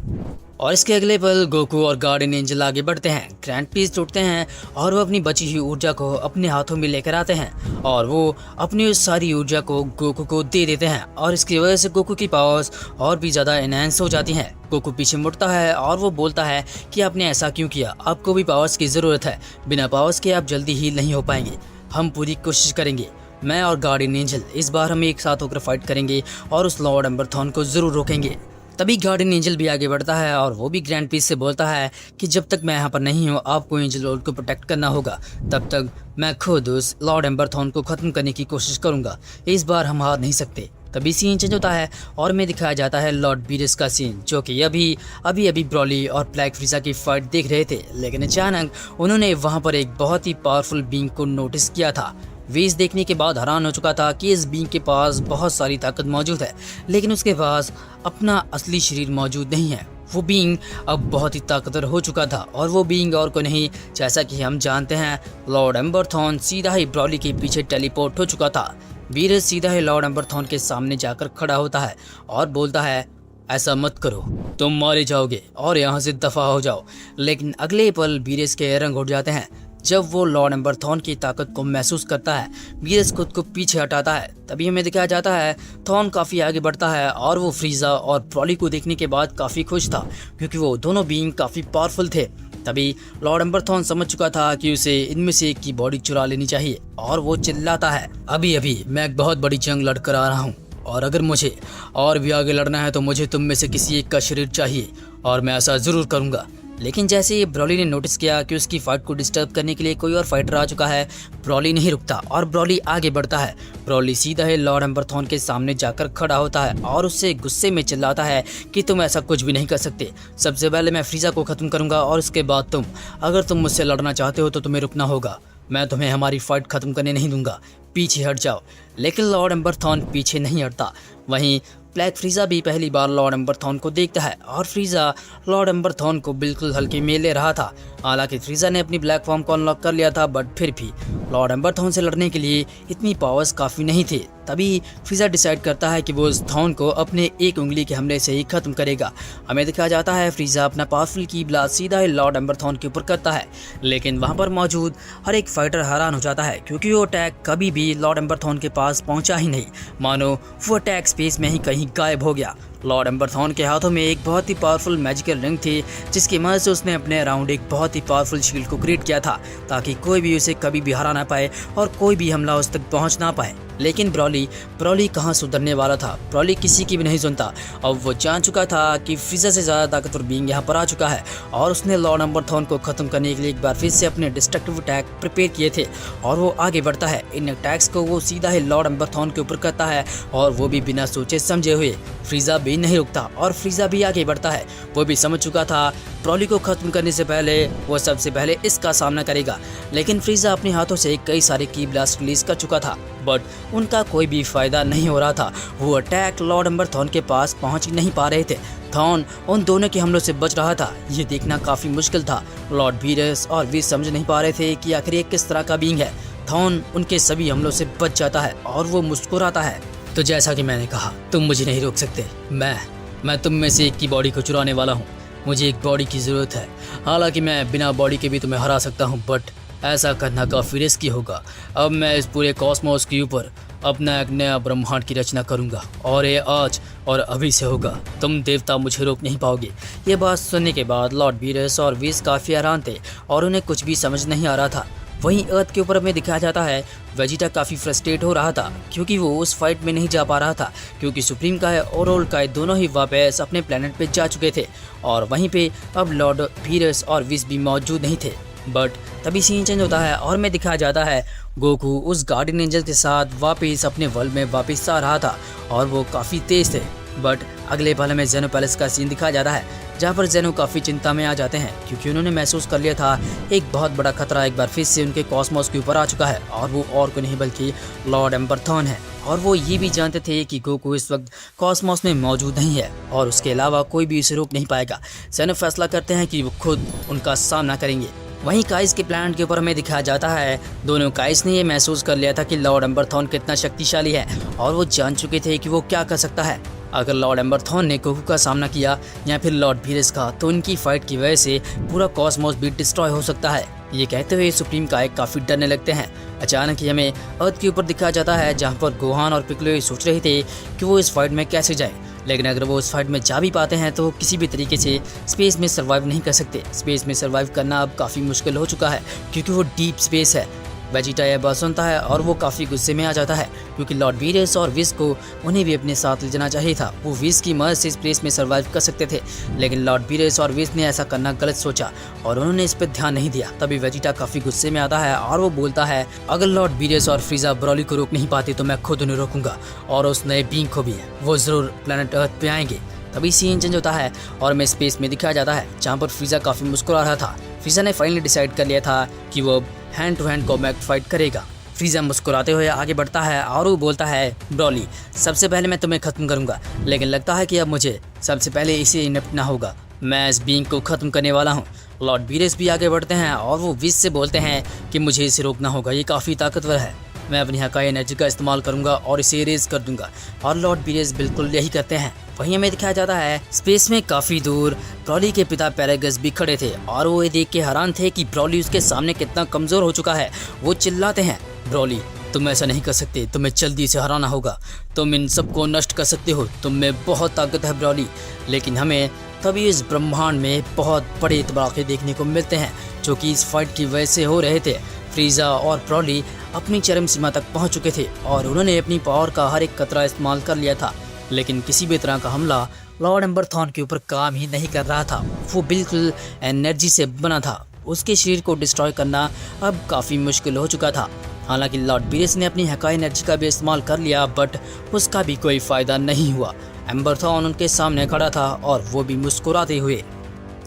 और इसके अगले पल गोकू और गार्डियन एंजल आगे बढ़ते हैं। ग्रैंड पीस टूटते हैं और वो अपनी बची हुई ऊर्जा को अपने हाथों में लेकर आते हैं और वो अपनी उस सारी ऊर्जा को गोकू को दे देते हैं और इसकी वजह से गोकू की पावर्स और भी ज़्यादा एनहांस हो जाती हैं। गोकू पीछे मुड़ता है और वो बोलता है कि आपने ऐसा क्यों किया, आपको भी पावर्स की ज़रूरत है। बिना पावर्स के आप जल्दी हील नहीं हो पाएंगे। हम पूरी कोशिश करेंगे, मैं और गार्डियन एंजल इस बार हम एक साथ होकर फाइट करेंगे और उस लॉर्ड एम्बर थॉन को ज़रूर रोकेंगे। तभी गार्डियन एंजल भी आगे बढ़ता है और वो भी ग्रैंड पीस से बोलता है कि जब तक मैं यहाँ पर नहीं हूँ आपको एंजल वर्ल्ड को प्रोटेक्ट करना होगा, तब तक मैं खुद उस लॉर्ड एम्बर थॉन को ख़त्म करने की कोशिश करूँगा। इस बार हम हार नहीं सकते। तभी सीन चेंज होता है और में दिखाया जाता है लॉर्ड बीरेस का सीन, जो कि अभी ब्रॉली और ब्लैक फ्रीजा की फाइट देख रहे थे। लेकिन अचानक उन्होंने वहाँ पर एक बहुत ही पावरफुल बीइंग को नोटिस किया था। वे इस देखने के बाद हैरान हो चुका था कि इस बीइंग के पास बहुत सारी ताकत मौजूद है, लेकिन उसके पास अपना असली शरीर मौजूद नहीं है। वो बीइंग अब बहुत ही ताकतवर हो चुका था और वो बीइंग और को नहीं, जैसा कि हम जानते हैं लॉर्ड एम्बर थॉन सीधा ही ब्रॉली के पीछे टेलीपोर्ट हो चुका था। वीरज सीधा ही लॉर्ड एम्बर थॉन के सामने जाकर खड़ा होता है और बोलता है, ऐसा मत करो, तुम मारे जाओगे और यहाँ से दफा हो जाओ। लेकिन अगले पल वीरज के रंग उड़ जाते हैं जब वो लॉर्ड एम्बर थॉन की ताकत को महसूस करता है। वीरज खुद को पीछे हटाता है। तभी हमें दिखाया जाता है थॉन काफ़ी आगे बढ़ता है और वो फ्रीजा और ब्रॉली को देखने के बाद काफ़ी खुश था, क्योंकि वो दोनों बीइंग काफ़ी पावरफुल थे। तभी लॉर्ड एम्बर थॉन समझ चुका था कि उसे इनमें से एक की बॉडी चुरा लेनी चाहिए और वो चिल्लाता है, अभी मैं एक बहुत बड़ी जंग लड़कर आ रहा हूँ और अगर मुझे और भी आगे लड़ना है तो मुझे तुम में से किसी एक का शरीर चाहिए और मैं ऐसा ज़रूर करूँगा। लेकिन जैसे ही ब्रॉली ने नोटिस किया कि उसकी फाइट को डिस्टर्ब करने के लिए कोई और फाइटर आ चुका है, ब्रॉली नहीं रुकता और ब्रॉली आगे बढ़ता है। ब्रॉली सीधा ही लॉर्ड एम्बर थॉन के सामने जाकर खड़ा होता है और उससे गुस्से में चिल्लाता है कि तुम ऐसा कुछ भी नहीं कर सकते। सबसे पहले मैं फ्रीजा को ख़त्म करूंगा और उसके बाद तुम। अगर तुम मुझसे लड़ना चाहते हो तो तुम्हें रुकना होगा। मैं तुम्हें हमारी फाइट ख़त्म करने नहीं दूंगा, पीछे हट जाओ। लेकिन लॉर्ड एम्बर थॉन पीछे नहीं हटता। वहीं ब्लैक फ्रीजा भी पहली बार लॉर्ड एम्बर थॉन को देखता है और फ्रीजा लॉर्ड एम्बर थॉन को बिल्कुल हल्के में ले रहा था। हालांकि फ्रीजा ने अपनी ब्लैक फॉर्म को अनलॉक कर लिया था, बट फिर भी लॉर्ड एम्बर थॉन से लड़ने के लिए इतनी पावर्स काफ़ी नहीं थे। तभी फ्रीजा डिसाइड करता है कि वो उस थॉन को अपने एक उंगली के हमले से ही खत्म करेगा। हमें दिखाया जाता है फ्रीजा अपना पावरफुल की ब्लास्ट सीधा ही लॉर्ड एम्बर थॉन के ऊपर करता है, लेकिन वहां पर मौजूद हर एक फाइटर हैरान हो जाता है क्योंकि वो अटैक कभी भी लॉर्ड एम्बर थॉन के पास पहुंचा ही नहीं, मानो वो अटैक स्पेस में ही कहीं गायब हो गया। लॉर्ड एम्बर थॉन के हाथों में एक बहुत ही पावरफुल मैजिकल रिंग थी जिसकी मदद से उसने अपने अराउंड एक बहुत ही पावरफुल शील्ड को क्रिएट किया था ताकि कोई भी उसे कभी भी हरा ना पाए और कोई भी हमला उस तक पहुंच ना पाए। लेकिन ब्रॉली कहाँ सुधरने वाला था। ब्रॉली किसी की भी नहीं सुनता। अब वो जान चुका था कि फ्रीजा से ज़्यादा ताकतवर बीइंग यहाँ पर आ चुका है और उसने लॉर्ड एम्बर थॉन को ख़त्म करने के लिए एक बार फिर से अपने डिस्ट्रक्टिव अटैक प्रिपेयर किए थे और वो आगे बढ़ता है। इन अटैक्स को वो सीधा ही लॉर्ड एम्बर थॉन के ऊपर करता है और वो भी बिना सोचे समझे हुए। फ्रीजा भी नहीं रुकता और फ्रीजा भी आगे बढ़ता है। वो भी समझ चुका था ब्रॉली को ख़त्म करने से पहले वो सबसे पहले इसका सामना करेगा, लेकिन फ्रीजा अपने हाथों से कई सारे की ब्लास्ट रिलीज कर चुका था बट उनका कोई भी फायदा नहीं हो रहा था। वो अटैक लॉर्ड एम्बर थॉन के पास पहुंच नहीं पा रहे थे। थॉन उन दोनों के हमलों से बच रहा था। ये देखना काफ़ी मुश्किल था। लॉर्ड वीरस और वीर समझ नहीं पा रहे थे कि आखिर ये किस तरह का बीइंग है। थॉन उनके सभी हमलों से बच जाता है और वो मुस्कुराता है। तो जैसा कि मैंने कहा, तुम मुझे नहीं रोक सकते। मैं तुम में से एक की बॉडी को चुराने वाला हूँ। मुझे एक बॉडी की ज़रूरत है। हालांकि मैं बिना बॉडी के भी तुम्हें हरा सकता हूँ बट ऐसा करना काफ़ी रिस्की होगा। अब मैं इस पूरे कॉस्मोस के ऊपर अपना एक नया ब्रह्मांड की रचना करूंगा और ये आज और अभी से होगा। तुम देवता मुझे रोक नहीं पाओगे। ये बात सुनने के बाद लॉर्ड वीरस और वीस काफ़ी हैरान थे और उन्हें कुछ भी समझ नहीं आ रहा था। वहीं अर्थ के ऊपर हमें दिखाया जाता है वेजिटा काफ़ी फ्रस्ट्रेट हो रहा था क्योंकि वो उस फाइट में नहीं जा पा रहा था क्योंकि सुप्रीम काय और ओल्ड काय दोनों ही वापस अपने प्लेनेट पे जा चुके थे और वहीं पे अब लॉर्ड वीरस और विस भी मौजूद नहीं थे। बट तभी सीन चेंज होता है और में दिखाया जाता है गोकू उस गार्डियन एंजल के साथ वापस अपने वर्ल्ड में वापस आ रहा था और वो काफ़ी तेज थे। बट अगले पल में जेनो पैलेस का सीन दिखाया जाता है जहाँ पर जेनो काफ़ी चिंता में आ जाते हैं क्योंकि उन्होंने महसूस कर लिया था एक बहुत बड़ा खतरा एक बार फिर से उनके कॉस्मोस के ऊपर आ चुका है और वो और को नहीं बल्कि लॉर्ड एम्बर थॉन है। और वो ये भी जानते थे कि गोकू इस वक्त कॉस्मोस में मौजूद नहीं है और उसके अलावा कोई भी उसे रोक नहीं पाएगा। जेनो फैसला करते हैं कि वो खुद उनका सामना करेंगे। वहीं काइस के प्लान के ऊपर हमें दिखाया जाता है दोनों काइस ने ये महसूस कर लिया था कि लॉर्ड एम्बर थॉन कितना शक्तिशाली है और वो जान चुके थे कि वो क्या कर सकता है। अगर लॉर्ड एम्बर थॉन ने गोकू का सामना किया या फिर लॉर्ड वीरस का तो इनकी फाइट की वजह से पूरा कॉस्मोस भी डिस्ट्रॉय हो सकता है। ये कहते हुए सुप्रीम काय काफ़ी डरने लगते हैं। अचानक ही हमें अर्थ के ऊपर दिखाया जाता है जहाँ पर गोहान और पिक्लो ये सोच रहे थे कि वो इस फाइट में कैसे जाए, लेकिन अगर वो उस फाइट में जा भी पाते हैं तो किसी भी तरीके से स्पेस में सर्वाइव नहीं कर सकते। स्पेस में सर्वाइव करना अब काफ़ी मुश्किल हो चुका है क्योंकि वो डीप स्पेस है। वेजिटा यह बात सुनता है और वो काफ़ी गुस्से में आ जाता है क्योंकि लॉर्ड वीरस और विस को उन्हें भी अपने साथ ले जाना चाहिए था। वो विस की मदद से स्पेस में सर्वाइव कर सकते थे, लेकिन लॉर्ड वीरस और विस ने ऐसा करना गलत सोचा और उन्होंने इस पर ध्यान नहीं दिया। तभी वेजिटा काफ़ी गुस्से में आता है और वो बोलता है अगर लॉर्ड वीरस और फ्रीजा ब्रॉली को रोक नहीं पाते तो मैं खुद उन्हें रोकूंगा और उस नए बीइंग को भी। वो ज़रूर प्लेनेट अर्थ पे आएंगे। तभी सीन चेंज होता है और हमें स्पेस में दिखाया जाता है जहाँ पर फ्रीजा काफ़ी मुस्कुरा रहा था। फ्रीजा ने फाइनली डिसाइड कर लिया था कि वो hand to hand combat fight करेगा। फ्रीजा मुस्कुराते हुए आगे बढ़ता है और वो बोलता है ब्रॉली सबसे पहले मैं तुम्हें ख़त्म करूंगा, लेकिन लगता है कि अब मुझे सबसे पहले इसे निपटना होगा। मैं इस बीइंग को ख़त्म करने वाला हूँ। लॉर्ड वीरस भी आगे बढ़ते हैं और वो विस से बोलते हैं कि मुझे इसे रोकना होगा, ये काफ़ी ताकतवर है। मैं अपनी हकाई एनर्जी का इस्तेमाल करूंगा और इसे इरेज कर दूंगा और लॉर्ड वीरस बिल्कुल यही करते हैं। वहीं हमें दिखाया जाता है स्पेस में काफ़ी दूर ब्रॉली के पिता पैरागस भी खड़े थे और वो ये देख के हैरान थे कि ब्रॉली उसके सामने कितना कमज़ोर हो चुका है। वो चिल्लाते हैं ब्रॉली तुम ऐसा नहीं कर सकते, तुम्हें जल्दी से हराना होगा, तुम इन सबको नष्ट कर सकते हो, तुम में बहुत ताकत है ब्रॉली। लेकिन हमें तभी इस ब्रह्मांड में बहुत बड़े तबाके देखने को मिलते हैं जो कि इस फाइट की वजह से हो रहे थे। फ्रीजा और ब्रॉली अपनी चरम सीमा तक पहुंच चुके थे और उन्होंने अपनी पावर का हर एक कतरा इस्तेमाल कर लिया था, लेकिन किसी भी तरह का हमला लॉर्ड एम्बर थॉन के ऊपर काम ही नहीं कर रहा था। वो बिल्कुल एनर्जी से बना था। उसके शरीर को डिस्ट्रॉय करना अब काफ़ी मुश्किल हो चुका था। हालांकि लॉर्ड वीरस ने अपनी हकाई एनर्जी का भी इस्तेमाल कर लिया बट उसका भी कोई फ़ायदा नहीं हुआ। एम्बर थॉन उनके सामने खड़ा था और वो भी मुस्कुराते हुए।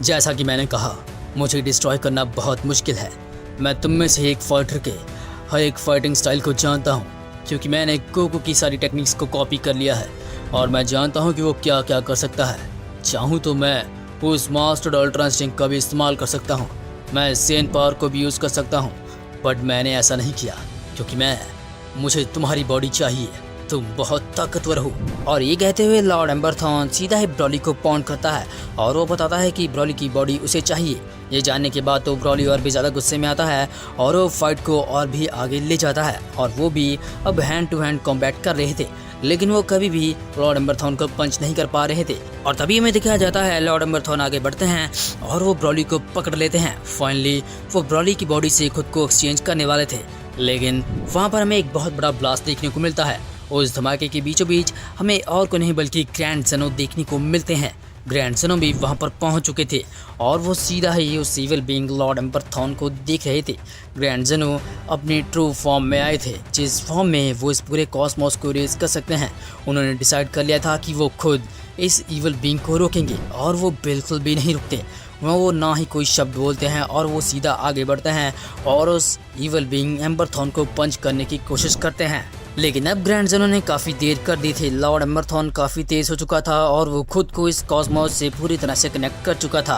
जैसा कि मैंने कहा मुझे डिस्ट्रॉय करना बहुत मुश्किल है। मैं तुम में से एक फाइटर के हर एक फाइटिंग स्टाइल को जानता हूँ क्योंकि मैंने गोकू की सारी टेक्निक्स को कॉपी कर लिया है और मैं जानता हूँ कि वो क्या क्या कर सकता है। चाहूँ तो मैं उस मास्टर्ड अल्ट्रा इंस्टिंक्ट का भी इस्तेमाल कर सकता हूँ, मैं सेन पावर को भी यूज़ कर सकता हूँ, बट मैंने ऐसा नहीं किया क्योंकि मुझे तुम्हारी बॉडी चाहिए। तुम बहुत ताकतवर हो। और ये कहते हुए लॉर्ड एम्बरथॉन सीधा ही ब्रॉली को पॉन्ड करता है और वो बताता है कि ब्रॉली की बॉडी उसे चाहिए। ये जानने के बाद तो ब्रॉली और भी ज़्यादा गुस्से में आता है और वो फाइट को और भी आगे ले जाता है और वो भी अब हैंड टू हैंड कॉम्बैट कर रहे थे, लेकिन वो कभी भी लॉर्ड एम्बरथॉन को पंच नहीं कर पा रहे थे। और तभी हमें दिखाया जाता है लॉर्ड एम्बरथॉन आगे बढ़ते हैं और वो ब्रॉली को पकड़ लेते हैं। फाइनली वो ब्रॉली की बॉडी से खुद को एक्सचेंज करने वाले थे, लेकिन वहाँ पर हमें एक बहुत बड़ा ब्लास्ट देखने को मिलता है। उस धमाके के बीचों बीच हमें और को नहीं बल्कि ग्रैंड ज़ेनो देखने को मिलते हैं। ग्रैंड ज़ेनो भी वहाँ पर पहुँच चुके थे और वो सीधा ही उस इविल बीइंग लॉर्ड एम्बरथॉन को देख रहे थे। ग्रैंड ज़ेनो अपनी ट्रू फॉर्म में आए थे, जिस फॉर्म में वो इस पूरे कॉस्मोस को रेज कर सकते हैं। उन्होंने डिसाइड कर लिया था कि वो खुद इस इविल बीइंग को रोकेंगे और वो बिल्कुल भी नहीं रुकते। वो ना ही कोई शब्द बोलते हैं और वो सीधा आगे बढ़ते हैं और उस इविल बीइंग एम्बरथॉन को पंच करने की कोशिश करते हैं। लेकिन अब ग्रैंड ज़ेनो ने काफ़ी देर कर दी थी। लॉर्ड एम्बरथॉन काफ़ी तेज़ हो चुका था और वो खुद को इस कॉस्मोस से पूरी तरह से कनेक्ट कर चुका था।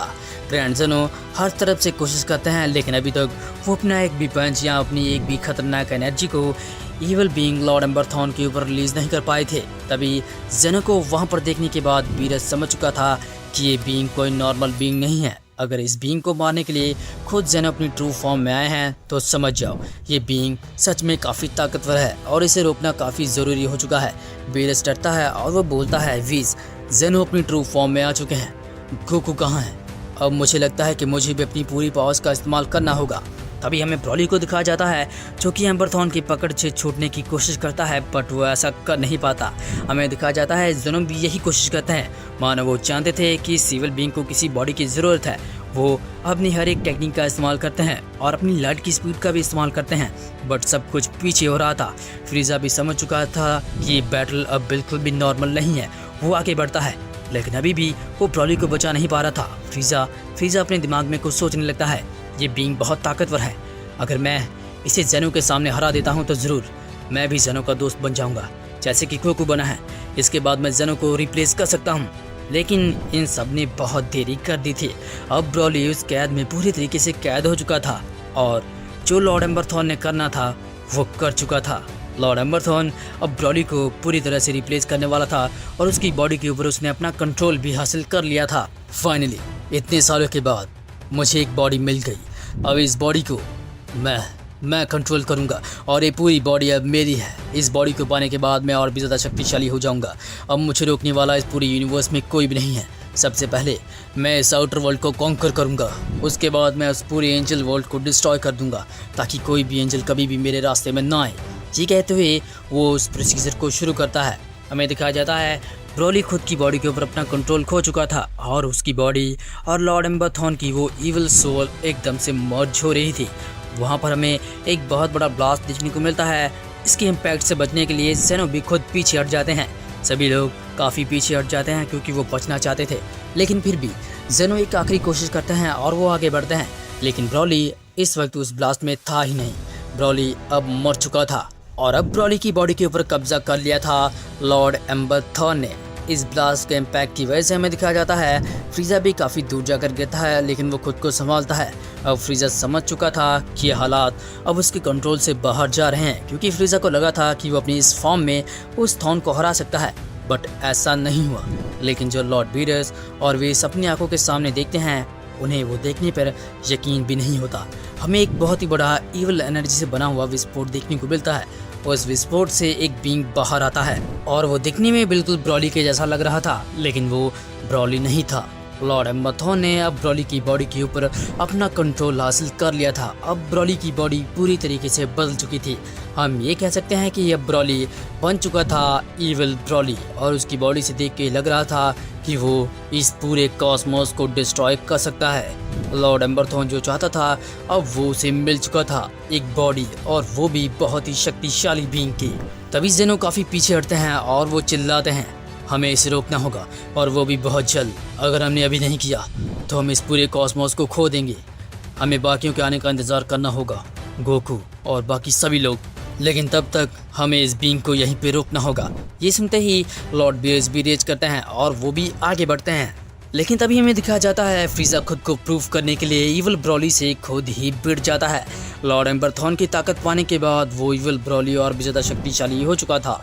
ग्रैंड ज़ेनो हर तरफ से कोशिश करते हैं, लेकिन अभी तक वो अपना एक भी पंच या अपनी एक भी खतरनाक एनर्जी को इविल बीइंग लॉर्ड एम्बरथॉन के ऊपर रिलीज नहीं कर पाए थे। तभी ज़ेनो को वहाँ पर देखने के बाद बीरज समझ चुका था कि ये बीइंग कोई नॉर्मल बीइंग नहीं है। अगर इस बीइंग को मारने के लिए खुद ज़ेनो अपनी ट्रू फॉर्म में आए हैं तो समझ जाओ ये बीइंग सच में काफ़ी ताकतवर है और इसे रोकना काफ़ी ज़रूरी हो चुका है। बीरज डरता है और वो बोलता है, वीज़ ज़ेनो अपनी ट्रू फॉर्म में आ चुके हैं, गोकू कहाँ है? अब मुझे लगता है कि मुझे भी अपनी पूरी पावर्स का इस्तेमाल करना होगा। तभी हमें ब्रॉली को दिखाया जाता है जो कि एम्बरथॉन की पकड़ से छूटने की कोशिश करता है, बट वो ऐसा कर नहीं पाता। हमें दिखाया जाता है ज़ेनो भी यही कोशिश करते हैं, मानो वो जानते थे कि सिविल बीइंग को किसी बॉडी की ज़रूरत है। वो अपनी हर एक टेक्निक का इस्तेमाल करते हैं और अपनी लाइट की स्पीड का भी इस्तेमाल करते हैं, बट सब कुछ पीछे हो रहा था। फ्रीज़ा भी समझ चुका था कि ये बैटल अब बिल्कुल भी नॉर्मल नहीं है। वो आगे बढ़ता है, लेकिन अभी भी वो ब्रॉली को बचा नहीं पा रहा था। फ्रीज़ा अपने दिमाग में कुछ सोचने लगता है, ये बीइंग बहुत ताकतवर है, अगर मैं इसे ज़ेनो के सामने हरा देता हूँ तो ज़रूर मैं भी ज़ेनो का दोस्त बन जाऊँगा, जैसे कि गोकू बना है। इसके बाद मैं ज़ेनो को रिप्लेस कर सकता हूँ। लेकिन इन सब ने बहुत देरी कर दी थी। अब ब्रॉली उस कैद में पूरी तरीके से कैद हो चुका था और जो लॉर्ड एम्बरथॉन ने करना था वो कर चुका था। लॉर्ड एम्बरथॉन अब ब्रॉली को पूरी तरह से रिप्लेस करने वाला था और उसकी बॉडी के ऊपर उसने अपना कंट्रोल भी हासिल कर लिया था। फाइनली इतने सालों के बाद मुझे एक बॉडी मिल गई। अब इस बॉडी को मैं कंट्रोल करूंगा और ये पूरी बॉडी अब मेरी है। इस बॉडी को पाने के बाद मैं और भी ज़्यादा शक्तिशाली हो जाऊंगा। अब मुझे रोकने वाला इस पूरी यूनिवर्स में कोई भी नहीं है। सबसे पहले मैं इस आउटर वर्ल्ड को कॉन्कर करूंगा, उसके बाद मैं उस पूरे एंजल वर्ल्ड को डिस्ट्रॉय कर दूंगा ताकि कोई भी एंजल कभी भी मेरे रास्ते में ना आए। ये कहते हुए वो उस प्रोसीजर को शुरू करता है। हमें दिखाया जाता है ब्रॉली खुद की बॉडी के ऊपर अपना कंट्रोल खो चुका था और उसकी बॉडी और लॉर्ड एम्बरथॉन की वो इविल सोल एकदम से मर्ज हो रही थी। वहाँ पर हमें एक बहुत बड़ा ब्लास्ट देखने को मिलता है। इसके इम्पैक्ट से बचने के लिए ज़ेनो भी खुद पीछे हट जाते हैं। सभी लोग काफ़ी पीछे हट जाते हैं क्योंकि वो बचना चाहते थे, लेकिन फिर भी ज़ेनो एक आखिरी कोशिश करते हैं और वो आगे बढ़ते हैं। लेकिन ब्रॉली इस वक्त उस ब्लास्ट में था ही नहीं। ब्रॉली अब मर चुका था और अब ब्रॉली की बॉडी के ऊपर कब्जा कर लिया था लॉर्ड एम्बरथॉन ने। इस ब्लास्ट के इम्पैक्ट की वजह से हमें दिखाया जाता है फ्रीज़ा भी काफ़ी दूर जाकर गिरता है, लेकिन वो खुद को संभालता है। अब फ्रीज़ा समझ चुका था कि ये हालात अब उसके कंट्रोल से बाहर जा रहे हैं, क्योंकि फ्रीज़ा को लगा था कि वो अपनी इस फॉर्म में उस थॉन को हरा सकता है, बट ऐसा नहीं हुआ। लेकिन जो लॉर्ड बीरस और वेस अपनी आंखों के सामने देखते हैं, उन्हें वो देखने पर यकीन भी नहीं होता। हमें एक बहुत ही बड़ा इविल एनर्जी से बना हुआ विस्फोट देखने को मिलता है। उस विस्फोट से एक बीइंग बाहर आता है और वो दिखने में बिल्कुल ब्रॉली के जैसा लग रहा था, लेकिन वो ब्रॉली नहीं था। लॉर्ड एम्बरथॉन ने अब ब्रॉली की बॉडी के ऊपर अपना कंट्रोल हासिल कर लिया था। अब ब्रॉली की बॉडी पूरी तरीके से बदल चुकी थी। हम ये कह सकते हैं कि अब ब्रॉली बन चुका था इविल ब्रॉली, और उसकी बॉडी से देख के लग रहा था कि वो इस पूरे कॉस्मोस को डिस्ट्रॉय कर सकता है। लॉर्ड एम्बरथॉन जो चाहता था अब वो उसे मिल चुका था, एक बॉडी, और वो भी बहुत ही शक्तिशाली बीइंग की। तभी ज़ेनो काफ़ी पीछे हटते हैं और वो चिल्लाते हैं, हमें इसे रोकना होगा, और वो भी बहुत जल्द। अगर हमने अभी नहीं किया तो हम इस पूरे कॉस्मोस को खो देंगे। हमें बाकियों के आने का इंतज़ार करना होगा, गोकू और बाकी सभी लोग, लेकिन तब तक हमें इस बीइंग को यहीं पे रोकना होगा। ये सुनते ही लॉर्ड बीरस भी रेज करते हैं और वो भी आगे बढ़ते हैं। लेकिन तभी हमें दिखाया जाता है फ्रीजा खुद को प्रूव करने के लिए इविल ब्रॉली से खुद ही भिड़ जाता है। लॉर्ड एम्बर थॉर्न की ताकत पाने के बाद वो इविल ब्रॉली और भी ज़्यादा शक्तिशाली हो चुका था।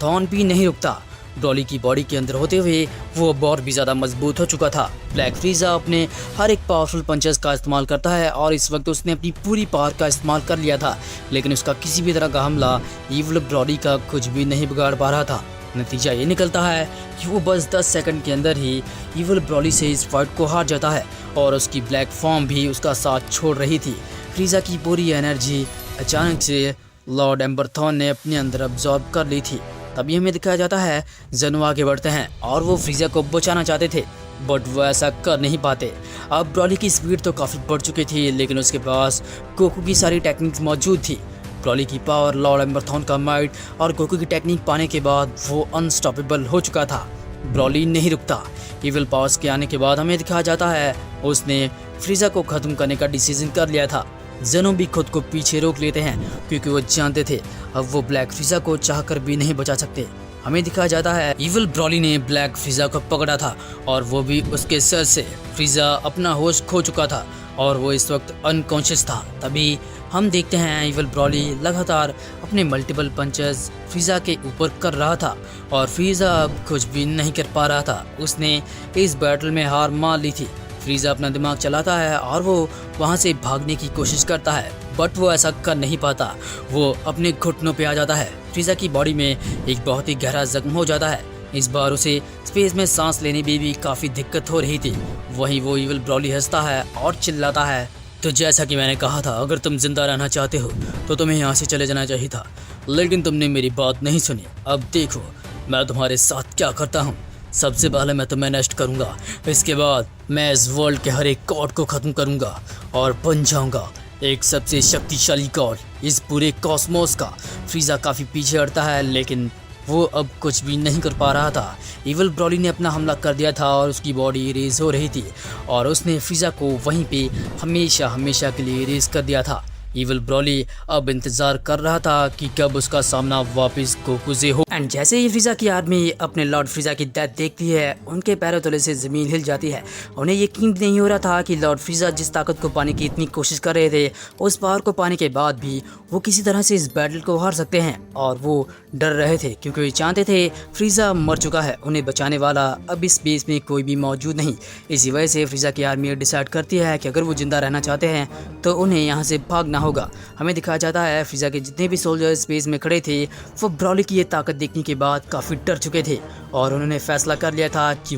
थॉर्न भी नहीं रुकता, ब्रॉली की बॉडी के अंदर होते हुए वो अब और भी ज़्यादा मजबूत हो चुका था। ब्लैक फ्रीजा अपने हर एक पावरफुल पंचेस का इस्तेमाल करता है और इस वक्त उसने अपनी पूरी पावर का इस्तेमाल कर लिया था, लेकिन उसका किसी भी तरह का हमला इविल ब्रॉली का कुछ भी नहीं बिगाड़ पा रहा था। नतीजा ये निकलता है कि वो बस 10 सेकंड के अंदर ही इविल ब्रॉली से इस फाइट को हार जाता है और उसकी ब्लैक फॉर्म भी उसका साथ छोड़ रही थी। फ्रीजा की पूरी एनर्जी अचानक से लॉर्ड एम्बर थॉर्न ने अपने अंदर अब्जॉर्ब कर ली थी। तभी हमें दिखाया जाता है जेनो आगे बढ़ते हैं और वो फ्रीजा को बचाना चाहते थे, बट वो ऐसा कर नहीं पाते। अब ब्रॉली की स्पीड तो काफ़ी बढ़ चुकी थी, लेकिन उसके पास गोकू की सारी टेक्निक्स मौजूद थी। ब्रॉली की पावर, लॉर्ड एम्बर थॉर्न का माइट और गोकू की टेक्निक पाने के बाद वो अनस्टॉपेबल हो चुका था। ब्रॉली नहीं रुकता। इविल पावर्स के आने के बाद हमें दिखाया जाता है उसने फ्रीजा को ख़त्म करने का डिसीजन कर लिया था। जेनो भी खुद को पीछे रोक लेते हैं क्योंकि वो जानते थे अब वो ब्लैक फ्रीजा को चाहकर भी नहीं बचा सकते। हमें दिखाया जाता है इविल ब्रॉली ने ब्लैक फ्रीजा को पकड़ा था और वो भी उसके सर से। फ्रीजा अपना होश खो चुका था और वो इस वक्त अनकॉन्शियस था। तभी हम देखते हैं इविल ब्रॉली लगातार अपने मल्टीपल पंचेस फ्रीजा के ऊपर कर रहा था और फ्रीजा अब कुछ भी नहीं कर पा रहा था। उसने इस बैटल में हार मान ली थी। फ्रीजा अपना दिमाग चलाता है और वो वहाँ से भागने की कोशिश करता है, बट वो ऐसा कर नहीं पाता। वो अपने घुटनों पे आ जाता है। फ्रीजा की बॉडी में एक बहुत ही गहरा जख्म हो जाता है। इस बार उसे स्पेस में सांस लेने में भी काफ़ी दिक्कत हो रही थी। वहीं वो इविल ब्रॉली हंसता है और चिल्लाता है, तो जैसा कि मैंने कहा था, अगर तुम जिंदा रहना चाहते हो तो तुम्हें यहाँ से चले जाना चाहिए था, लेकिन तुमने मेरी बात नहीं सुनी। अब देखो मैं तुम्हारे साथ क्या करता हूँ। सबसे पहले मैं तुम्हें नष्ट करूँगा, इसके बाद मैं इस वर्ल्ड के हर एक गॉड को ख़त्म करूँगा और बन जाऊँगा एक सबसे शक्तिशाली गॉड इस पूरे कॉस्मोस का। फ्रीजा काफ़ी पीछे हटता है, लेकिन वो अब कुछ भी नहीं कर पा रहा था। इविल ब्रॉली ने अपना हमला कर दिया था और उसकी बॉडी इरेज हो रही थी और उसने फ्रीजा को वहीं पे हमेशा के लिए इरेज कर दिया था। इविल ब्रॉली अब इंतजार कर रहा था कि कब उसका सामना वापस गोकू से हो। एंड जैसे ही फ्रीजा की आर्मी अपने लॉर्ड फ्रीजा की डेथ देखती है, उनके पैरों तले से ज़मीन हिल जाती है। उन्हें यकीन भी नहीं हो रहा था कि लॉर्ड फ्रीजा जिस ताकत को पाने की इतनी कोशिश कर रहे थे, उस पावर को पाने के बाद भी वो किसी तरह से इस बैटल को हार सकते हैं। और वो डर रहे थे क्योंकि वे जानते थे फ्रीजा मर चुका है, उन्हें बचाने वाला अब इस बेस में कोई भी मौजूद नहीं। इसी वजह से फ्रीजा की आर्मी डिसाइड करती है कि अगर वो जिंदा रहना चाहते हैं तो उन्हें यहाँ से भागना होगा। हमें दिखाया जाता है फ्रीजा के जितने भी सोल्जर स्पेस में खड़े थे वो ब्रॉली की ये ताकत देखने के बाद काफ़ी डर चुके थे और उन्होंने फैसला कर लिया था कि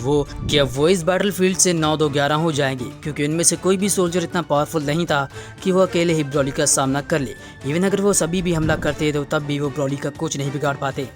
अब वो इस बैटल फील्ड से 9-2-11 हो जाएंगे, क्योंकि उनमें से कोई भी सोल्जर इतना पावरफुल नहीं था कि वो अकेले ही ब्रॉली का सामना कर ले। इवन अगर वो सभी भी हमला करते तो तब भी वो ब्रॉली का कुछ नहीं बिगाड़ पाते।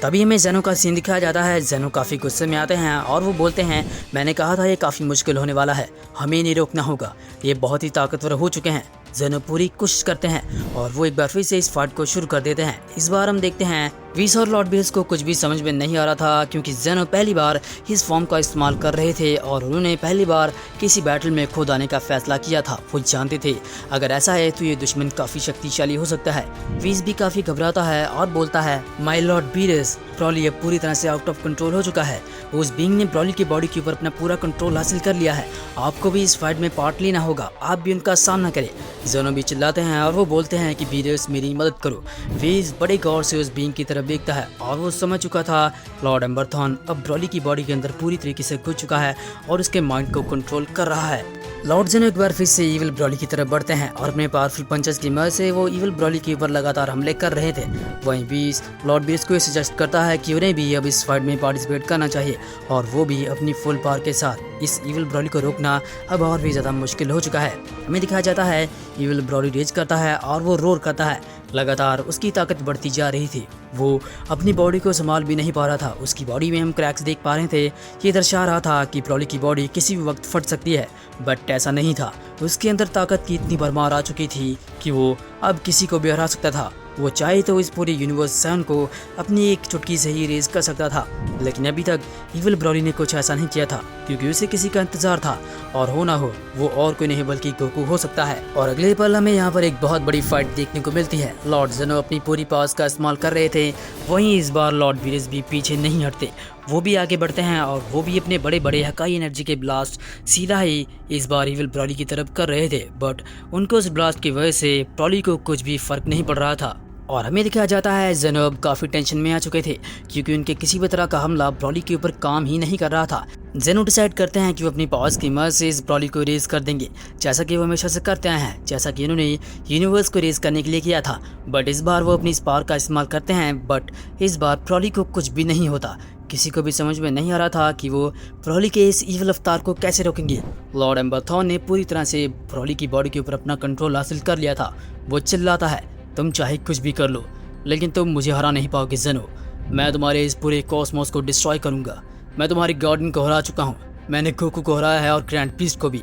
तभी हमें जेनो का सीन दिखाया जाता है। जेनो काफ़ी गुस्से में आते हैं और वो बोलते हैं, मैंने कहा था ये काफ़ी मुश्किल होने वाला है, हमें नहीं रोकना होगा, ये बहुत ही ताकतवर हो चुके हैं। जेनो पूरी कोशिश करते हैं और वो एक बार फिर से इस फाइट को शुरू कर देते हैं। इस बार हम देखते हैं वीस और लॉर्ड बेस को कुछ भी समझ में नहीं आ रहा था, क्योंकि जेनो पहली बार इस फॉर्म का इस्तेमाल कर रहे थे और उन्होंने पहली बार किसी बैटल में खुद आने का फैसला किया था। वो जानते थे अगर ऐसा है तो ये दुश्मन काफ़ी शक्तिशाली हो सकता है। वीस भी काफ़ी घबराता है और बोलता है, माय लॉर्ड बीरेस, ब्रॉली अब पूरी तरह से आउट ऑफ कंट्रोल हो चुका है। उस बीइंग ने ब्रॉली की बॉडी के ऊपर अपना पूरा कंट्रोल हासिल कर लिया है। आपको भी इस फाइट में पार्ट लेना होगा, आप भी उनका सामना करें। जेनो भी चिल्लाते हैं और वो बोलते हैं कि बीरेस मेरी मदद करो। वीस बड़े गौर से उस बीइंग की तरफ देखता है और वो समझ चुका था लॉर्ड एम्बर थॉर्न अब ब्रॉली की बॉडी के अंदर पूरी तरीके से घुस चुका है और उसके माइंड को कंट्रोल कर रहा है। लॉर्ड जेनो एक बार फिर से इविल ब्रॉली की तरफ बढ़ते हैं और अपने पावरफुल पंचेस की मदद से वो इविल ब्रॉली के ऊपर लगातार हमले कर रहे थे। वहीं बीस लॉर्ड बीस को सजेस्ट करता है कि उन्हें भी अब इस फाइट में पार्टिसिपेट करना चाहिए और वो भी अपनी फुल पावर के साथ। इस इविल ब्रॉली को रोकना अब और भी ज़्यादा मुश्किल हो चुका है। हमें दिखाया जाता है इविल ब्रॉली रेज करता है और वो रोर करता है। लगातार उसकी ताकत बढ़ती जा रही थी, वो अपनी बॉडी को संभाल भी नहीं पा रहा था। उसकी बॉडी में हम क्रैक्स देख पा रहे थे, ये दर्शा रहा था कि ब्रॉली की बॉडी किसी भी वक्त फट सकती है, बट ऐसा नहीं था। उसके अंदर ताकत की इतनी भरमार आ चुकी थी कि वो अब किसी को भी हरा सकता था। वो चाहे तो इस पूरे यूनिवर्स सन को अपनी एक चुटकी से ही रेज कर सकता था, लेकिन अभी तक इविल ब्रॉली ने कुछ ऐसा नहीं किया था, क्योंकि उसे किसी का इंतजार था और हो ना हो वो और कोई नहीं बल्कि गोकू हो सकता है। और अगले पल हमें यहाँ पर एक बहुत बड़ी फाइट देखने को मिलती है। लॉर्ड जेनो अपनी पूरी पावर्स का इस्तेमाल कर रहे थे, वहीं इस बार लॉर्ड वीरेस भी पीछे नहीं हटते। वो भी आगे बढ़ते हैं और वो भी अपने बड़े बड़े हकाई एनर्जी के ब्लास्ट सीधा ही इस बार इविल ब्रॉली की तरफ कर रहे थे, बट उनको उस ब्लास्ट की वजह से ब्रॉली को कुछ भी फर्क नहीं पड़ रहा था। और हमें दिखाया जाता है जेनो अब काफ़ी टेंशन में आ चुके थे क्योंकि उनके किसी भी तरह का हमला ब्रॉली के ऊपर काम ही नहीं कर रहा था। जेनो डिसाइड करते हैं कि वो अपनी पावर्स की मदद से इस ब्रॉली को रेज कर देंगे, जैसा कि वो हमेशा से करते आए हैं, जैसा कि उन्होंने यूनिवर्स को रेज करने के लिए किया था। बट इस बार वो अपनी स्पार्क का इस्तेमाल करते हैं, बट इस बार ब्रॉली को कुछ भी नहीं होता। किसी को भी समझ में नहीं आ रहा था कि वो ब्रॉली के इस ईविल अवतार को कैसे रोकेंगे। लॉर्ड एम्बरथॉर्न ने पूरी तरह से ब्रॉली की बॉडी के ऊपर अपना कंट्रोल हासिल कर लिया था। वो चिल्लाता है, तुम चाहे कुछ भी कर लो लेकिन तुम मुझे हरा नहीं पाओगे जेनो। मैं तुम्हारे इस पूरे कॉस्मोस को डिस्ट्रॉय करूंगा। मैं तुम्हारी गार्डन को हरा चुका हूँ, मैंने गोकू को हराया है और ग्रैंड प्रीस्ट को भी,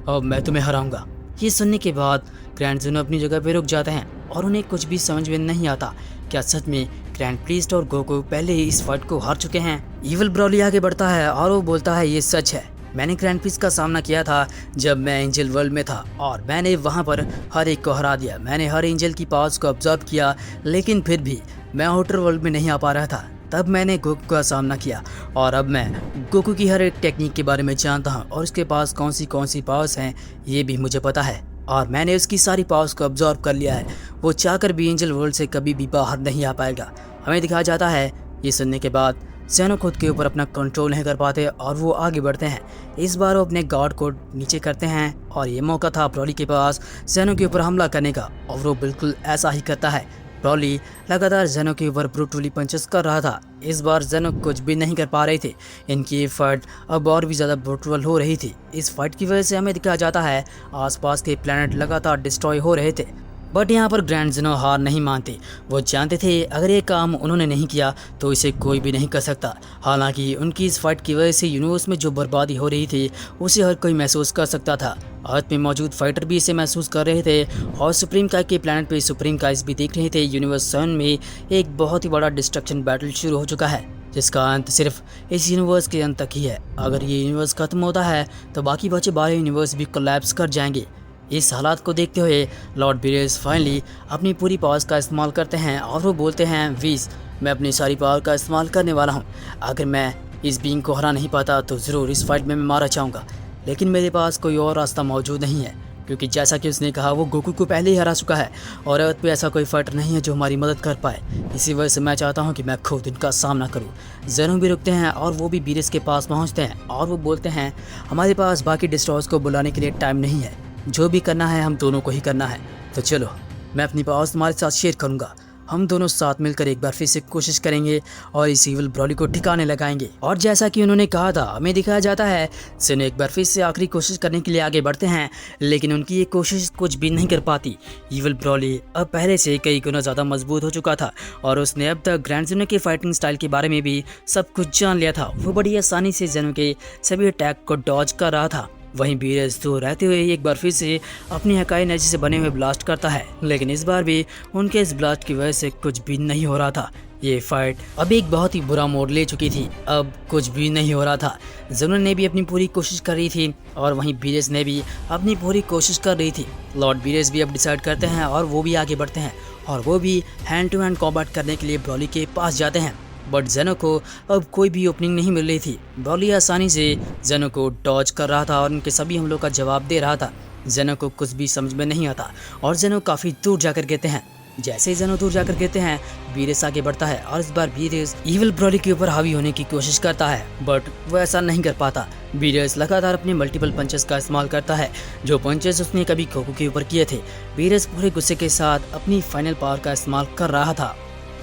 अब मैं तुम्हें हराऊंगा। ये सुनने के बाद ग्रैंड जेनो अपनी जगह पे रुक जाते हैं और उन्हें कुछ भी समझ में नहीं आता। क्या सच में ग्रैंड प्रीस्ट और गोकू पहले ही इस फाइट को हार चुके हैं? इविल ब्रॉली आगे बढ़ता है और वो बोलता है, ये सच है, मैंने ग्रैंड प्रीस्ट का सामना किया था जब मैं एंजल वर्ल्ड में था और मैंने वहाँ पर हर एक को हरा दिया। मैंने हर एंजल की पावर्स को ऑब्जर्व किया, लेकिन फिर भी मैं आउटर वर्ल्ड में नहीं आ पा रहा था। तब मैंने गोकू का सामना किया और अब मैं गोकू की हर एक टेक्निक के बारे में जानता हूँ और उसके पास कौन सी पावर्स हैं ये भी मुझे पता है और मैंने उसकी सारी पावर्स को ऑब्जर्व कर लिया है। वो चाहकर भी एंजल वर्ल्ड से कभी भी बाहर नहीं आ पाएगा। हमें दिखाया जाता है। ये सुनने के बाद जेनो खुद के ऊपर अपना कंट्रोल नहीं कर पाते और वो आगे बढ़ते हैं। इस बार वो अपने गार्ड को नीचे करते हैं और ये मौका था ब्रॉली के पास जेनो के ऊपर हमला करने का और वो बिल्कुल ऐसा ही करता है। ब्रॉली लगातार जेनो के ऊपर ब्रूटली पंचेस कर रहा था। इस बार जेनो कुछ भी नहीं कर पा रहे थे। इनकी ये फाइट अब और भी ज़्यादा ब्रूटल हो रही थी। इस फाइट की वजह से हमें दिखाया जाता है आसपास के प्लैनेट लगातार डिस्ट्रॉय हो रहे थे, बट यहाँ पर ग्रैंड जेनो हार नहीं मानते। वो जानते थे अगर ये काम उन्होंने नहीं किया तो इसे कोई भी नहीं कर सकता। हालांकि उनकी इस फाइट की वजह से यूनिवर्स में जो बर्बादी हो रही थी उसे हर कोई महसूस कर सकता था। अर्थ में मौजूद फाइटर भी इसे महसूस कर रहे थे और सुप्रीम काई के प्लैनेट पे सुप्रीम काइस भी देख रहे थे। यूनिवर्स 7 में एक बहुत ही बड़ा डिस्ट्रक्शन बैटल शुरू हो चुका है जिसका अंत सिर्फ इस यूनिवर्स के अंत तक ही है। अगर ये यूनिवर्स खत्म होता है तो बाकी बचे 12 यूनिवर्स भी कोलैप्स कर जाएंगे। इस हालात को देखते हुए लॉर्ड बीरेस फाइनली अपनी पूरी पावर्स का इस्तेमाल करते हैं और वो बोलते हैं, वीस, मैं अपनी सारी पावर का इस्तेमाल करने वाला हूँ। अगर मैं इस बीइंग को हरा नहीं पाता तो ज़रूर इस फाइट में मैं मारा जाऊँगा, लेकिन मेरे पास कोई और रास्ता मौजूद नहीं है क्योंकि जैसा कि उसने कहा वो गोकू को पहले ही हरा चुका है और अर्थ पे ऐसा कोई फाइटर नहीं है जो हमारी मदद कर पाए। इसी वजह से मैं चाहता हूँ कि मैं खुद इनका सामना करूँ। जेनो भी रुकते हैं और वो भी बीरेस के पास पहुँचते हैं और वो बोलते हैं, हमारे पास बाकी डिस्ट्रॉयर्स को बुलाने के लिए टाइम नहीं है, जो भी करना है हम दोनों को ही करना है। तो चलो, मैं अपनी पावर्स तुम्हारे साथ शेयर करूंगा, हम दोनों साथ मिलकर एक बार फिर से कोशिश करेंगे और इस इविल ब्रॉली को ठिकाने लगाएंगे। और जैसा कि उन्होंने कहा था हमें दिखाया जाता है जेनो एक बार फिर से आखिरी कोशिश करने के लिए आगे बढ़ते हैं, लेकिन उनकी ये कोशिश कुछ भी नहीं कर पाती। इविल ब्रॉली अब पहले से कई गुना ज़्यादा मजबूत हो चुका था और उसने अब तक ग्रैंड जेनो के फाइटिंग स्टाइल के बारे में भी सब कुछ जान लिया था। वो बड़ी आसानी से जेनो के सभी अटैक को डॉज कर रहा था। वहीं बीरेस तो रहते हुए एक बार फिर से अपनी हकाई एनर्जी से बने हुए ब्लास्ट करता है, लेकिन इस बार भी उनके इस ब्लास्ट की वजह से कुछ भी नहीं हो रहा था। ये फाइट अब एक बहुत ही बुरा मोड़ ले चुकी थी, अब कुछ भी नहीं हो रहा था। जेनो ने भी अपनी पूरी कोशिश कर रही थी और वहीं बीरेस ने भी अपनी पूरी कोशिश कर रही थी। लॉर्ड बीरेस भी अब डिसाइड करते हैं और वो भी आगे बढ़ते हैं और वो भी हैंड टू हैंड कॉम्बैट करने के लिए ब्रॉली के पास जाते हैं, बट जेनो को अब कोई भी ओपनिंग नहीं मिल रही थी। ब्रॉली आसानी से जेनो को डॉज कर रहा था और उनके सभी हमलों का जवाब दे रहा था। जेनो को कुछ भी समझ में नहीं आता और जेनो काफ़ी दूर जाकर गिरते हैं। जैसे ही जेनो दूर जाकर गिरते हैं बीरेस आगे बढ़ता है और इस बार बीरेस इविल ब्रॉली के ऊपर हावी होने की कोशिश करता है, बट वो ऐसा नहीं कर पाता। बीरेस लगातार अपने मल्टीपल पंचेस का इस्तेमाल करता है, जो पंचेस उसने कभी गोकू के ऊपर किए थे। बीरेस पूरे गुस्से के साथ अपनी फाइनल पावर का इस्तेमाल कर रहा था,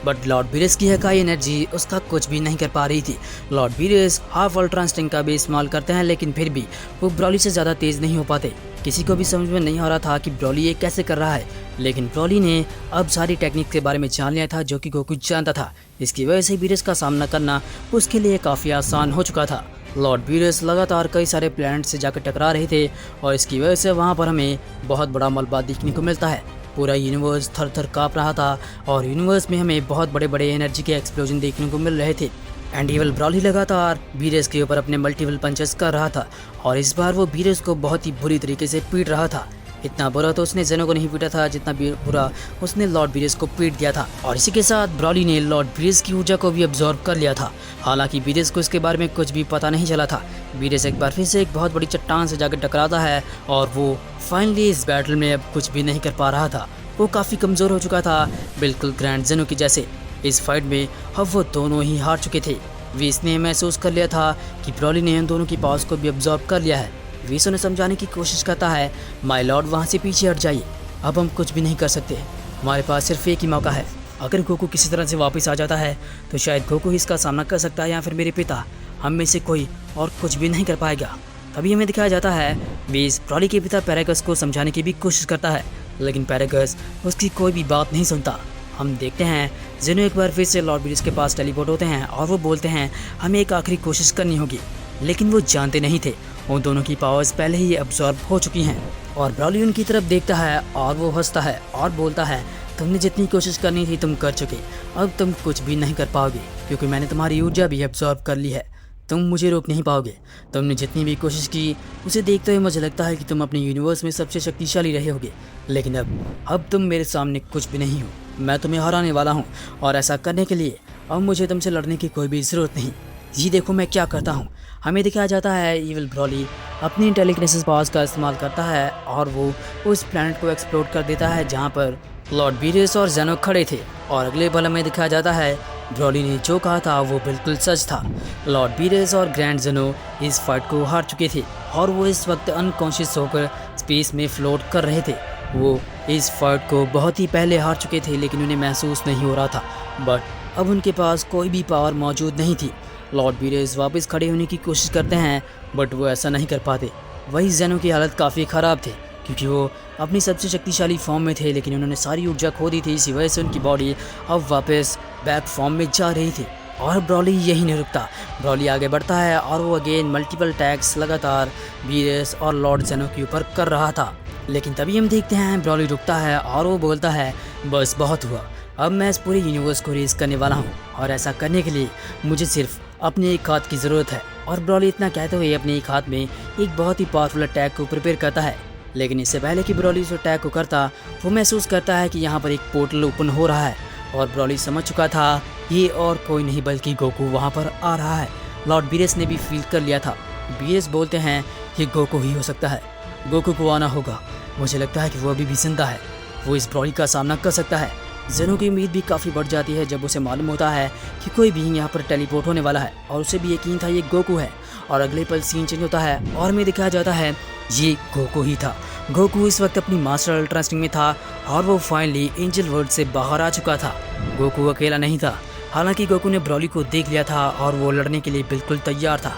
बट लॉर्ड बीरेस की हकाई एनर्जी उसका कुछ भी नहीं कर पा रही थी। लॉर्ड बीरेस हाफ अल्ट्रा इंस्टिंग का भी इस्तेमाल करते हैं, लेकिन फिर भी वो ब्रॉली से ज़्यादा तेज़ नहीं हो पाते। किसी को भी समझ में नहीं आ रहा था कि ब्रॉली ये कैसे कर रहा है, लेकिन ब्रॉली ने अब सारी टेक्निक के बारे में जान लिया था जो कि गोकू जानता था। इसकी वजह से बीरेस का सामना करना उसके लिए काफ़ी आसान हो चुका था। लॉर्ड बीरेस लगातार कई सारे प्लैनेट से जाकर टकरा रहे थे और इसकी वजह से वहाँ पर हमें बहुत बड़ा मलबा देखने को मिलता है। पूरा यूनिवर्स थर थर काँप रहा था और यूनिवर्स में हमें बहुत बड़े बड़े एनर्जी के एक्सप्लोजन देखने को मिल रहे थे। एंड इविल ब्रॉली लगातार बीरेस के ऊपर अपने मल्टीपल पंचेस कर रहा था और इस बार वो बीरेस को बहुत ही बुरी तरीके से पीट रहा था। इतना बुरा तो उसने जेनो को नहीं पीटा था जितना बुरा उसने लॉर्ड बीरेस को पीट दिया था। और इसी के साथ ब्रॉली ने लॉर्ड बीरेस की ऊर्जा को भी अब्जॉर्ब कर लिया था। हालांकि बीरेस को इसके बारे में कुछ भी पता नहीं चला था। बीरेस एक बार फिर से एक बहुत बड़ी चट्टान से जाकर टकराता है और वो फाइनली इस बैटल में अब कुछ भी नहीं कर पा रहा था। वो काफ़ी कमज़ोर हो चुका था, बिल्कुल ग्रैंड जेनो की जैसे। इस फाइट में अब वो दोनों ही हार चुके थे। वीस ने महसूस कर लिया था कि ब्रॉली ने इन दोनों की पावर्स को भी अब्जॉर्ब कर लिया है। वीस उन्हें समझाने की कोशिश करता है, माय लॉर्ड वहाँ से पीछे हट जाइए, अब हम कुछ भी नहीं कर सकते, हमारे पास सिर्फ एक ही मौका है। अगर गोकू किसी तरह से वापस आ जाता है तो शायद गोकू ही इसका सामना कर सकता है या फिर मेरे पिता, हम में से कोई और कुछ भी नहीं कर पाएगा। तभी हमें दिखाया जाता है वीस ब्रॉली के पिता पैरागस को समझाने की भी कोशिश करता है, लेकिन पैरागस उसकी कोई भी बात नहीं सुनता। हम देखते हैं जेनो एक बार फिर से लॉर्ड बीरेस के पास टेलीपोर्ट होते हैं और वो बोलते हैं हमें एक आखिरी कोशिश करनी होगी। लेकिन वो जानते नहीं थे उन दोनों की पावर्स पहले ही अब्सॉर्ब हो चुकी हैं। और ब्रॉली उनकी तरफ देखता है और वो हंसता है और बोलता है तुमने जितनी कोशिश करनी थी तुम कर चुके, अब तुम कुछ भी नहीं कर पाओगे क्योंकि मैंने तुम्हारी ऊर्जा भी अब्सॉर्ब कर ली है। तुम मुझे रोक नहीं पाओगे। तुमने जितनी भी कोशिश की उसे देखते हुए मुझे लगता है कि तुम अपने यूनिवर्स में सबसे शक्तिशाली रहे होगे, लेकिन अब तुम मेरे सामने कुछ भी नहीं हो। मैं तुम्हें हराने वाला हूँ और ऐसा करने के लिए अब मुझे तुमसे लड़ने की कोई भी ज़रूरत नहीं। ये देखो मैं क्या करता हूँ। हमें दिखाया जाता है ईविल ब्रॉली अपनी इंटेलिजेंस पावर्स का इस्तेमाल करता है और वो उस प्लैनेट को एक्सप्लोर कर देता है जहाँ पर लॉर्ड बीरेस और जेनो खड़े थे। और अगले पल में दिखाया जाता है ब्रॉली ने जो कहा था वो बिल्कुल सच था। लॉर्ड बीरेस और ग्रैंड जेनो इस फाइट को हार चुके थे और वो इस वक्त अनकॉन्शियस होकर स्पेस में फ्लोट कर रहे थे। वो इस फाइट को बहुत ही पहले हार चुके थे लेकिन उन्हें महसूस नहीं हो रहा था, बट अब उनके पास कोई भी पावर मौजूद नहीं थी। लॉर्ड बीरेस वापस खड़े होने की कोशिश करते हैं बट वो ऐसा नहीं कर पाते। वही जेनो की हालत काफ़ी ख़राब थी क्योंकि वो अपनी सबसे शक्तिशाली फॉर्म में थे, लेकिन उन्होंने सारी ऊर्जा खो दी थी। इसी वजह से उनकी बॉडी अब वापस बैक फॉर्म में जा रही थी। और ब्रॉली यही नहीं रुकता, ब्रॉली आगे बढ़ता है और वो अगेन मल्टीपल टैग्स लगातार बीरेस और लॉर्ड जेनो के ऊपर कर रहा था। लेकिन तभी हम देखते हैं ब्रॉली रुकता है और वो बोलता है बस बहुत हुआ, अब मैं इस पूरे यूनिवर्स को रेस करने वाला हूँ और ऐसा करने के लिए मुझे सिर्फ अपने एक हाथ की ज़रूरत है। और ब्रॉली इतना कहते हुए अपने एक हाथ में एक बहुत ही पावरफुल अटैक को प्रिपेयर करता है। लेकिन इससे पहले कि ब्रॉली उस अटैक को करता वो महसूस करता है कि यहाँ पर एक पोर्टल ओपन हो रहा है और ब्रॉली समझ चुका था ये और कोई नहीं बल्कि गोकू वहाँ पर आ रहा है। लॉर्ड बीरेस ने भी फील कर लिया था। बीरेस बोलते हैं ये गोकू ही हो सकता है, गोकू को आना होगा, मुझे लगता है कि वो अभी भी जिंदा है, वो इस ब्रॉली का सामना कर सकता है। जेनो की उम्मीद भी काफ़ी बढ़ जाती है जब उसे मालूम होता है कि कोई भी यहाँ पर टेलीपोर्ट होने वाला है और उसे भी यकीन था ये गोकू है। और अगले पल सीन चेंज होता है और हमें दिखाया जाता है ये गोकू ही था। गोकू इस वक्त अपनी मास्टर अल्ट्रा इंस्टिंक्ट में था और वो फाइनली एंजल वर्ल्ड से बाहर आ चुका था। गोकू अकेला नहीं था, हालांकि गोकू ने ब्रॉली को देख लिया था और वो लड़ने के लिए बिल्कुल तैयार था।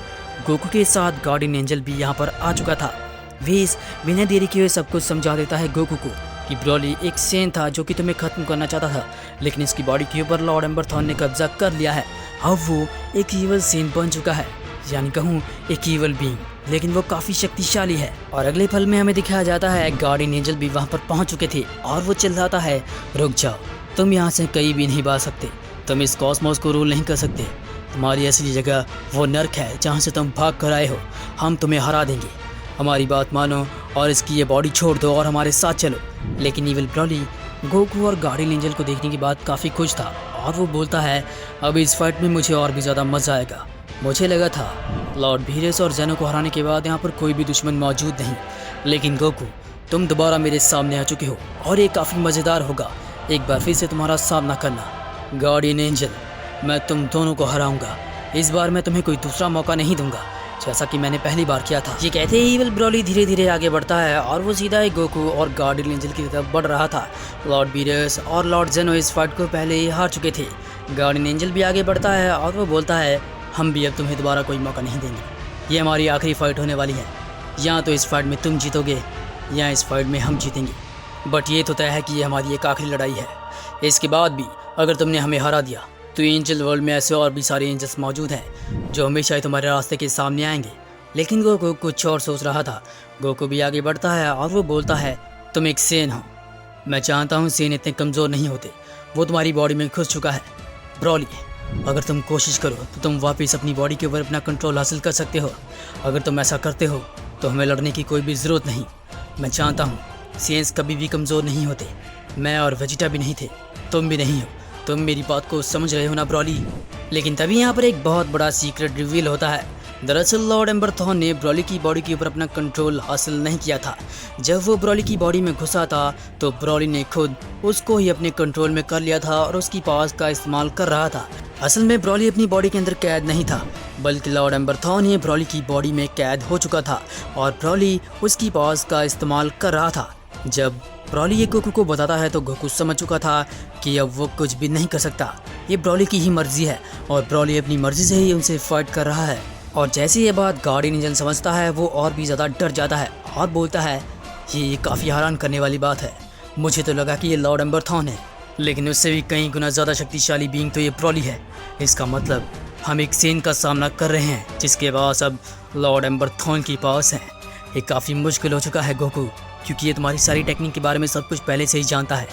गोकू के साथ गार्डियन एंजल भी यहाँ पर आ चुका था। वीस बिना देरी किए सब कुछ समझा देता है गोकू को कि ब्रॉली एक सेन था जो कि तुम्हें खत्म करना चाहता था, लेकिन इसकी बॉडी के ऊपर लॉर्ड एम्बरथॉर्न ने कब्जा कर लिया है। अब वो एक ईवल सेन बन चुका है, यानी कहूँ एक ईवल बीइंग, लेकिन वो काफ़ी शक्तिशाली है। और अगले पल में हमें दिखाया जाता है गार्डियन एंजल भी वहाँ पर पहुँच चुके थे और वो चिल्लाता है रुक जाओ, तुम यहाँ से कहीं भी नहीं भाग सकते, तुम इस कॉस्मोस को रूल नहीं कर सकते, तुम्हारी असली जगह वो नर्क है जहाँ से तुम भाग कर आए हो, हम तुम्हें हरा देंगे, हमारी बात मानो और इसकी ये बॉडी छोड़ दो और हमारे साथ चलो। लेकिन ईविल ब्रॉली गोकू और गार्डियन एंजल को देखने के बाद काफ़ी खुश था और वो बोलता है अब इस फाइट में मुझे और भी ज़्यादा मज़ा आएगा। मुझे लगा था लॉर्ड बीरेस और जेनो को हराने के बाद यहाँ पर कोई भी दुश्मन मौजूद नहीं, लेकिन गोकू तुम दोबारा मेरे सामने आ चुके हो और ये काफ़ी मज़ेदार होगा एक बार फिर से तुम्हारा सामना करना। गार्डियन एंजल मैं तुम दोनों को हराऊंगा, इस बार मैं तुम्हें कोई दूसरा मौका नहीं दूंगा जैसा कि मैंने पहली बार किया था। ये कहते ही ईविल ब्रॉली धीरे धीरे आगे बढ़ता है और वो सीधा ही गोकू और गार्डियन एंजल की तरफ बढ़ रहा था। लॉर्ड बीरेस और लॉर्ड जेनो इस फाइट को पहले ही हार चुके थे। गार्डियन एंजल भी आगे बढ़ता है और वो बोलता है हम भी अब तुम्हें दोबारा कोई मौका नहीं देंगे, ये हमारी आखिरी फाइट होने वाली है, या तो इस फाइट में तुम जीतोगे या इस फाइट में हम जीतेंगे, बट ये तो तय है कि ये हमारी एक आखिरी लड़ाई है। इसके बाद भी अगर तुमने हमें हरा दिया तो एंजल वर्ल्ड में ऐसे और भी सारे एंजल्स मौजूद हैं जो हमेशा ही तुम्हारे रास्ते के सामने आएंगे। लेकिन गोकू कुछ और सोच रहा था। गोकू भी आगे बढ़ता है और वो बोलता है तुम एक सेन हो, मैं जानता हूँ सेन इतने कमज़ोर नहीं होते, वो तुम्हारी बॉडी में घुस चुका है। ब्रॉली अगर तुम कोशिश करो तो तुम वापस अपनी बॉडी के ऊपर अपना कंट्रोल हासिल कर सकते हो, अगर तुम ऐसा करते हो तो हमें लड़ने की कोई भी ज़रूरत नहीं। मैं जानता हूँ सेंस कभी भी कमज़ोर नहीं होते। मैं और वेजिटा भी नहीं थे, तुम भी नहीं हो। तुम मेरी बात को समझ रहे हो ना ब्रॉली? लेकिन तभी यहाँ पर एक बहुत बड़ा सीक्रेट रिवील होता है। दरअसल लॉर्ड एम्बर थॉर्न ने ब्रॉली की बॉडी के ऊपर अपना कंट्रोल हासिल नहीं किया था। जब वो ब्रॉली की बॉडी में घुसा था तो ब्रॉली ने खुद उसको ही अपने कंट्रोल में कर लिया था और उसकी पावर्स का इस्तेमाल कर रहा था। असल में ब्रॉली अपनी बॉडी के अंदर कैद नहीं था, बल्कि लॉर्ड एम्बर थॉर्न ही ब्रॉली की बॉडी में कैद हो चुका था और ब्रॉली उसकी पावर्स का इस्तेमाल कर रहा था। जब ब्रॉली ये गोकू को बताता है तो गोकू समझ चुका था कि अब वो कुछ भी नहीं कर सकता। ये ब्रॉली की ही मर्जी है और ब्रॉली अपनी मर्जी से ही उनसे फाइट कर रहा है। और जैसे ये बात गार्डियन एंजल समझता है वो और भी ज़्यादा डर जाता है और बोलता है ये काफ़ी हैरान करने वाली बात है। मुझे तो लगा कि ये लॉर्ड एम्बर थॉर्न है, लेकिन उससे भी कई गुना ज़्यादा शक्तिशाली बीइंग तो ये ब्रॉली है। इसका मतलब हम एक सेन का सामना कर रहे हैं जिसके पास अब लॉर्ड एम्बर थॉर्न की पावर्स हैं। ये काफ़ी मुश्किल हो चुका है गोकू, क्योंकि ये तुम्हारी सारी टेक्निक के बारे में सब कुछ पहले से ही जानता है।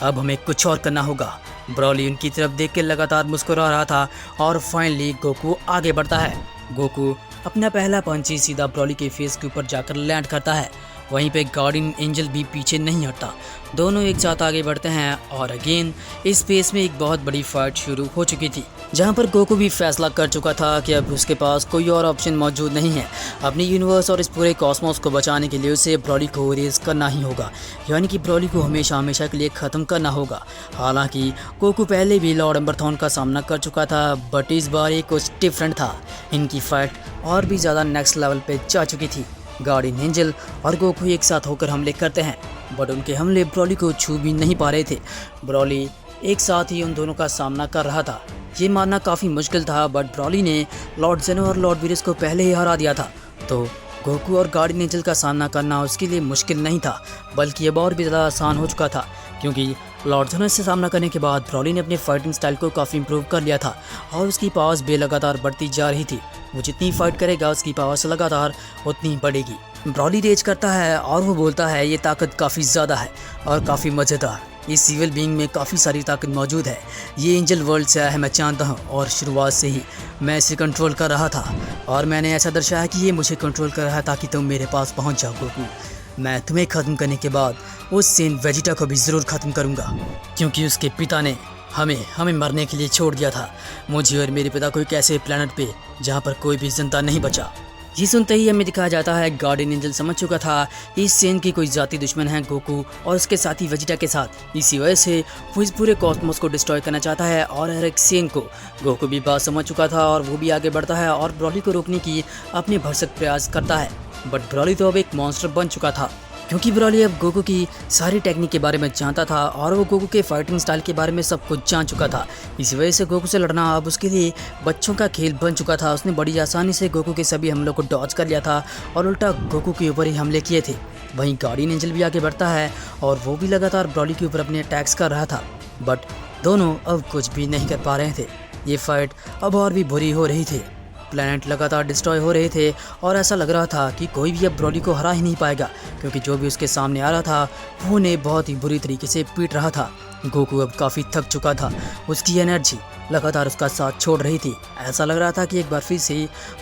अब हमें कुछ और करना होगा। ब्रॉली उनकी तरफ देख के लगातार मुस्कुरा रहा था और फाइनली गोकू आगे बढ़ता है। गोकू अपना पहला पंच ही सीधा ब्रॉली के फेस के ऊपर जाकर लैंड करता है। वहीं पे गार्डियन एंजल भी पीछे नहीं हटता। दोनों एक साथ आगे बढ़ते हैं और अगेन इस स्पेस में एक बहुत बड़ी फाइट शुरू हो चुकी थी, जहां पर गोकू भी फैसला कर चुका था कि अब उसके पास कोई और ऑप्शन मौजूद नहीं है। अपने यूनिवर्स और इस पूरे कॉस्मोस को बचाने के लिए उसे ब्रॉली को इरेज करना ही होगा, यानी कि ब्रॉली को हमेशा हमेशा के लिए ख़त्म करना होगा। हालांकि गोकू पहले भी लॉर्ड एम्बर थॉर्न का सामना कर चुका था, बट इस बार ये कुछ डिफरेंट था। इनकी फाइट और भी ज़्यादा नेक्स्ट लेवल पे जा चुकी थी। गार्डियन एंजल और गोकू एक साथ होकर हमले करते हैं, बट उनके हमले ब्रॉली को छू भी नहीं पा रहे थे। ब्रॉली एक साथ ही उन दोनों का सामना कर रहा था। ये मानना काफ़ी मुश्किल था, बट ब्रॉली ने लॉर्ड जेनो और लॉर्ड वीरस को पहले ही हरा दिया था, तो गोकू और गार्डियन एंजल का सामना करना उसके लिए मुश्किल नहीं था, बल्कि अब और भी ज़्यादा आसान हो चुका था। क्योंकि लॉर्ड जेनो से सामना करने के बाद ब्रॉली ने अपने फाइटिंग स्टाइल को काफ़ी इंप्रूव कर लिया था और उसकी पावर्स बेलगातार बढ़ती जा रही थी। वो जितनी फाइट करेगा उसकी पावर्स लगातार उतनी बढ़ेगी। ब्रॉली रेज करता है और वो बोलता है ये ताकत काफ़ी ज़्यादा है और काफ़ी मज़ेदार। इस सिविल बीइंग में काफ़ी सारी ताकत मौजूद है। ये एंजल वर्ल्ड से आया है, मैं जानता हूँ, और शुरुआत से ही मैं इसे कंट्रोल कर रहा था और मैंने ऐसा दर्शाया कि ये मुझे कंट्रोल कर रहा है ताकि तुम मेरे पास पहुँच जाओ गोकू। मैं तुम्हें ख़त्म करने के बाद उस सेन वेजिटा को भी ज़रूर ख़त्म करूँगा, क्योंकि उसके पिता ने हमें मरने के लिए छोड़ दिया था, मुझे और मेरे पिता को एक ऐसे प्लेनेट पे जहाँ पर कोई भी जनता नहीं बचा। ये सुनते ही हमें दिखाया जाता है गार्डियन एंजल समझ चुका था इस सेन की कोई जाती दुश्मन है गोकू और उसके साथी वेजिटा के साथ। इसी वजह से वो इस पूरे कॉस्मोस को डिस्ट्रॉय करना चाहता है और हर एक सेन को। गोकू भी बात समझ चुका था और वो भी आगे बढ़ता है और ब्रॉली को रोकने की अपने भरसक प्रयास करता है, बट ब्रॉली तो अब एक मॉन्स्टर बन चुका था, क्योंकि ब्रॉली अब गोकू की सारी टेक्निक के बारे में जानता था और वो गोकू के फाइटिंग स्टाइल के बारे में सब कुछ जान चुका था। इसी वजह से गोकू से लड़ना अब उसके लिए बच्चों का खेल बन चुका था। उसने बड़ी आसानी से गोकू के सभी हमलों को डॉज कर लिया था और उल्टा गोकू के ऊपर ही हमले किए थे। वहीं गार्डियन एंजल भी आगे बढ़ता है और वो भी लगातार ब्रॉली के ऊपर अपने अटैक्स कर रहा था, बट दोनों अब कुछ भी नहीं कर पा रहे थे। ये फाइट अब और भी बुरी हो रही थी। प्लैनेट लगातार डिस्ट्रॉय हो रहे थे और ऐसा लग रहा था कि कोई भी अब ब्रॉली को हरा ही नहीं पाएगा, क्योंकि जो भी उसके सामने आ रहा था वो उन्हें बहुत ही बुरी तरीके से पीट रहा था। गोकू अब काफ़ी थक चुका था, उसकी एनर्जी लगातार उसका साथ छोड़ रही थी। ऐसा लग रहा था कि एक बार फिर से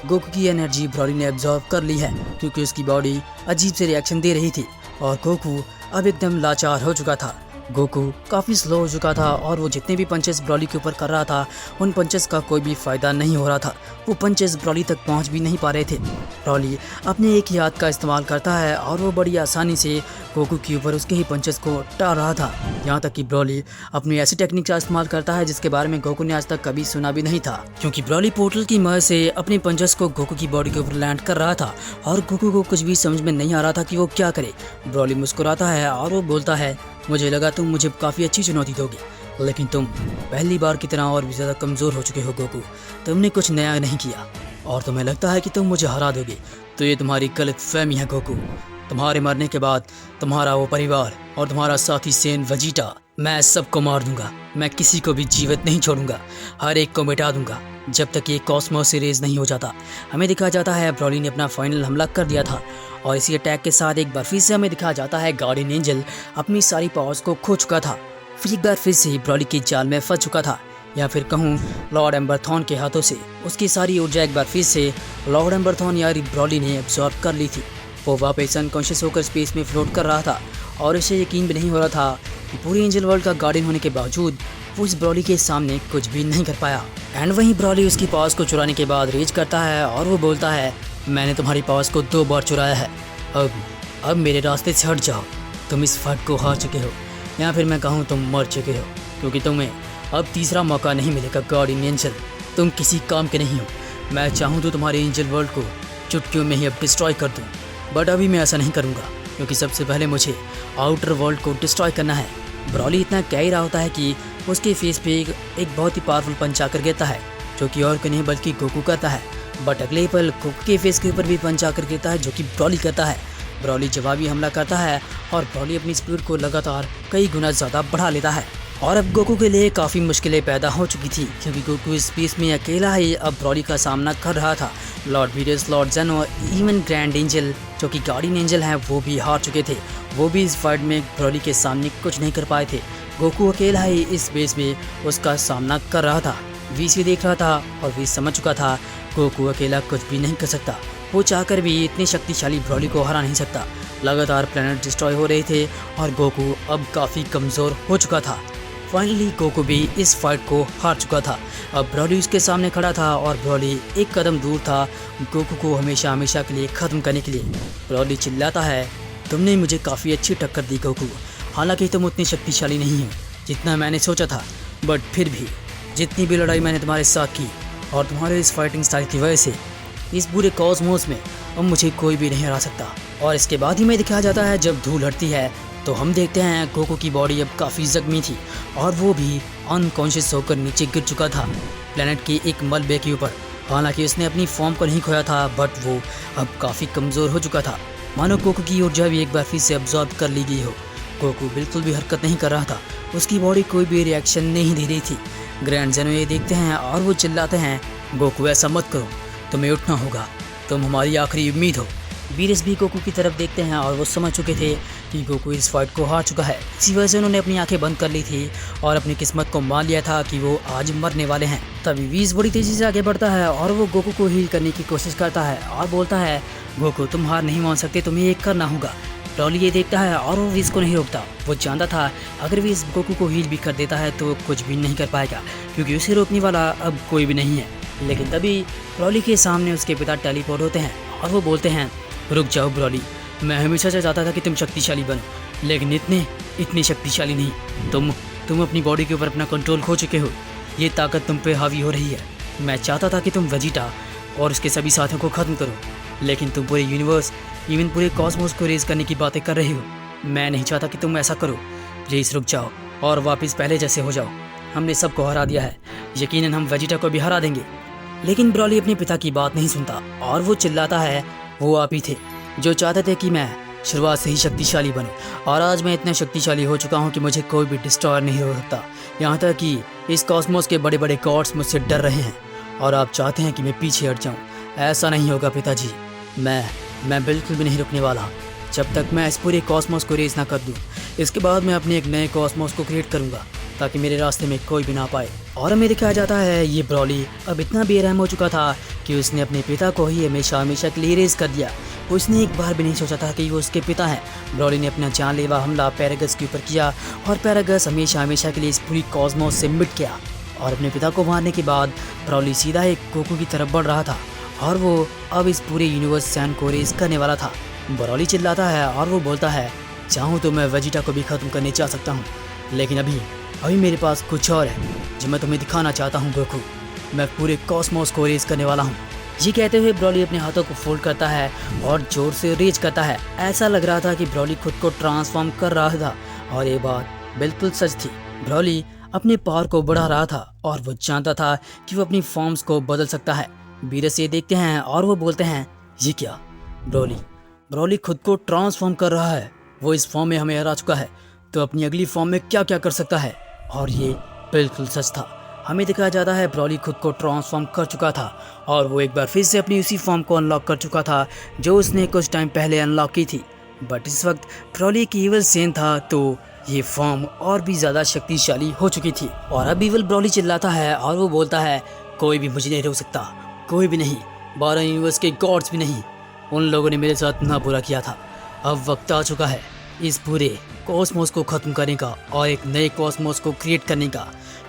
गोकू की एनर्जी ब्रॉली ने एब्जॉर्ब कर ली है, क्योंकि उसकी बॉडी अजीब से रिएक्शन दे रही थी और गोकू अब एकदम लाचार हो चुका था। गोकू काफ़ी स्लो हो चुका था और वो जितने भी पंचेस ब्रॉली के ऊपर कर रहा था उन पंचेस का कोई भी फ़ायदा नहीं हो रहा था। वो पंचेस ब्रॉली तक पहुंच भी नहीं पा रहे थे। ब्रॉली अपने एक ही हाथ का इस्तेमाल करता है और वो बड़ी आसानी से गोकू के ऊपर उसके ही पंचेस को टार रहा था, यहाँ तक कि ब्रॉली अपनी ऐसी टेक्निक का इस्तेमाल करता है जिसके बारे में गोकू ने आज तक कभी सुना भी नहीं था, क्योंकि ब्रॉली पोर्टल की मदद से अपने पंचेस को गोकू की बॉडी के ऊपर लैंड कर रहा था और गोकू को कुछ भी समझ में नहीं आ रहा था कि वो क्या करे। ब्रॉली मुस्कुराता है और वो बोलता है मुझे लगा तुम मुझे काफ़ी अच्छी चुनौती दोगे, लेकिन तुम पहली बार की तरह और भी ज़्यादा कमज़ोर हो चुके हो गोकू। तुमने कुछ नया नहीं किया और तुम्हें लगता है कि तुम मुझे हरा दोगे, तो ये तुम्हारी गलत फहमी है गोकू। तुम्हारे मरने के बाद तुम्हारा वो परिवार और तुम्हारा साथी सेन वेजिटा, मैं सबको मार दूंगा। मैं किसी को भी जीवित नहीं छोड़ूंगा, हर एक को मिटा दूंगा जब तक ये कॉस्मोस इरेज नहीं हो जाता। हमें दिखाया जाता है ब्रॉली ने अपना फाइनल हमला कर दिया था और इसी अटैक के साथ एक बार फिर से हमें दिखाया जाता है गार्डियन एंजल अपनी सारी पावर्स को खो चुका था, फिर एक बार फिर से ब्रॉली की जाल में फंस चुका था, या फिर कहूँ लॉर्ड एम्बर थॉर्न के हाथों से उसकी सारी ऊर्जा एक बार फिर से लॉर्ड एम्बर थॉर्न या ब्रॉली ने एब्जॉर्ब कर ली थी। वो वापस अनकॉन्शियस होकर स्पेस में फ्लोट कर रहा था और उसे यकीन भी नहीं हो रहा था कि पूरे एंजल वर्ल्ड का गार्डियन होने के बावजूद वो इस ब्रॉली के सामने कुछ भी नहीं कर पाया। एंड वहीं ब्रॉली उसकी पावर्स को चुराने के बाद रेज करता है और वो बोलता है, मैंने तुम्हारी पावर्स को 2 बार चुराया है, अब मेरे रास्ते से हट जाओ। तुम इस फाइट को हार चुके हो, या फिर मैं कहूँ तुम मर चुके हो, क्योंकि तुम्हें अब तीसरा मौका नहीं मिलेगा गार्डियन एंजल। तुम किसी काम के नहीं हो। मैं चाहूँ तो तुम्हारे एंजल वर्ल्ड को चुटकियों में ही अब डिस्ट्रॉय कर दूँ, बट अभी मैं ऐसा नहीं करूँगा, क्योंकि सबसे पहले मुझे आउटर वर्ल्ड को डिस्ट्रॉय करना है। ब्रॉली इतना कह ही रहा होता है कि उसके फेस पे एक बहुत ही पावरफुल पंच आकर गिरता है, जो कि और कोई नहीं बल्कि गोकू करता है। बट अगले पल गोकू के फेस के ऊपर भी पंच आकर गिरता है, जो कि ब्रॉली करता है। ब्रॉली जवाबी हमला करता है और ब्रॉली अपनी स्पीड को लगातार कई गुना ज़्यादा बढ़ा लेता है। और अब गोकू के लिए काफ़ी मुश्किलें पैदा हो चुकी थी, क्योंकि गोकू इस स्पेस में अकेला ही अब ब्रॉली का सामना कर रहा था। लॉर्ड वीडियस, लॉर्ड जेनो, इवन ग्रैंड एंजल जो कि गार्डियन एंजल हैं, वो भी हार चुके थे। वो भी इस फाइट में ब्रॉली के सामने कुछ नहीं कर पाए थे। गोकू अकेला ही इस स्पेस में उसका सामना कर रहा था। वीस भी देख रहा था और वीस समझ चुका था गोकू अकेला कुछ भी नहीं कर सकता। वो चाहकर भी इतनी शक्तिशाली ब्रॉली को हरा नहीं सकता। लगातार प्लैनेट डिस्ट्रॉय हो रहे थे और गोकू अब काफ़ी कमज़ोर हो चुका था। फाइनली गोकू भी इस फाइट को हार चुका था। अब ब्रॉली उसके सामने खड़ा था और ब्रॉली एक कदम दूर था गोकू को हमेशा हमेशा के लिए ख़त्म करने के लिए। ब्रॉली चिल्लाता है, तुमने मुझे काफ़ी अच्छी टक्कर दी गोकू, हालांकि तुम उतनी शक्तिशाली नहीं हो जितना मैंने सोचा था, बट फिर भी जितनी भी लड़ाई मैंने तुम्हारे साथ की और तुम्हारे इस फाइटिंग स्टाइल की वजह से इस पूरे कॉस्मोस में अब मुझे कोई भी नहीं हरा सकता। और इसके बाद ही में दिखाया जाता है जब धूल हटती है तो हम देखते हैं गोकू की बॉडी अब काफ़ी जख्मी थी और वो भी अनकॉन्शियस होकर नीचे गिर चुका था प्लेनेट के एक मलबे के ऊपर। हालांकि उसने अपनी फॉर्म को नहीं खोया था, बट वो अब काफ़ी कमज़ोर हो चुका था, मानो गोकू की ऊर्जा भी एक बार फिर से अब्जॉर्ब कर ली गई हो। गोकू बिल्कुल भी हरकत नहीं कर रहा था, उसकी बॉडी कोई भी रिएक्शन नहीं दे रही थी। ग्रैंड जेनो ये देखते हैं और वो चिल्लाते हैं, गोकू ऐसा मत करो, तुम्हें उठना होगा, तुम हमारी आखिरी उम्मीद हो। वीरस भी गोकू की तरफ देखते हैं और वो समझ चुके थे कि गोकू इस फाइट को हार चुका है। इसी वजह से उन्होंने अपनी आंखें बंद कर ली थी और अपनी किस्मत को मान लिया था कि वो आज मरने वाले हैं। तभी वीस बड़ी तेज़ी से आगे बढ़ता है और वो गोकू को हील करने की कोशिश करता है और बोलता है, गोकू तुम हार नहीं मान सकते, तुम्हें ये करना होगा। ब्रॉली ये देखता है और वो वीस को नहीं रोकता। वो जानता था अगर वीस गोकू को हील भी कर देता है तो कुछ भी नहीं कर पाएगा, क्योंकि उसे रोकने वाला अब कोई भी नहीं है। लेकिन तभी ब्रॉली के सामने उसके पिता टेलीपोर्ट होते हैं और वो बोलते हैं, रुक जाओ ब्रॉली, मैं हमेशा से चाहता था कि तुम शक्तिशाली बनो, लेकिन इतनी शक्तिशाली नहीं। तुम अपनी बॉडी के ऊपर अपना कंट्रोल खो चुके हो, ये ताकत तुम पे हावी हो रही है। मैं चाहता था कि तुम वेजिटा और उसके सभी साथियों को ख़त्म करो, लेकिन तुम पूरे यूनिवर्स, इवन पूरे कॉस्मोस को रेज करने की बातें कर रहे हो। मैं नहीं चाहता कि तुम ऐसा करो। प्लीज़ रुक जाओ और वापस पहले जैसे हो जाओ। हमने सबको हरा दिया है, यकीनन हम वेजिटा को भी हरा देंगे। लेकिन ब्रॉली अपने पिता की बात नहीं सुनता और वो चिल्लाता है, वो आप ही थे जो चाहते थे कि मैं शुरुआत से ही शक्तिशाली बनूं, और आज मैं इतना शक्तिशाली हो चुका हूं कि मुझे कोई भी डिस्ट्रॉयर नहीं हो सकता। यहाँ तक कि इस कॉस्मोस के बड़े बड़े गॉड्स मुझसे डर रहे हैं और आप चाहते हैं कि मैं पीछे हट जाऊं। ऐसा नहीं होगा पिताजी, मैं बिल्कुल भी नहीं रुकने वाला जब तक मैं इस पूरे कॉस्मोस को रेज ना कर दूं। इसके बाद मैं अपने एक नए कॉस्मोस को क्रिएट करूंगा ताकि मेरे रास्ते में कोई भी ना पाए। और हमें दिखाया जाता है ये ब्रॉली अब इतना बेरहम हो चुका था कि उसने अपने पिता को ही हमेशा हमेशा के लिए रेज कर दिया। उसने एक बार भी नहीं सोचा था कि वो उसके पिता हैं। ब्रॉली ने अपना जानलेवा हमला पैरागस के ऊपर किया और पैरागस हमेशा हमेशा के लिए इस पूरी कॉस्मोस से मिट गया। और अपने पिता को मारने के बाद ब्रॉली सीधा एक गोकू की तरफ बढ़ रहा था और वो अब इस पूरे यूनिवर्स सैन को रेज करने वाला था। ब्रॉली चिल्लाता है और वो बोलता है, चाहूँ तो मैं वेजिटा को भी ख़त्म करने चाह सकता हूँ, लेकिन अभी मेरे पास कुछ और है जो मैं तुम्हें दिखाना चाहता हूँ गोकू। मैं पूरे कॉस्मोस को रेज करने वाला हूँ। ये कहते हुए ब्रॉली अपने हाथों को फोल्ड करता है और जोर से रेज करता है। ऐसा लग रहा था कि ब्रॉली खुद को ट्रांसफॉर्म कर रहा था और ये बात बिल्कुल सच थी। ब्रॉली अपने पावर को बढ़ा रहा था और वो जानता था कि वो अपनी फॉर्म्स को बदल सकता है। बीरस ये देखते हैं और वो बोलते हैं, ये क्या? ब्रॉली खुद को ट्रांसफॉर्म कर रहा है। वो इस फॉर्म में हमें हरा चुका है तो अपनी अगली फॉर्म में क्या क्या कर सकता है। और ये बिल्कुल सच था। हमें दिखाया जाता है ब्रॉली खुद को ट्रांसफॉर्म कर चुका था और वो एक बार फिर से अपनी उसी फॉर्म को अनलॉक कर चुका था जो उसने कुछ टाइम पहले अनलॉक की थी। बट इस वक्त ब्रॉली की ईवल सेन था तो ये फॉर्म और भी ज़्यादा शक्तिशाली हो चुकी थी। और अब ईवल ब्रॉली चिल्लाता है और वो बोलता है, कोई भी मुझे नहीं रोक सकता, कोई भी नहीं, 12 यूनिवर्स के गॉड्स भी नहीं। उन लोगों ने मेरे साथ इतना बुरा किया था, अब वक्त आ चुका है इस पूरे कॉस्मोस को ख़त्म करने का और एक नए कॉस्मोस को क्रिएट करने का।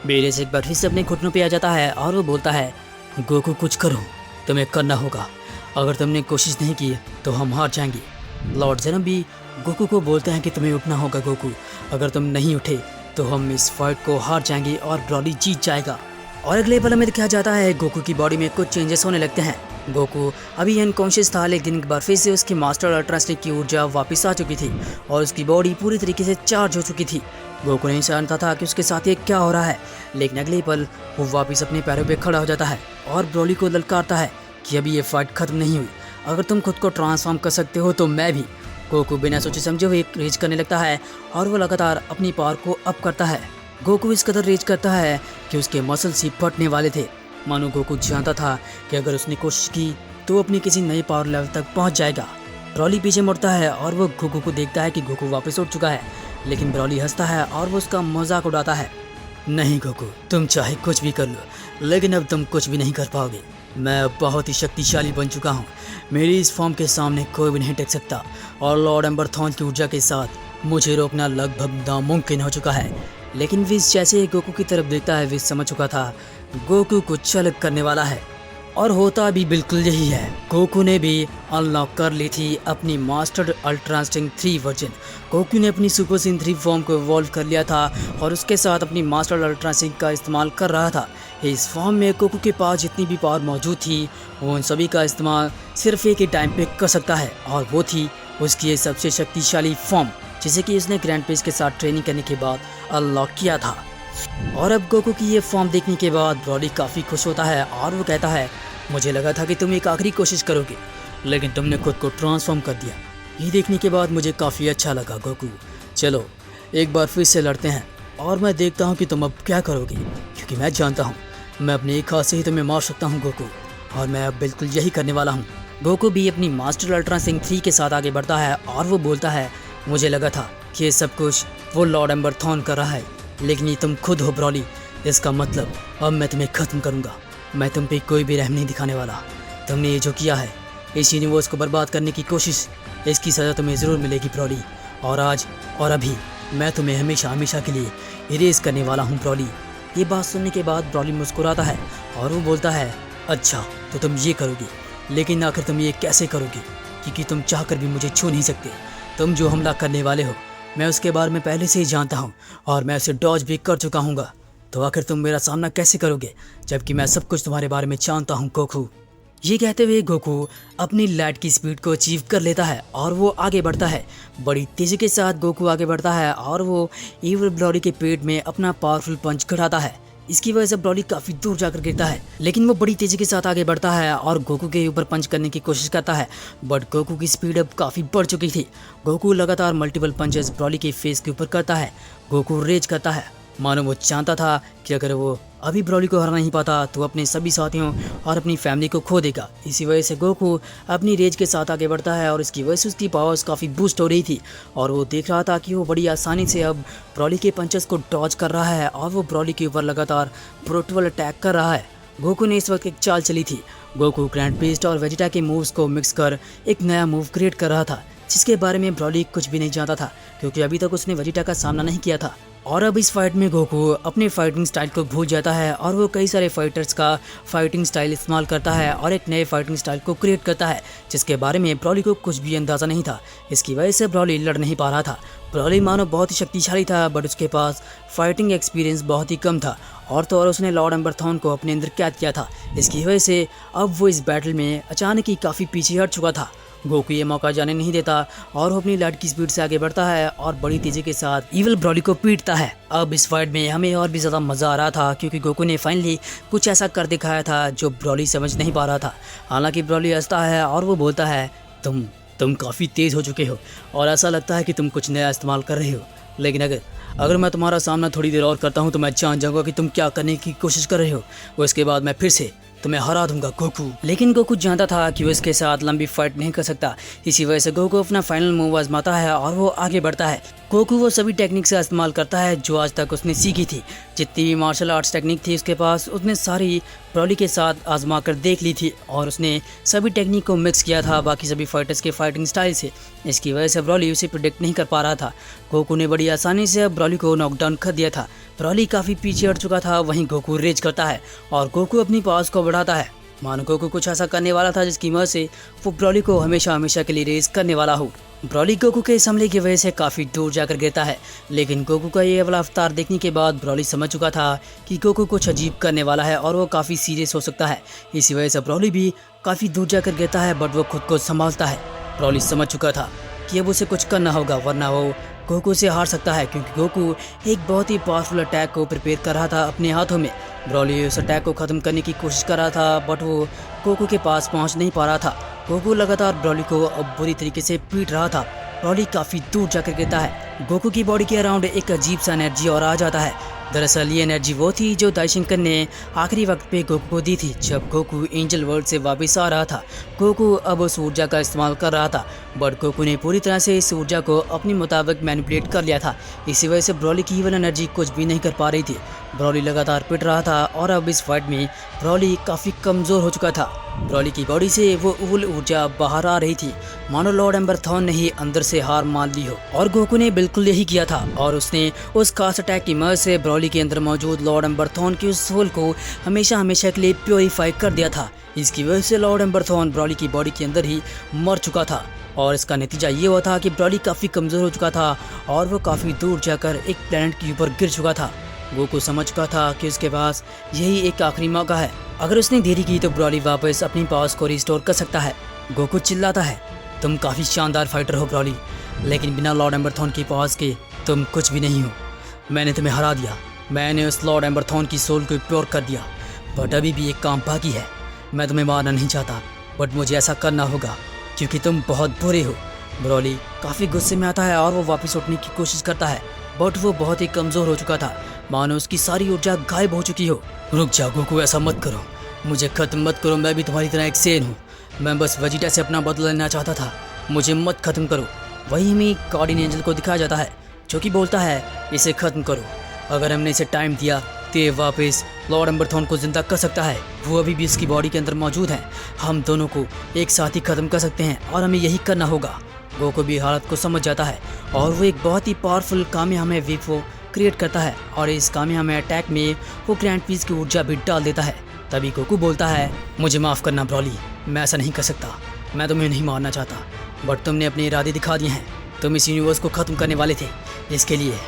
बेरेस एक बार फिर से अपने घुटनों पे आ जाता है और वो बोलता है, गोकू कुछ करो, तुम्हें करना होगा। अगर तुमने कोशिश नहीं की तो हम हार जाएंगे। लॉर्ड जेनम भी गोकू को बोलते हैं कि तुम्हें उठना होगा गोकू, अगर तुम नहीं उठे तो हम इस फाइट को हार जाएंगे और ब्रॉली जीत जाएगा। और अगले पल में दिखाया जाता है गोकू की बॉडी में कुछ चेंजेस होने लगते हैं। गोकू अभी अनकॉन्शियस था, लेकिन एक बार फिर से उसकी मास्टर अल्ट्रा इंस्टिंक्ट की ऊर्जा वापस आ चुकी थी और उसकी बॉडी पूरी तरीके से चार्ज हो चुकी थी। गोकू नहीं जानता था कि उसके साथ ये क्या हो रहा है, लेकिन अगले पल वो वापस अपने पैरों पे खड़ा हो जाता है और ब्रॉली को ललकारता है कि अभी ये फाइट खत्म नहीं हुई, अगर तुम खुद को ट्रांसफॉर्म कर सकते हो तो मैं भी। गोकू बिना सोचे समझे हुए रेज करने लगता है और वो लगातार अपनी पावर को अप करता है। गोकू इस कदर रेज करता है कि उसके मसल्स ही फटने वाले थे। मानो गोकू जानता था कि अगर उसने कोशिश की तो अपनी किसी नए पावर लेवल तक पहुंच जाएगा। ब्रॉली पीछे मुड़ता है और वो गोकू को देखता है कि गोकू वापस उठ चुका है, लेकिन ब्रॉली हंसता है और वो उसका मजाक उड़ाता है। नहीं गोकू, तुम चाहे कुछ भी कर लो, लेकिन अब तुम कुछ भी नहीं कर पाओगे। मैं अब बहुत ही शक्तिशाली बन चुका हूँ, मेरी इस फॉर्म के सामने कोई भी नहीं टेक सकता और लॉर्ड एम्बरथॉन की ऊर्जा के साथ मुझे रोकना लगभग नामुमकिन हो चुका है। लेकिन विज जैसे ही गोकू की तरफ देखता है, विज समझ चुका था गोकू कुछ अलग करने वाला है और होता भी बिल्कुल यही है। गोकू ने भी अनलॉक कर ली थी अपनी master ultra instinct 3 version. Goku ने अपनी सुपर सीन 3 फॉर्म को इवॉल्व कर लिया था और उसके साथ अपनी मास्टर अल्ट्रा इंस्टिंक्ट का इस्तेमाल कर रहा था। इस फॉर्म में गोकू के पास जितनी भी पावर मौजूद थी वो उन सभी का इस्तेमाल सिर्फ एक ही टाइम पे कर सकता है, और वो थी उसकी ये सबसे शक्तिशाली फॉर्म, जिसे कि उसने ग्रैंड पेज के साथ ट्रेनिंग करने के बाद अनलॉक किया था। और अब गोकू की ये फॉर्म देखने के बाद ब्रॉली काफ़ी खुश होता है और वो कहता है, मुझे लगा था कि तुम एक आखिरी कोशिश करोगे, लेकिन तुमने खुद को ट्रांसफॉर्म कर दिया। ये देखने के बाद मुझे काफ़ी अच्छा लगा गोकू। चलो एक बार फिर से लड़ते हैं और मैं देखता हूँ कि तुम अब क्या करोगे, क्योंकि मैं जानता हूँ मैं अपने एक हाथ से ही तुम्हें मार सकता हूँ गोकू, और मैं अब बिल्कुल यही करने वाला हूँ। गोकू भी अपनी मास्टर अल्ट्रा इंस्टिंक्ट 3 के साथ आगे बढ़ता है और वो बोलता है, मुझे लगा था कि ये सब कुछ वो लॉर्ड एम्बरथॉन कर रहा है, लेकिन ये तुम खुद हो ब्रॉली। इसका मतलब अब मैं तुम्हें ख़त्म करूँगा। मैं तुम पे कोई भी रहम नहीं दिखाने वाला। तुमने ये जो किया है, इस यूनिवर्स को बर्बाद करने की कोशिश, इसकी सज़ा तुम्हें ज़रूर मिलेगी ब्रॉली। और आज और अभी मैं तुम्हें हमेशा हमेशा के लिए इरेज करने वाला हूँ ब्रॉली। ये बात सुनने के बाद ब्रॉली मुस्कुराता है और वो बोलता है, अच्छा तो तुम ये करोगी, लेकिन आखिर तुम ये कैसे करोगी, क्योंकि तुम चाहकर भी मुझे छू नहीं सकते। तुम जो हमला करने वाले हो मैं उसके बारे में पहले से ही जानता हूँ और मैं उसे डॉज भी कर चुका हूँगा। तो आखिर तुम मेरा सामना कैसे करोगे, जबकि मैं सब कुछ तुम्हारे बारे में जानता हूँ गोकू। ये कहते हुए गोकू अपनी लाइट की स्पीड को अचीव कर लेता है और वो आगे बढ़ता है। बड़ी तेज़ी के साथ गोकू आगे बढ़ता है और वो इविल ब्रॉली के पेट में अपना पावरफुल पंच घटाता है। इसकी वजह से ब्रॉली काफ़ी दूर जाकर गिरता है, लेकिन वो बड़ी तेज़ी के साथ आगे बढ़ता है और गोकू के ऊपर पंच करने की कोशिश करता है, बट गोकू की स्पीड अब काफ़ी बढ़ चुकी थी। गोकू लगातार मल्टीपल पंचेस ब्रॉली के फेस के ऊपर करता है। गोकू रेज करता है, मानो वो जानता था कि अगर वो अभी ब्रॉली को हरा नहीं पाता तो अपने सभी साथियों और अपनी फैमिली को खो देगा। इसी वजह से गोकू अपनी रेज के साथ आगे बढ़ता है और इसकी वजह से उसकी पावर्स काफ़ी बूस्ट हो रही थी और वो देख रहा था कि वो बड़ी आसानी से अब ब्रॉली के पंचेस को डॉज कर रहा है और वो ब्रॉली के ऊपर लगातार ब्रूटल अटैक कर रहा है। गोकू ने इस वक्त एक चाल चली थी। गोकू ग्रैंड बेस्ट और वेजिटा के मूव्स को मिक्स कर एक नया मूव क्रिएट कर रहा था, जिसके बारे में ब्रॉली कुछ भी नहीं जानता था, क्योंकि अभी तक उसने वेजिटा का सामना नहीं किया था। और अब इस फाइट में गोकू अपने फाइटिंग स्टाइल को भूल जाता है और वो कई सारे फाइटर्स का फाइटिंग स्टाइल इस्तेमाल करता है और एक नए फाइटिंग स्टाइल को क्रिएट करता है, जिसके बारे में ब्रॉली को कुछ भी अंदाज़ा नहीं था। इसकी वजह से ब्रॉली लड़ नहीं पा रहा था। ब्रॉली मानो बहुत ही शक्तिशाली था, बट उसके पास फाइटिंग एक्सपीरियंस बहुत ही कम था और तो और उसने लॉर्ड एम्बरथॉन को अपने अंदर कैद किया था। इसकी वजह से अब वो इस बैटल में अचानक ही काफ़ी पीछे हट चुका था। गोकू ये मौका जाने नहीं देता और वो अपनी लाइट की स्पीड से आगे बढ़ता है और बड़ी तेज़ी के साथ इविल ब्रॉली को पीटता है। अब इस फाइट में हमें और भी ज़्यादा मज़ा आ रहा था, क्योंकि गोकू ने फाइनली कुछ ऐसा कर दिखाया था जो ब्रॉली समझ नहीं पा रहा था। हालांकि ब्रॉली हंसता है और वो बोलता है, तुम काफ़ी तेज़ हो चुके हो और ऐसा लगता है कि तुम कुछ नया इस्तेमाल कर रहे हो, लेकिन अगर मैं तुम्हारा सामना थोड़ी देर और करता हूँ तो मैं जान जाऊँगा कि तुम क्या करने की कोशिश कर रहे हो। उसके बाद मैं फिर से तो मैं हरा दूंगा गोकू। लेकिन गोकू जानता था कि वो इसके साथ लंबी फाइट नहीं कर सकता। इसी वजह से गोकू अपना फाइनल मूव आजमाता है और वो आगे बढ़ता है। गोकू वो सभी टेक्निक्स का इस्तेमाल करता है जो आज तक उसने सीखी थी। जितनी भी मार्शल आर्ट्स टेक्निक थी उसके पास, उसने सारी ब्रॉली के साथ आजमा कर देख ली थी और उसने सभी टेक्निक को मिक्स किया था बाकी सभी फाइटर्स के फाइटिंग स्टाइल से। इसकी वजह से ब्रॉली उसे प्रिडिक्ट नहीं कर पा रहा था। गोकू ने बड़ी आसानी से ब्रॉली को नॉकडाउन कर दिया था। ब्रॉली काफ़ी पीछे हट चुका था। वहीं गोकू रेज करता है और गोकू अपनी पावर्स को बढ़ाता है। मानो गोकू कुछ ऐसा करने वाला था जिसकी मदद से वो ब्रॉली को हमेशा हमेशा के लिए रेज करने वाला हो। ब्रॉली गोकू के इस हमले की वजह से काफ़ी दूर जाकर गिरता है। लेकिन गोकू का ये वाला अवतार देखने के बाद ब्रॉली समझ चुका था कि गोकू कुछ अजीब करने वाला है और वो काफ़ी सीरियस हो सकता है। इसी वजह से ब्रॉली भी काफ़ी दूर जाकर गिरता है, बट वो खुद को संभालता है। ब्रॉली समझ चुका था कि अब उसे कुछ करना होगा वरना वो गोकू से हार सकता है, क्योंकि गोकू एक बहुत ही पावरफुल अटैक को प्रिपेयर कर रहा था अपने हाथों में। ब्रॉली उस अटैक को ख़त्म करने की कोशिश कर रहा था, बट वो गोकू के पास पहुंच नहीं पा रहा था। गोकू लगातार ब्रॉली को अब बुरी तरीके से पीट रहा था। ब्रॉली काफ़ी दूर जाकर गिरता है। गोकू की बॉडी के अराउंड एक अजीब सा एनर्जी और आ जाता है। दरअसल ये एनर्जी वो थी जो दाइशिंकर ने आखिरी वक्त पे गोकू को दी थी जब गोकू एंजल वर्ल्ड से वापस आ रहा था। गोकू अब उस ऊर्जा का इस्तेमाल कर रहा था, बट गोकू ने पूरी तरह से इस ऊर्जा को अपने मुताबिक मैनिपुलेट कर लिया था। इसी वजह से ब्रॉली की इवन एनर्जी कुछ भी नहीं कर पा रही थी। ब्रॉली लगातार पिट रहा था और अब इस फाइट में ब्रॉली काफ़ी कमज़ोर हो चुका था। ब्रॉली की बॉडी से वो उल ऊर्जा बाहर आ रही थी, मानो लॉर्ड एम्बरथॉन ने ही अंदर से हार मान ली हो। और गोकू ने बिल्कुल यही किया था और उसने उस खास अटैक की मदद से ब्रॉली के अंदर मौजूद लॉर्ड एम्बरथॉन की उस सोल को हमेशा हमेशा के लिए प्योरीफाई कर दिया था। इसकी वजह से लॉर्ड एम्बरथॉन ब्रॉली की बॉडी के अंदर ही मर चुका था और इसका नतीजा ये हुआ था कि ब्रॉली काफ़ी कमज़ोर हो चुका था और वो काफ़ी दूर जाकर एक प्लेनेट के ऊपर गिर चुका था। गोकू समझ चुका था कि उसके पास यही एक आखिरी मौका है। अगर उसने देरी की तो ब्रॉली वापस अपनी पावर्स को रिस्टोर कर सकता है। गोकू चिल्लाता है, तुम काफ़ी शानदार फाइटर हो ब्रॉली, लेकिन बिना लॉर्ड एम्बरथॉन की पावर्स के तुम कुछ भी नहीं हो। मैंने तुम्हें हरा दिया, मैंने उस लॉर्ड एम्बरथॉन की सोल को प्योर कर दिया, बट अभी भी एक काम बाकी है। मैं तुम्हें मारना नहीं चाहता, बट मुझे ऐसा करना होगा क्योंकि तुम बहुत बुरे हो। ब्रॉली काफ़ी गुस्से में आता है और वो वापस उठने की कोशिश करता है, बट वो बहुत ही कमज़ोर हो चुका था, मानो उसकी सारी ऊर्जा गायब हो चुकी हो। रुक जाओ गोकू, ऐसा मत करो, मुझे ख़त्म मत करो, मैं भी तुम्हारी तरह एक सेन हूँ। मैं बस वेजिटा से अपना बदला लेना चाहता था, मुझे मत ख़त्म करो। वही हमें गार्डियन एंजल को दिखाया जाता है जो कि बोलता है इसे ख़त्म करो। अगर हमने इसे टाइम दिया तो ये वापस लॉर्ड एम्बरथॉन को ज़िंदा कर सकता है। वो अभी भी इसकी बॉडी के अंदर मौजूद है। हम दोनों को एक साथ ही ख़त्म कर सकते हैं और हमें यही करना होगा। गोकू भी हालत को समझ जाता है और वो एक बहुत ही पावरफुल कामेहामे वेव को क्रिएट करता है और इस कामेहामे अटैक में वो ग्रैंड पीस की ऊर्जा भी डाल देता है। तभी गोकू बोलता है, मुझे माफ़ करना ब्रॉली, मैं ऐसा नहीं कर सकता, मैं तुम्हें नहीं मारना चाहता, बट तुमने अपने इरादे दिखा दिए हैं। तुम इस यूनिवर्स को ख़त्म करने वाले थे, इसके लिए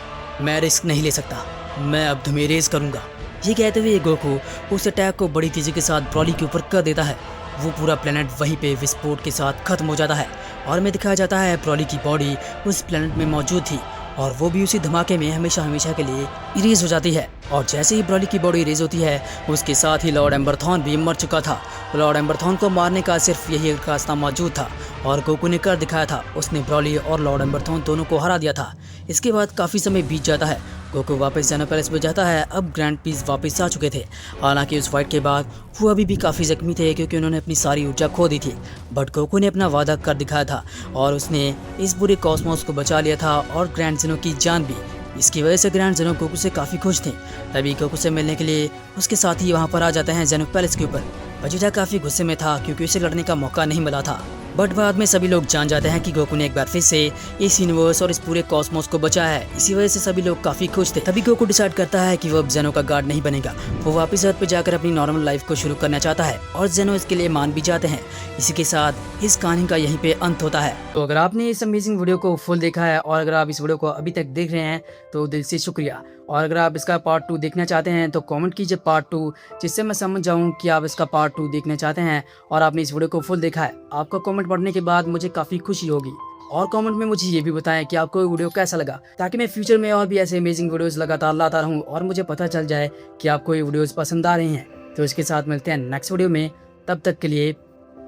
मैं रिस्क नहीं ले सकता, मैं अब तुम्हें रेज करूँगा। ये कहते हुए गोकू उस अटैक को बड़ी तेज़ी के साथ ब्रॉली के ऊपर कर देता है। वो पूरा प्लेनेट वहीं पे विस्फोट के साथ ख़त्म हो जाता है और हमें दिखाया जाता है ब्रॉली की बॉडी उस प्लेनेट में मौजूद थी और वो भी उसी धमाके में हमेशा हमेशा के लिए इरेज हो जाती है। और जैसे ही ब्रॉली की बॉडी इरेज होती है उसके साथ ही लॉर्ड एम्बरथॉन भी मर चुका था। लॉर्ड एम्बरथॉन को मारने का सिर्फ यही एक रास्ता मौजूद था और गोकू ने कर दिखाया था, उसने ब्रॉली और लॉर्ड एम्बरथॉन दोनों को हरा दिया था। इसके बाद काफ़ी समय बीत जाता है। गोकू वापस जेनो पैलेस में जाता है। अब ग्रैंड पीस वापस आ चुके थे। हालांकि उस फाइट के बाद वो अभी भी काफ़ी जख्मी थे क्योंकि उन्होंने अपनी सारी ऊर्जा खो दी थी, बट गोकू ने अपना वादा कर दिखाया था और उसने इस पूरे कॉस्मोस को बचा लिया था और ग्रैंड जेनो की जान भी। इसकी वजह से ग्रैंड जेनो गोकू से काफ़ी खुश थे। तभी गोकू से मिलने के लिए उसके साथ ही वहाँ पर आ जाते हैं जेनो पैलेस के ऊपर। वेजिटा काफ़ी गुस्से में था क्योंकि उसे लड़ने का मौका नहीं मिला था, बट बाद में सभी लोग जान जाते हैं कि गोकू ने एक बार फिर से इस यूनिवर्स और इस पूरे कॉस्मोस को बचाया है। इसी वजह से सभी लोग काफ़ी खुश थे। तभी गोकू डिसाइड करता है कि वो अब जेनो का गार्ड नहीं बनेगा, वो वापस अर्थ पे जाकर अपनी नॉर्मल लाइफ को शुरू करना चाहता है और जेनो इसके लिए मान भी जाते हैं। इसी के साथ इस कहानी का यहीं पे अंत होता है। तो अगर आपने इस अमेजिंग वीडियो को फुल देखा है और अगर आप इस वीडियो को अभी तक देख रहे हैं तो दिल से शुक्रिया। और अगर आप इसका पार्ट 2 देखना चाहते हैं तो कमेंट कीजिए पार्ट 2, जिससे मैं समझ जाऊं कि आप इसका पार्ट 2 देखना चाहते हैं और आपने इस वीडियो को फुल देखा है। आपका कमेंट पढ़ने के बाद मुझे काफ़ी खुशी होगी और कमेंट में मुझे ये भी बताएं कि आपको ये वीडियो कैसा लगा, ताकि मैं फ्यूचर में और भी ऐसे अमेजिंग वीडियोस लगातार लाता रहूं और मुझे पता चल जाए कि आपको ये वीडियोस पसंद आ रही हैं। तो इसके साथ मिलते हैं नेक्स्ट वीडियो में, तब तक के लिए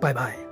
बाय बाय।